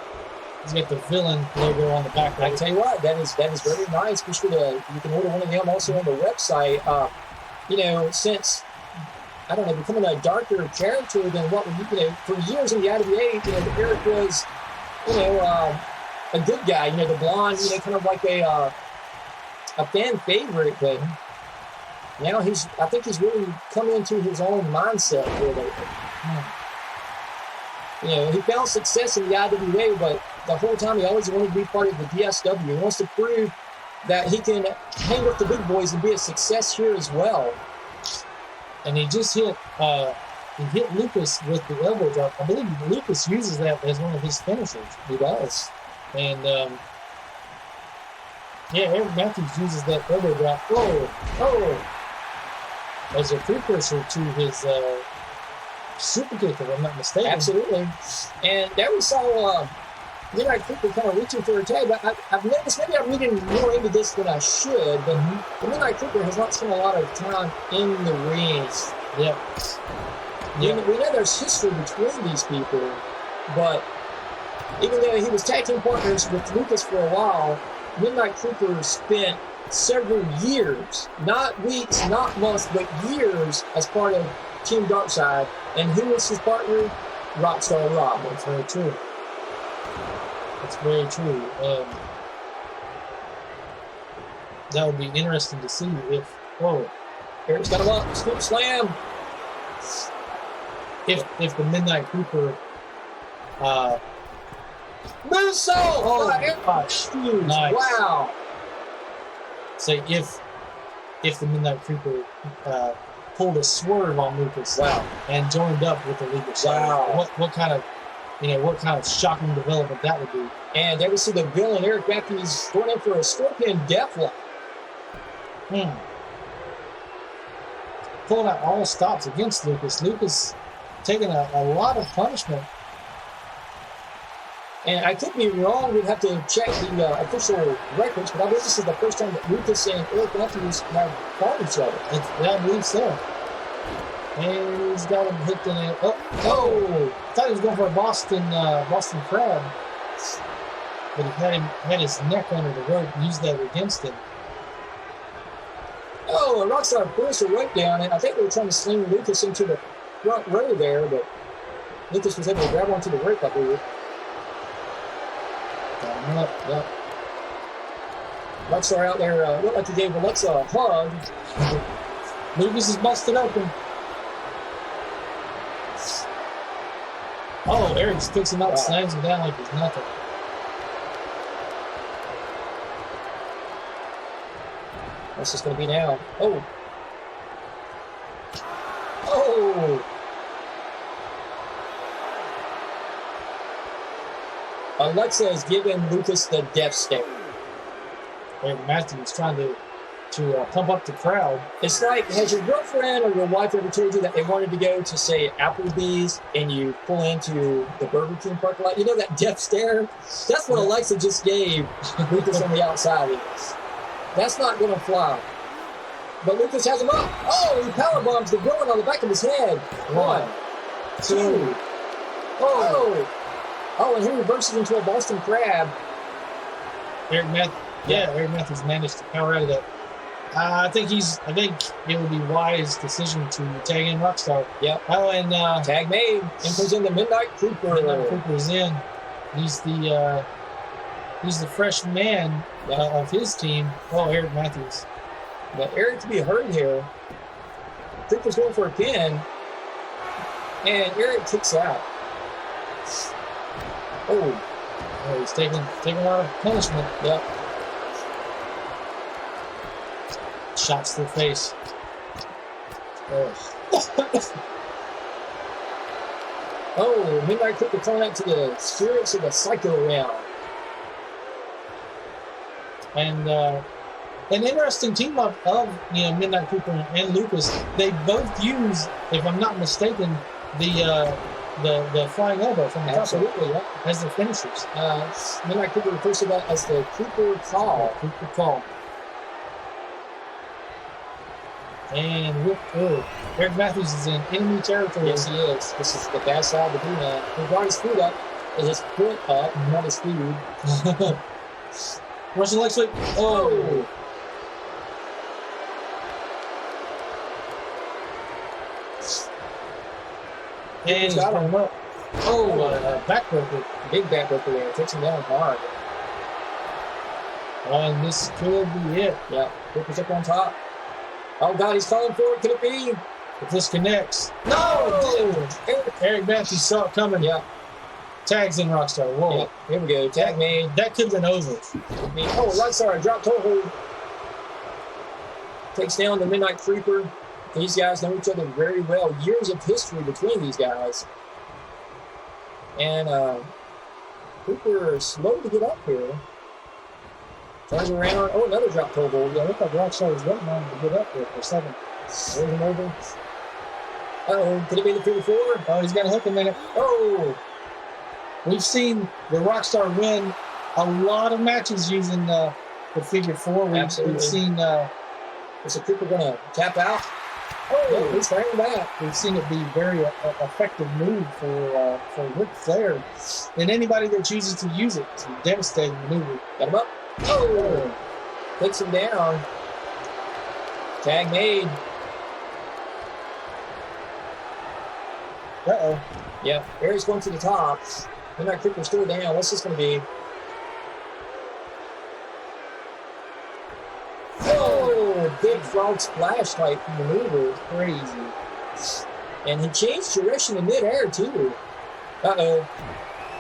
Speaker 3: the villain logo on the back.
Speaker 1: I tell you what, that is very nice. Be sure you can order one of them also on the website. Since becoming a darker character than what for years in the IWA, Eric was, a good guy. The blonde, kind of like a fan favorite, but now I think he's really come into his own mindset here lately. He found success in the IWA, but the whole time he always wanted to be part of the DSW. He wants to prove that he can hang with the big boys and be a success here as well.
Speaker 3: And he just hit Lucas with the elbow drop. I believe Lucas uses that as one of his finishers.
Speaker 1: He does.
Speaker 3: And Eric Matthews uses that elbow drop as a precursor to his super kick, if I'm not mistaken.
Speaker 1: Absolutely. And there we saw Midnight Creeper kind of reaching for a tag, but I've noticed, maybe I'm reading more into this than I should, but the Midnight Creeper has not spent a lot of time in the rings.
Speaker 3: Yep.
Speaker 1: We know there's history between these people, but even though he was tag team partners with Lucas for a while, Midnight Creeper spent several years, not weeks, not months, but years as part of Team Darkside. And who was his partner? Rockstar Rob.
Speaker 3: That's very true. That's very true. That would be interesting to see if. Oh,
Speaker 1: Eric's got him up. Scoop slam.
Speaker 3: If the Midnight Creeper.
Speaker 1: Moonsault!
Speaker 3: Oh, gosh. Nice.
Speaker 1: Wow.
Speaker 3: Say if the Midnight Creeper pulled a swerve on Lucas,
Speaker 1: Wow,
Speaker 3: and joined up with the legal side.
Speaker 1: Wow.
Speaker 3: What kind of shocking development that would be.
Speaker 1: And there we see the villain Eric Matthews going in for a scorpion deathlock.
Speaker 3: Pulling out all stops against Lucas. Lucas taking a lot of punishment.
Speaker 1: And I could be wrong, we'd have to check the official records, but I believe this is the first time that Lucas and Eric Matthews have fought each other.
Speaker 3: Yeah, I believe so. And he's got him hooked in it. Oh! I thought he was going for a Boston Crab. But he had his neck under the rope and used that against him.
Speaker 1: Oh, and Rockstar forced a rope down, and I think they were trying to sling Lucas into the front row there, but Lucas was able to grab onto the rope, I believe.
Speaker 3: Got him up.
Speaker 1: Yep. Rockstar out there looked like he gave Alexa a hug.
Speaker 3: Lucas is busted open. Oh, Eric just picks him up, slams him down like there's nothing.
Speaker 1: What's this going to be now? Oh. Oh. Alexa is giving Lucas the death stare.
Speaker 3: Eric Matthews trying to pump up the crowd.
Speaker 1: It's like, has your girlfriend or your wife ever told you that they wanted to go to, say, Applebee's and you pull into the Burger King parking lot? You know that death stare? That's what Alexa just gave Lucas on the outside is. That's not going to fly. But Lucas has him up. Oh, he powerbombs the villain on the back of his head. 1, 2. Oh, and he reverses into a Boston Crab.
Speaker 3: Eric Matthews managed to power out of that. I think it would be a wise decision to tag in Rockstar.
Speaker 1: Yep.
Speaker 3: Oh, and
Speaker 1: tag made. And comes in the Midnight Creeper.
Speaker 3: Midnight Creeper's in. He's the fresh man of his team. Oh, Eric Matthews.
Speaker 1: But Eric to be heard here. Creeper's going for a pin. And Eric kicks out. Oh,
Speaker 3: he's taking a lot of punishment.
Speaker 1: Yep.
Speaker 3: Shots to the face.
Speaker 1: Oh, Midnight Creeper calling out to the spirits of the Psycho realm.
Speaker 3: And an interesting team up of Midnight Creeper and Lucas. They both use, if I'm not mistaken, the flying elbow from the
Speaker 1: Absolutely,
Speaker 3: top as their finishers.
Speaker 1: Midnight Creeper refers to that as the Creeper Call.
Speaker 3: Creeper Call. And Eric Matthews is in enemy territory.
Speaker 1: Yes, he is. This is the bad side of the D-man. He brought his foot up, and his foot up, not his food.
Speaker 3: Russian leg sweep. Oh. And he's got him up. Backbreaker.
Speaker 1: Big backbreaker there. Takes him down hard.
Speaker 3: And this could be it.
Speaker 1: Yeah. Creeper's up on top. Oh, God, he's falling for it. Could it be?
Speaker 3: If this connects.
Speaker 1: No!
Speaker 3: Eric Matthews saw it coming.
Speaker 1: Yeah.
Speaker 3: Tags in Rockstar. Whoa.
Speaker 1: Yeah. Here we go. Tag made.
Speaker 3: That could have been over.
Speaker 1: Oh, Rockstar dropped toe hold. Takes down the Midnight Creeper. These guys know each other very well. Years of history between these guys. And Creeper is slow to get up here. Turns around. Oh, another drop toe hold.
Speaker 3: Yeah, look like Rockstar was waiting on him to get up there for a second.
Speaker 1: There's him over. Uh-oh. Could it be the 3-4?
Speaker 3: Oh, he's got a hook a minute.
Speaker 1: Oh.
Speaker 3: We've seen the Rockstar win a lot of matches using the figure 4. We've seen.
Speaker 1: Is the Creeper going to tap out? Oh, he's firing back.
Speaker 3: We've seen it be a very effective move for Ric Flair. And anybody that chooses to use it, it's a devastating maneuver.
Speaker 1: Got him up. Oh, takes him down. Tag made.
Speaker 3: Uh-oh.
Speaker 1: Yep, Aries going to the top. Midnight Creeper still down. What's this going to be? Oh, big frog splash type maneuver.
Speaker 3: Crazy.
Speaker 1: And he changed direction in midair, too. Uh-oh.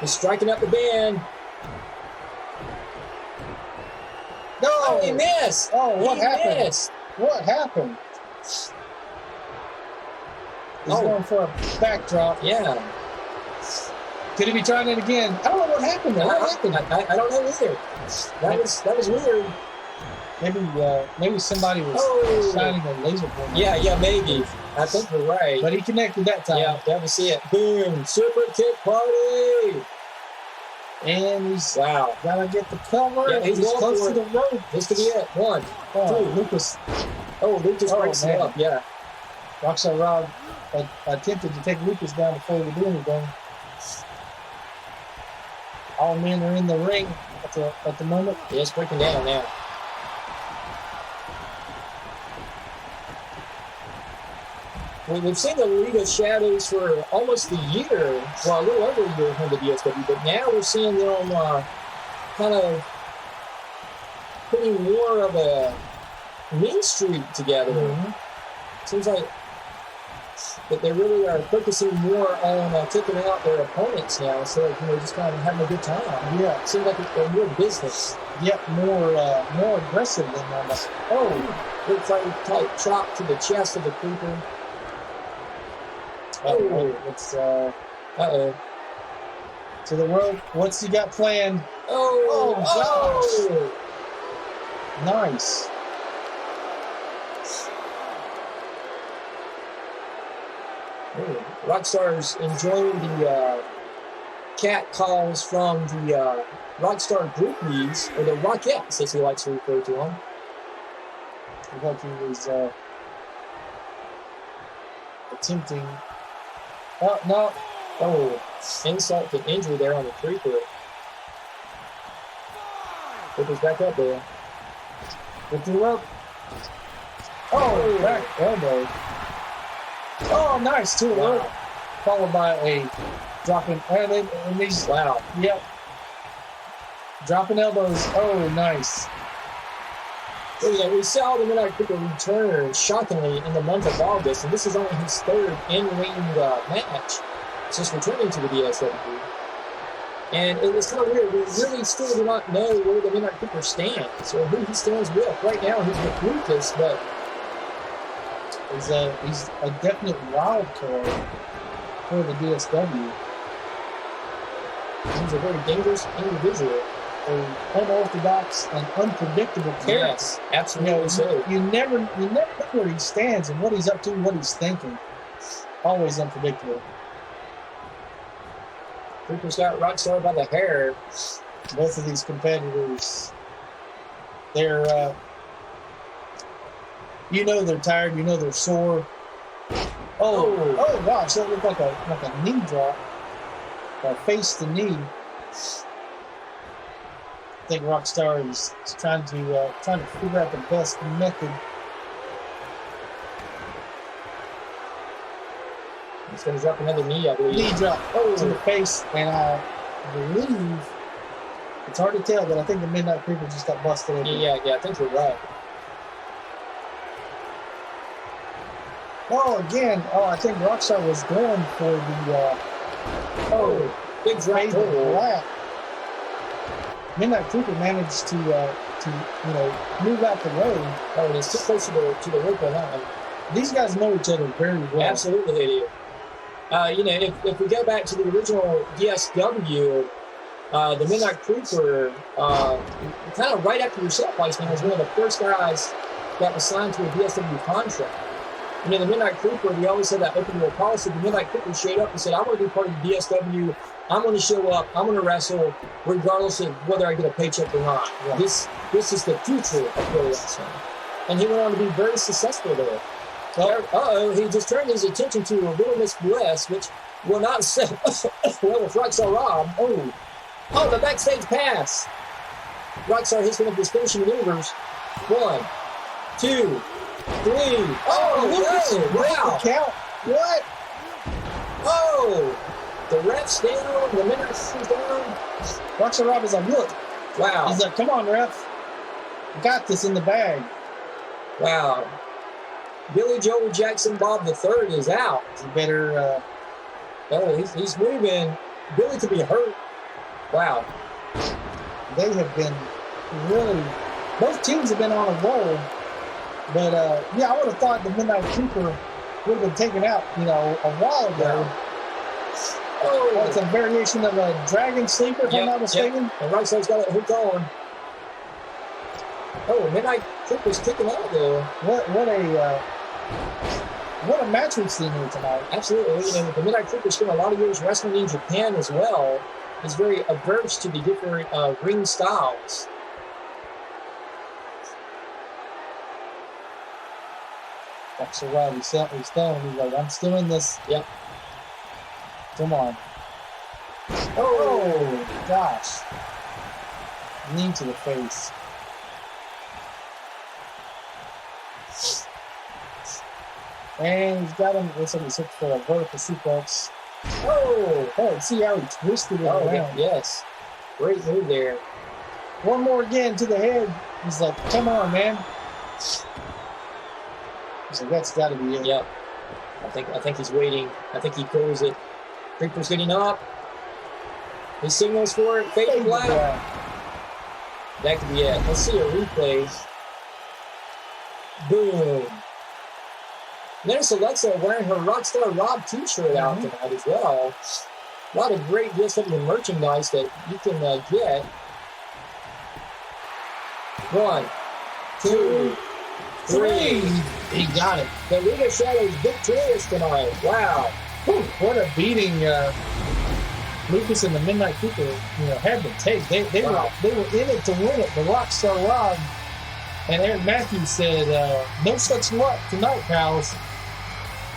Speaker 1: He's striking up the band.
Speaker 3: No!
Speaker 1: Oh, he missed.
Speaker 3: Oh, what
Speaker 1: he
Speaker 3: happened?
Speaker 1: Missed.
Speaker 3: What happened? He's going for a backdrop.
Speaker 1: Yeah.
Speaker 3: Could he be trying it again? I don't know what happened there. What happened?
Speaker 1: I don't know either. That was weird.
Speaker 3: Maybe somebody was shining a laser beam.
Speaker 1: Yeah, maybe. I think you're right.
Speaker 3: But he connected that time.
Speaker 1: Yeah, that was it. Boom! Super kick party!
Speaker 3: And he's gotta get the cover.
Speaker 1: Yeah, he's
Speaker 3: close to the rope.
Speaker 1: This could be it. One, two.
Speaker 3: Lucas.
Speaker 1: Oh, Lucas breaks him up. Yeah.
Speaker 3: Rockstar Rob attempted to take Lucas down before he could do anything. All men are in the ring at the moment.
Speaker 1: Yeah, it's breaking down now. We've seen the League of Shadows for almost a year, well, a little over a year from the DSW, but now we're seeing them kind of putting more of a mean streak together.
Speaker 3: Mm-hmm.
Speaker 1: Seems like that they really are focusing more on taking out their opponents now instead of just kind of having a good time.
Speaker 3: Yeah,
Speaker 1: it seems like they're more business.
Speaker 3: Yep, more aggressive than normal.
Speaker 1: Oh, looks like a tight chop to the chest of the Creeper.
Speaker 3: It's to the rope. What's he got planned?
Speaker 1: Oh,
Speaker 3: gosh. Nice.
Speaker 1: Rockstar's enjoying the cat calls from the Rockstar groupies, or the Rockettes, as he likes to refer to them.
Speaker 3: I thought he was attempting. Oh, no.
Speaker 1: Oh, insult to injury there on the Creeper. Creeper's back up there.
Speaker 3: With the rope. Oh, back elbow. Oh, nice, too. Wow. Followed by a dropping. And these.
Speaker 1: Wow.
Speaker 3: Yep. Dropping elbows. Oh, nice.
Speaker 1: Well, yeah, we saw the Midnight Creeper return shockingly in the month of August, and this is only his third in-ring match since returning to the DSW. And it's kind of weird. We really still do not know where the Midnight Creeper stands or who he stands with. Right now, he's with Lucas, but
Speaker 3: he's a definite wild card for the DSW.
Speaker 1: He's a very dangerous individual.
Speaker 3: An unorthodox and unpredictable character.
Speaker 1: Yes, absolutely.
Speaker 3: You never know where he stands and what he's up to and what he's thinking. Always unpredictable.
Speaker 1: Creeper's got Rockstar by the hair.
Speaker 3: Both of these competitors, they're they're tired, they're sore. Oh gosh, that looked like a knee drop. Face to knee. I think Rockstar is trying to figure out the best method.
Speaker 1: He's going to drop another knee, I believe.
Speaker 3: Knee drop to the face, and I believe it's hard to tell, but I think the Midnight Creeper just got busted open.
Speaker 1: Yeah, I think you're right.
Speaker 3: Again. I think Rockstar was going for the
Speaker 1: big drop
Speaker 3: flat. Midnight Creeper managed to move out the way.
Speaker 1: Oh, and he's too close to the rope on that one.
Speaker 3: These guys know each other very well.
Speaker 1: Absolutely, they do. If we go back to the original DSW, the Midnight Creeper, kind of right after your set placement, was one of the first guys that was signed to a DSW contract. You know, the Midnight Creeper, we always had that open door policy. The Midnight Creeper showed up and said, I want to be part of the DSW. I'm going to show up. I'm going to wrestle regardless of whether I get a paycheck or not.
Speaker 3: Yeah.
Speaker 1: This is the future of pro wrestling. And he went on to be very successful there. Uh-oh, he just turned his attention to a Little Miss Bliss, which will not set well with Rockstar Rob. Oh, the backstage pass. Rockstar hits one of his finishing maneuvers. 1, 2, 3. Oh, wow.
Speaker 3: Count. What?
Speaker 1: Oh, the ref's down. The Midnight's down.
Speaker 3: Rockstar Rob is like, look.
Speaker 1: Wow.
Speaker 3: He's like, come on, ref. Got this in the bag.
Speaker 1: Wow. Billy Joel Jackson Bob III is out.
Speaker 3: You better.
Speaker 1: He's moving. Billy to be hurt. Wow.
Speaker 3: They have been really. Both teams have been on a roll. But, yeah, I would have thought the Midnight Creeper would have been taken out, a while ago. Oh, it's a variation of a Dragon Sleeper, if I'm not mistaken.
Speaker 1: Yep. And Rockstar's got it hooked on. Oh, Midnight Creeper's kicking out there.
Speaker 3: What a match we've seen here tonight.
Speaker 1: Absolutely. And the Midnight Creeper spent a lot of years wrestling in Japan as well. He's very averse to the different ring styles.
Speaker 3: That's right. He's telling me, like, I'm still in this.
Speaker 1: Yep.
Speaker 3: Come on. Oh, gosh. Knee to the face. And he's got him. Looks like he's looking for a vertical suplex. Oh, see how he twisted it around.
Speaker 1: Yes. Great move there.
Speaker 3: One more again to the head. He's like, come on, man. He's like, that's got to be it.
Speaker 1: Yep. I think he's waiting. I think he goes it. Creeper's getting up. He signals for it. Fade to black. That could be it. Let's see a replay. Boom. Notice Alexa wearing her Rockstar Rob t-shirt out tonight as well. A lot of great DSW merchandise that you can get. 1, 2, 3.
Speaker 3: He got it.
Speaker 1: The League of Shadows victorious tonight. Wow.
Speaker 3: Whew, what a beating Lucas and the Midnight Creeper had to take. They were in it to win it. The Rockstar Rob and Eric Matthews said, no such luck tonight, pals.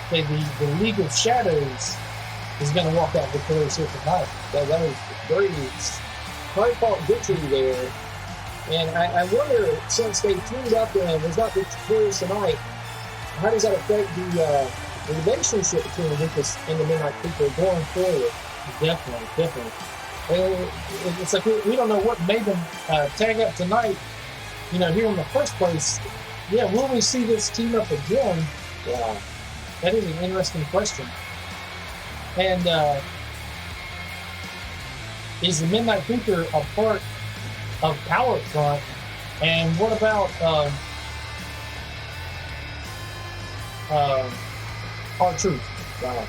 Speaker 3: The League of Shadows is going to walk out victorious here tonight.
Speaker 1: That was very hard-fought victory there. And I wonder, since they teamed up and was not victorious tonight, how does that affect the relationship between Lucas and the Midnight Creeper going forward?
Speaker 3: Definitely. It's like we don't know what made them tag up tonight, here in the first place. Yeah, will we see this team up again?
Speaker 1: Yeah.
Speaker 3: That is an interesting question. And is the Midnight Creeper a part of Power Front? And what about R-Truth?
Speaker 1: Wow.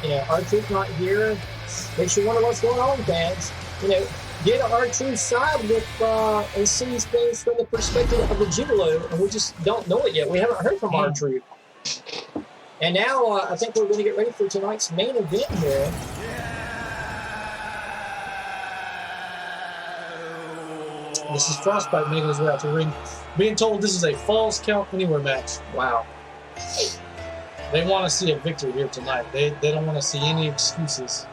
Speaker 1: Yeah, R-Truth not here. Makes you wonder what's going on, fans. Get R-Truth's side with and see things from the perspective of the Gigolo, and we just don't know it yet. We haven't heard from R-Truth. And now I think we're going to get ready for tonight's main event here.
Speaker 3: This is Frostbite making his way out to the ring, being told this is a Falls Count Anywhere match.
Speaker 1: Wow.
Speaker 3: They want to see a victory here tonight. They don't want to see any excuses.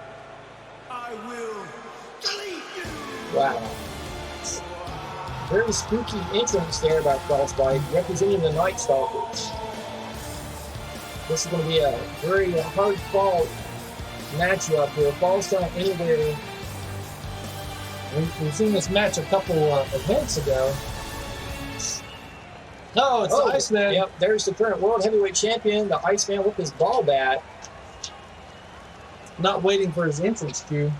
Speaker 4: I will delete you.
Speaker 1: Wow. Very spooky entrance there by Frostbite, representing the Night Stalkers. This is going to be a very hard-fought matchup here. Falls Count Anywhere.
Speaker 3: We've seen this match a couple events ago. No, it's the Iceman.
Speaker 1: Yep, there's the current World Heavyweight Champion, the Iceman with his ball bat.
Speaker 3: Not waiting for his entrance cue.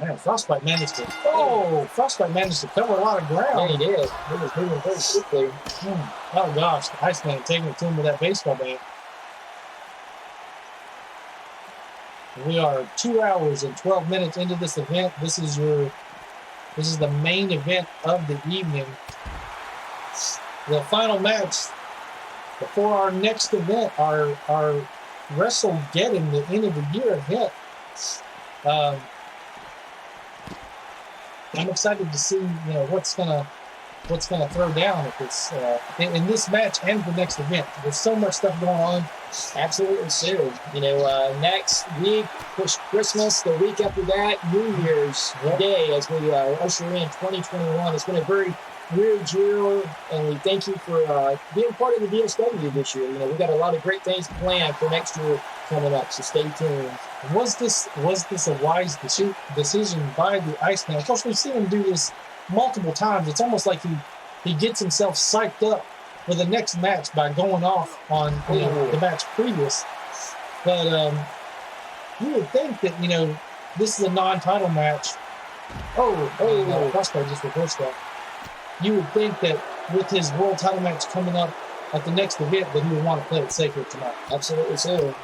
Speaker 3: Man, Frostbite managed to cover a lot of ground.
Speaker 1: Yeah, he did. He was moving very quickly.
Speaker 3: Oh gosh, the Iceman taking it to him with that baseball bat. We are 2 hours and 12 minutes into this event. This is the main event of the evening. the final match before our next event, our WrestleGeddon, the end of the year event. I'm excited to see what's gonna throw down at this in this match and the next event. There's so much stuff going on.
Speaker 1: Absolutely so. Next week, push Christmas. The week after that, New Year's Day, as we usher in 2021. It's been a very weird year, and we thank you for being part of the DSW this year. We've got a lot of great things planned for next year coming up, so stay tuned.
Speaker 3: Was this a wise decision by the Iceman? Of course, we've seen him do this multiple times. It's almost like he gets himself psyched up for the next match by going off on the match previous. But you would think that this is a non-title match. Crossbar just reversed that. You would think that with his world title match coming up at the next event, that he would want to play it safer tonight.
Speaker 1: Absolutely so.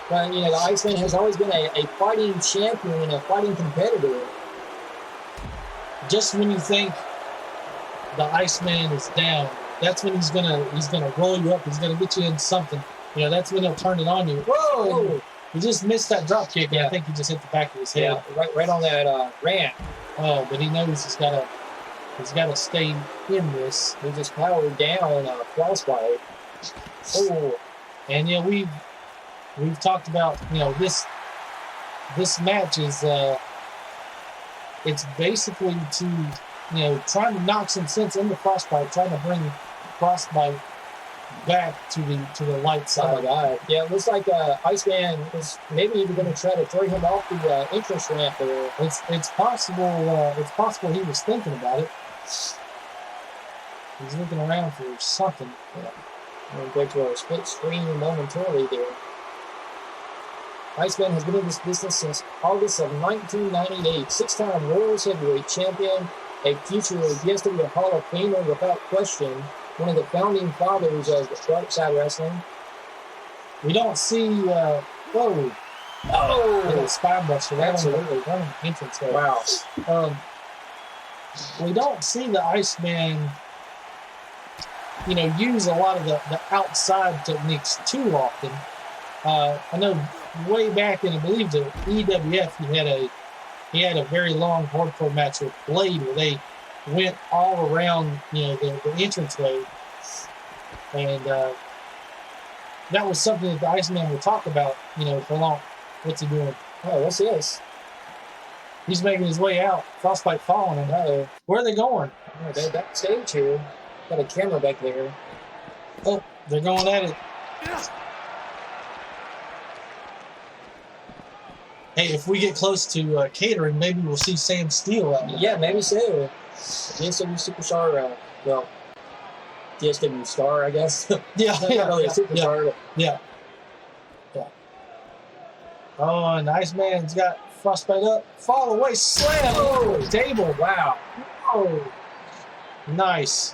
Speaker 1: But the Iceman has always been a fighting champion and a fighting competitor.
Speaker 3: Just when you think the Iceman is down, that's when he's gonna roll you up. He's gonna get you in something. That's when he'll turn it on you. Whoa! He just missed that drop kick, and I think he just hit the back of his head.
Speaker 1: Yeah, right on that ramp.
Speaker 3: Oh, but he knows he's gotta stay in this.
Speaker 1: He just powered down Frostbite.
Speaker 3: Oh, and we've talked about this match is it's basically to trying to knock some sense into Frostbite, trying to bring Frostbite back to the light side.
Speaker 1: Oh my God! Yeah, it looks like Iceman is maybe even going to try to throw him off the entrance ramp there.
Speaker 3: It's possible. It's possible he was thinking about it. He's looking around for something.
Speaker 1: Yeah. We'll go to our split screen momentarily there. Iceman has been in this business since August of 1998. Six-time World Heavyweight Champion, a future DSW Hall of Famer without question, one of the founding fathers of Dark Side Wrestling.
Speaker 3: We don't see. Spine buster.
Speaker 1: Absolutely.
Speaker 3: One of the entrance there.
Speaker 1: Wow.
Speaker 3: We don't see the Iceman, use a lot of the outside techniques too often. I know way back in, I believe, the EWF, he had a very long hardcore match with Blade where they went all around, the entranceway, and that was something that the Iceman would talk about, for long. What's he doing?
Speaker 1: Oh, what's this?
Speaker 3: He's making his way out. Frostbite following him. Where are they going?
Speaker 1: Oh, they're backstage here. Got a camera back there.
Speaker 3: Oh, they're going at it. Hey, if we get close to catering, maybe we'll see Sam Steele out there.
Speaker 1: Yeah, maybe so. DSW Superstar, DSW Star, I guess.
Speaker 3: Yeah,
Speaker 1: Not really a superstar. But
Speaker 3: yeah. Oh, and the Iceman's got Frostbite up. Fall away, slam. Oh, table.
Speaker 1: Wow.
Speaker 3: Oh, nice.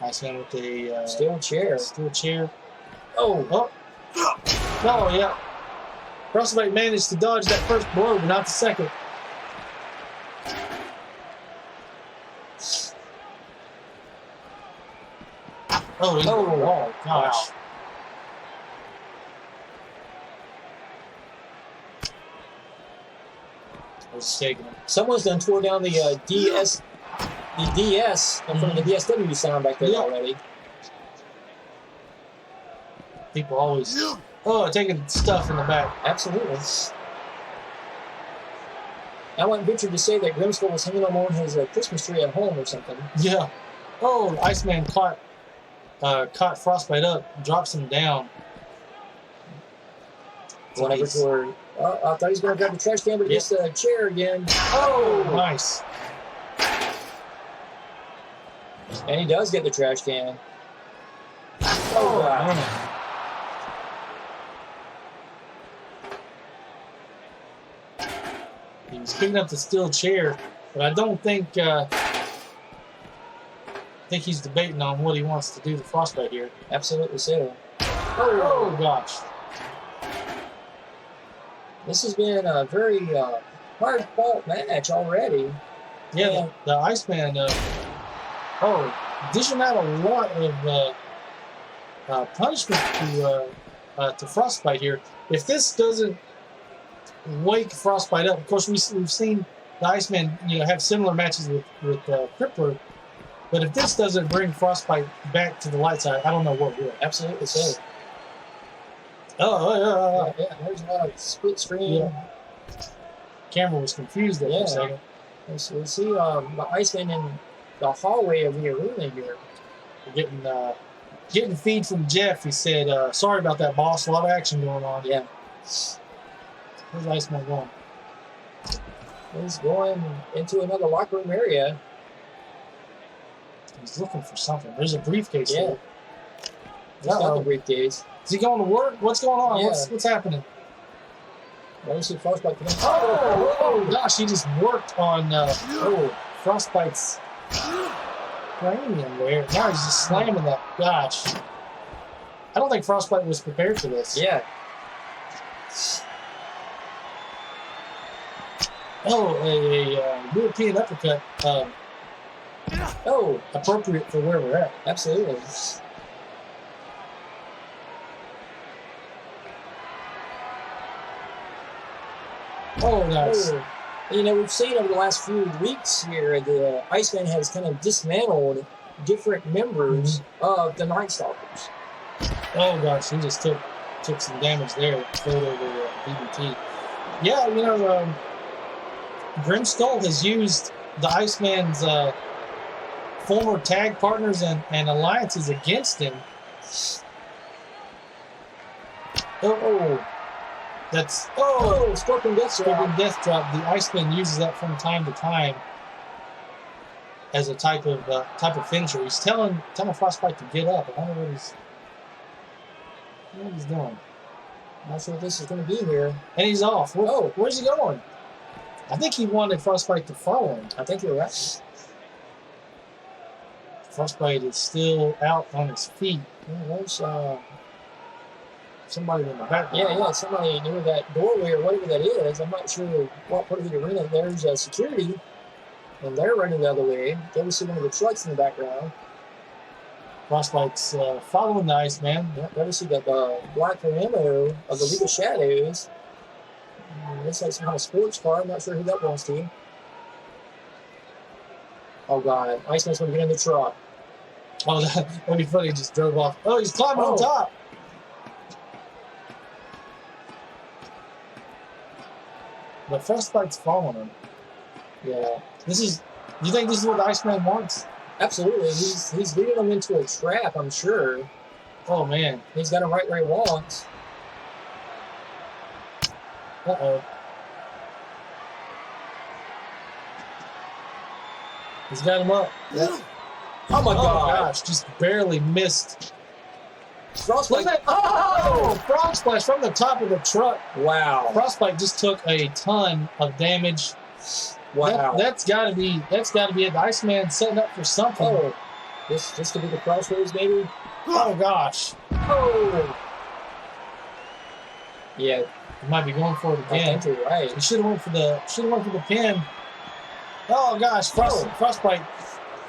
Speaker 3: Iceman with the
Speaker 1: steel chair.
Speaker 3: Oh, yeah. Frostbite managed to dodge that first blow, but not the second. Oh, gosh.
Speaker 1: Wow. Someone's done tore down the DS in front of the DSW sign back there already.
Speaker 3: People always taking stuff in the back.
Speaker 1: Absolutely. I wouldn't venture to say that Grimskull was hanging on his Christmas tree at home or something.
Speaker 3: Yeah. Oh, Iceman caught Frostbite up, drops him down.
Speaker 1: Whenever toward, I thought he was going to grab the trash can, but just a chair again.
Speaker 3: Oh, nice.
Speaker 1: And he does get the trash can.
Speaker 3: Oh, wow. He's picking up the steel chair, but I don't think he's debating on what he wants to do to Frostbite here.
Speaker 1: Absolutely so.
Speaker 3: Oh gosh.
Speaker 1: This has been a very hard-fought match already.
Speaker 3: Yeah, the Iceman Oh, dishing out a lot of punishment to Frostbite here. If this doesn't wake Frostbite up, of course we've seen the Iceman, have similar matches with Crippler. But if this doesn't bring Frostbite back to the light side, I don't know what will.
Speaker 1: Absolutely so.
Speaker 3: Yeah,
Speaker 1: There's a lot of split screen.
Speaker 3: Yeah. Camera was confused there for a second.
Speaker 1: And so we see the Iceman in the hallway of the arena here.
Speaker 3: We're getting feed from Jeff. He said, sorry about that, boss. A lot of action going on.
Speaker 1: Yeah.
Speaker 3: Where's Iceman going?
Speaker 1: He's going into another locker room area.
Speaker 3: He's looking for something. There's a briefcase
Speaker 1: Yeah.
Speaker 3: there.
Speaker 1: He's got the briefcase.
Speaker 3: Is he going to work? What's going on?
Speaker 1: Yeah.
Speaker 3: What's happening?
Speaker 1: Let me see Frostbite.
Speaker 3: Oh, gosh, he just worked on Frostbite's cranium there. Now he's just slamming that. Gosh. I don't think Frostbite was prepared for this.
Speaker 1: Yeah.
Speaker 3: Oh, a European uppercut. Appropriate for where we're at.
Speaker 1: Absolutely.
Speaker 3: Oh, nice.
Speaker 1: Oh. We've seen over the last few weeks here, the Iceman has kind of dismantled different members of the Night Stalkers.
Speaker 3: Oh, gosh, he just took some damage there. Throw it over DDT. Yeah, Grim Skull has used the Iceman's former tag partners and alliances against him.
Speaker 1: Scorpion Death
Speaker 3: Scorpion
Speaker 1: Drop.
Speaker 3: Death Drop. The Iceman uses that from time to time as a type of finisher. He's telling Frostbite to get up. I don't know what he's doing.
Speaker 1: Not sure what this is going to be here.
Speaker 3: And he's off. Where's he going? I think he wanted Frostbite to follow him.
Speaker 1: I think you're right.
Speaker 3: Frostbite is still out on his feet.
Speaker 1: Yeah, there's
Speaker 3: somebody in the back.
Speaker 1: Yeah, somebody near that doorway or whatever that is. I'm not sure what part of the arena. There's security, and they're running the other way. There we see one of the trucks in the background.
Speaker 3: Frostbite's following the Iceman.
Speaker 1: Yeah, there we see that black ammo of the League of Shadows. Looks like some kind of sports car. I'm not sure who that belongs to. Oh, God. Iceman's going to get in the truck.
Speaker 3: Oh, that'd be funny. He just drove off. Oh, he's climbing on top. But Frostbite's following him.
Speaker 1: Yeah.
Speaker 3: Do you think this is what the Iceman wants?
Speaker 1: Absolutely. He's leading them into a trap, I'm sure.
Speaker 3: Oh, man.
Speaker 1: He's got him right where he wants.
Speaker 3: Uh-oh. He's got him up.
Speaker 1: Yep. Oh, my God.
Speaker 3: Gosh. Just barely missed.
Speaker 1: Frostbite.
Speaker 3: Frog splash from the top of the truck.
Speaker 1: Wow.
Speaker 3: Frostbite just took a ton of damage.
Speaker 1: Wow.
Speaker 3: That's got to be it. The Iceman setting up for something.
Speaker 1: Oh, this could be the crossroads, maybe.
Speaker 3: Oh gosh.
Speaker 1: Oh. Yeah.
Speaker 3: He might be going for it
Speaker 1: I
Speaker 3: again.
Speaker 1: think you're right.
Speaker 3: He should have went for the pin. Oh gosh, Frostbite.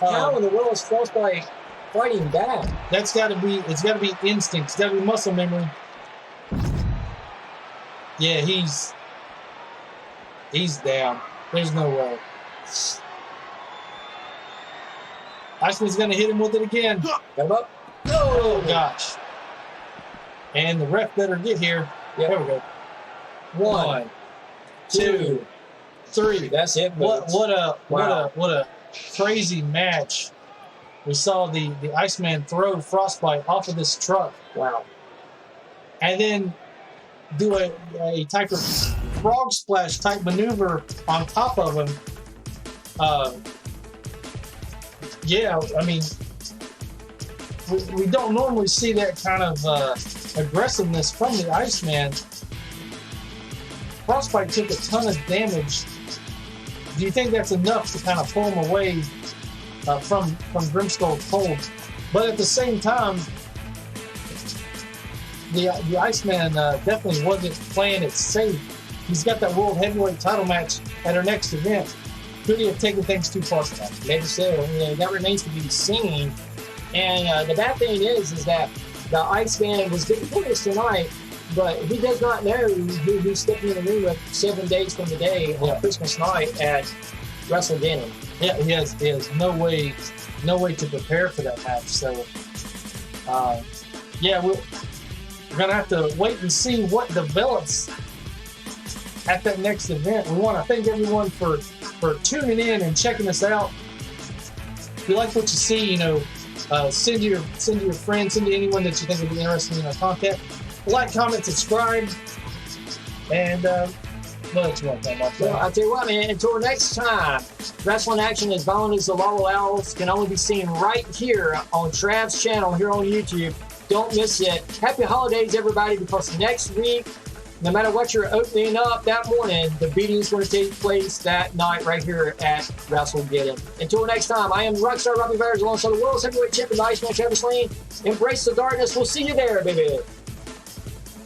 Speaker 1: How in the world is Frostbite fighting back?
Speaker 3: It's got to be instinct. It's got to be muscle memory. Yeah, he's down. There's no way. Iceman's gonna hit him with it again.
Speaker 1: Got him up.
Speaker 3: Oh gosh. And the ref better get here.
Speaker 1: Yep.
Speaker 3: There we go.
Speaker 1: 1, 2,
Speaker 3: 3.
Speaker 1: That's it.
Speaker 3: What a crazy match. We saw the Iceman throw Frostbite off of this truck.
Speaker 1: Wow.
Speaker 3: And then do a type of frog splash type maneuver on top of him. Yeah, I mean, we don't normally see that kind of aggressiveness from the Iceman. Frostbite took a ton of damage. Do you think that's enough to kind of pull him away from Grimskull's hold? But at the same time, the Iceman definitely wasn't playing it safe. He's got that World Heavyweight title match at our next event. could he have taken things too far tonight?
Speaker 1: Maybe so. You know, that remains to be seen. And the bad thing is that the Iceman was victorious tonight, but he does not know who he's stepping in the ring with 7 days from today on Christmas night at WrestleGeddon.
Speaker 3: Yeah, he has no way to prepare for that match. So, yeah, we're gonna have to wait and see what develops at that next event. We want to thank everyone for tuning in and checking us out. If you like what you see, you know, send to your friends, send to anyone that you think would be interested in our content. Like, comment, subscribe, and what else you want to talk about?
Speaker 1: Well, I'll tell you what, man, until next time, wrestling action as violent as the law allows can only be seen right here on Trav's channel here on YouTube. Don't miss it. Happy holidays, everybody, because next week, no matter what you're opening up that morning, the beating is going to take place that night right here at WrestleGeddon. Until next time, I am Rockstar Robbie Viars alongside the World's Heavyweight Champion, the Iceman Travis Lane. Embrace the darkness. We'll see you there, baby.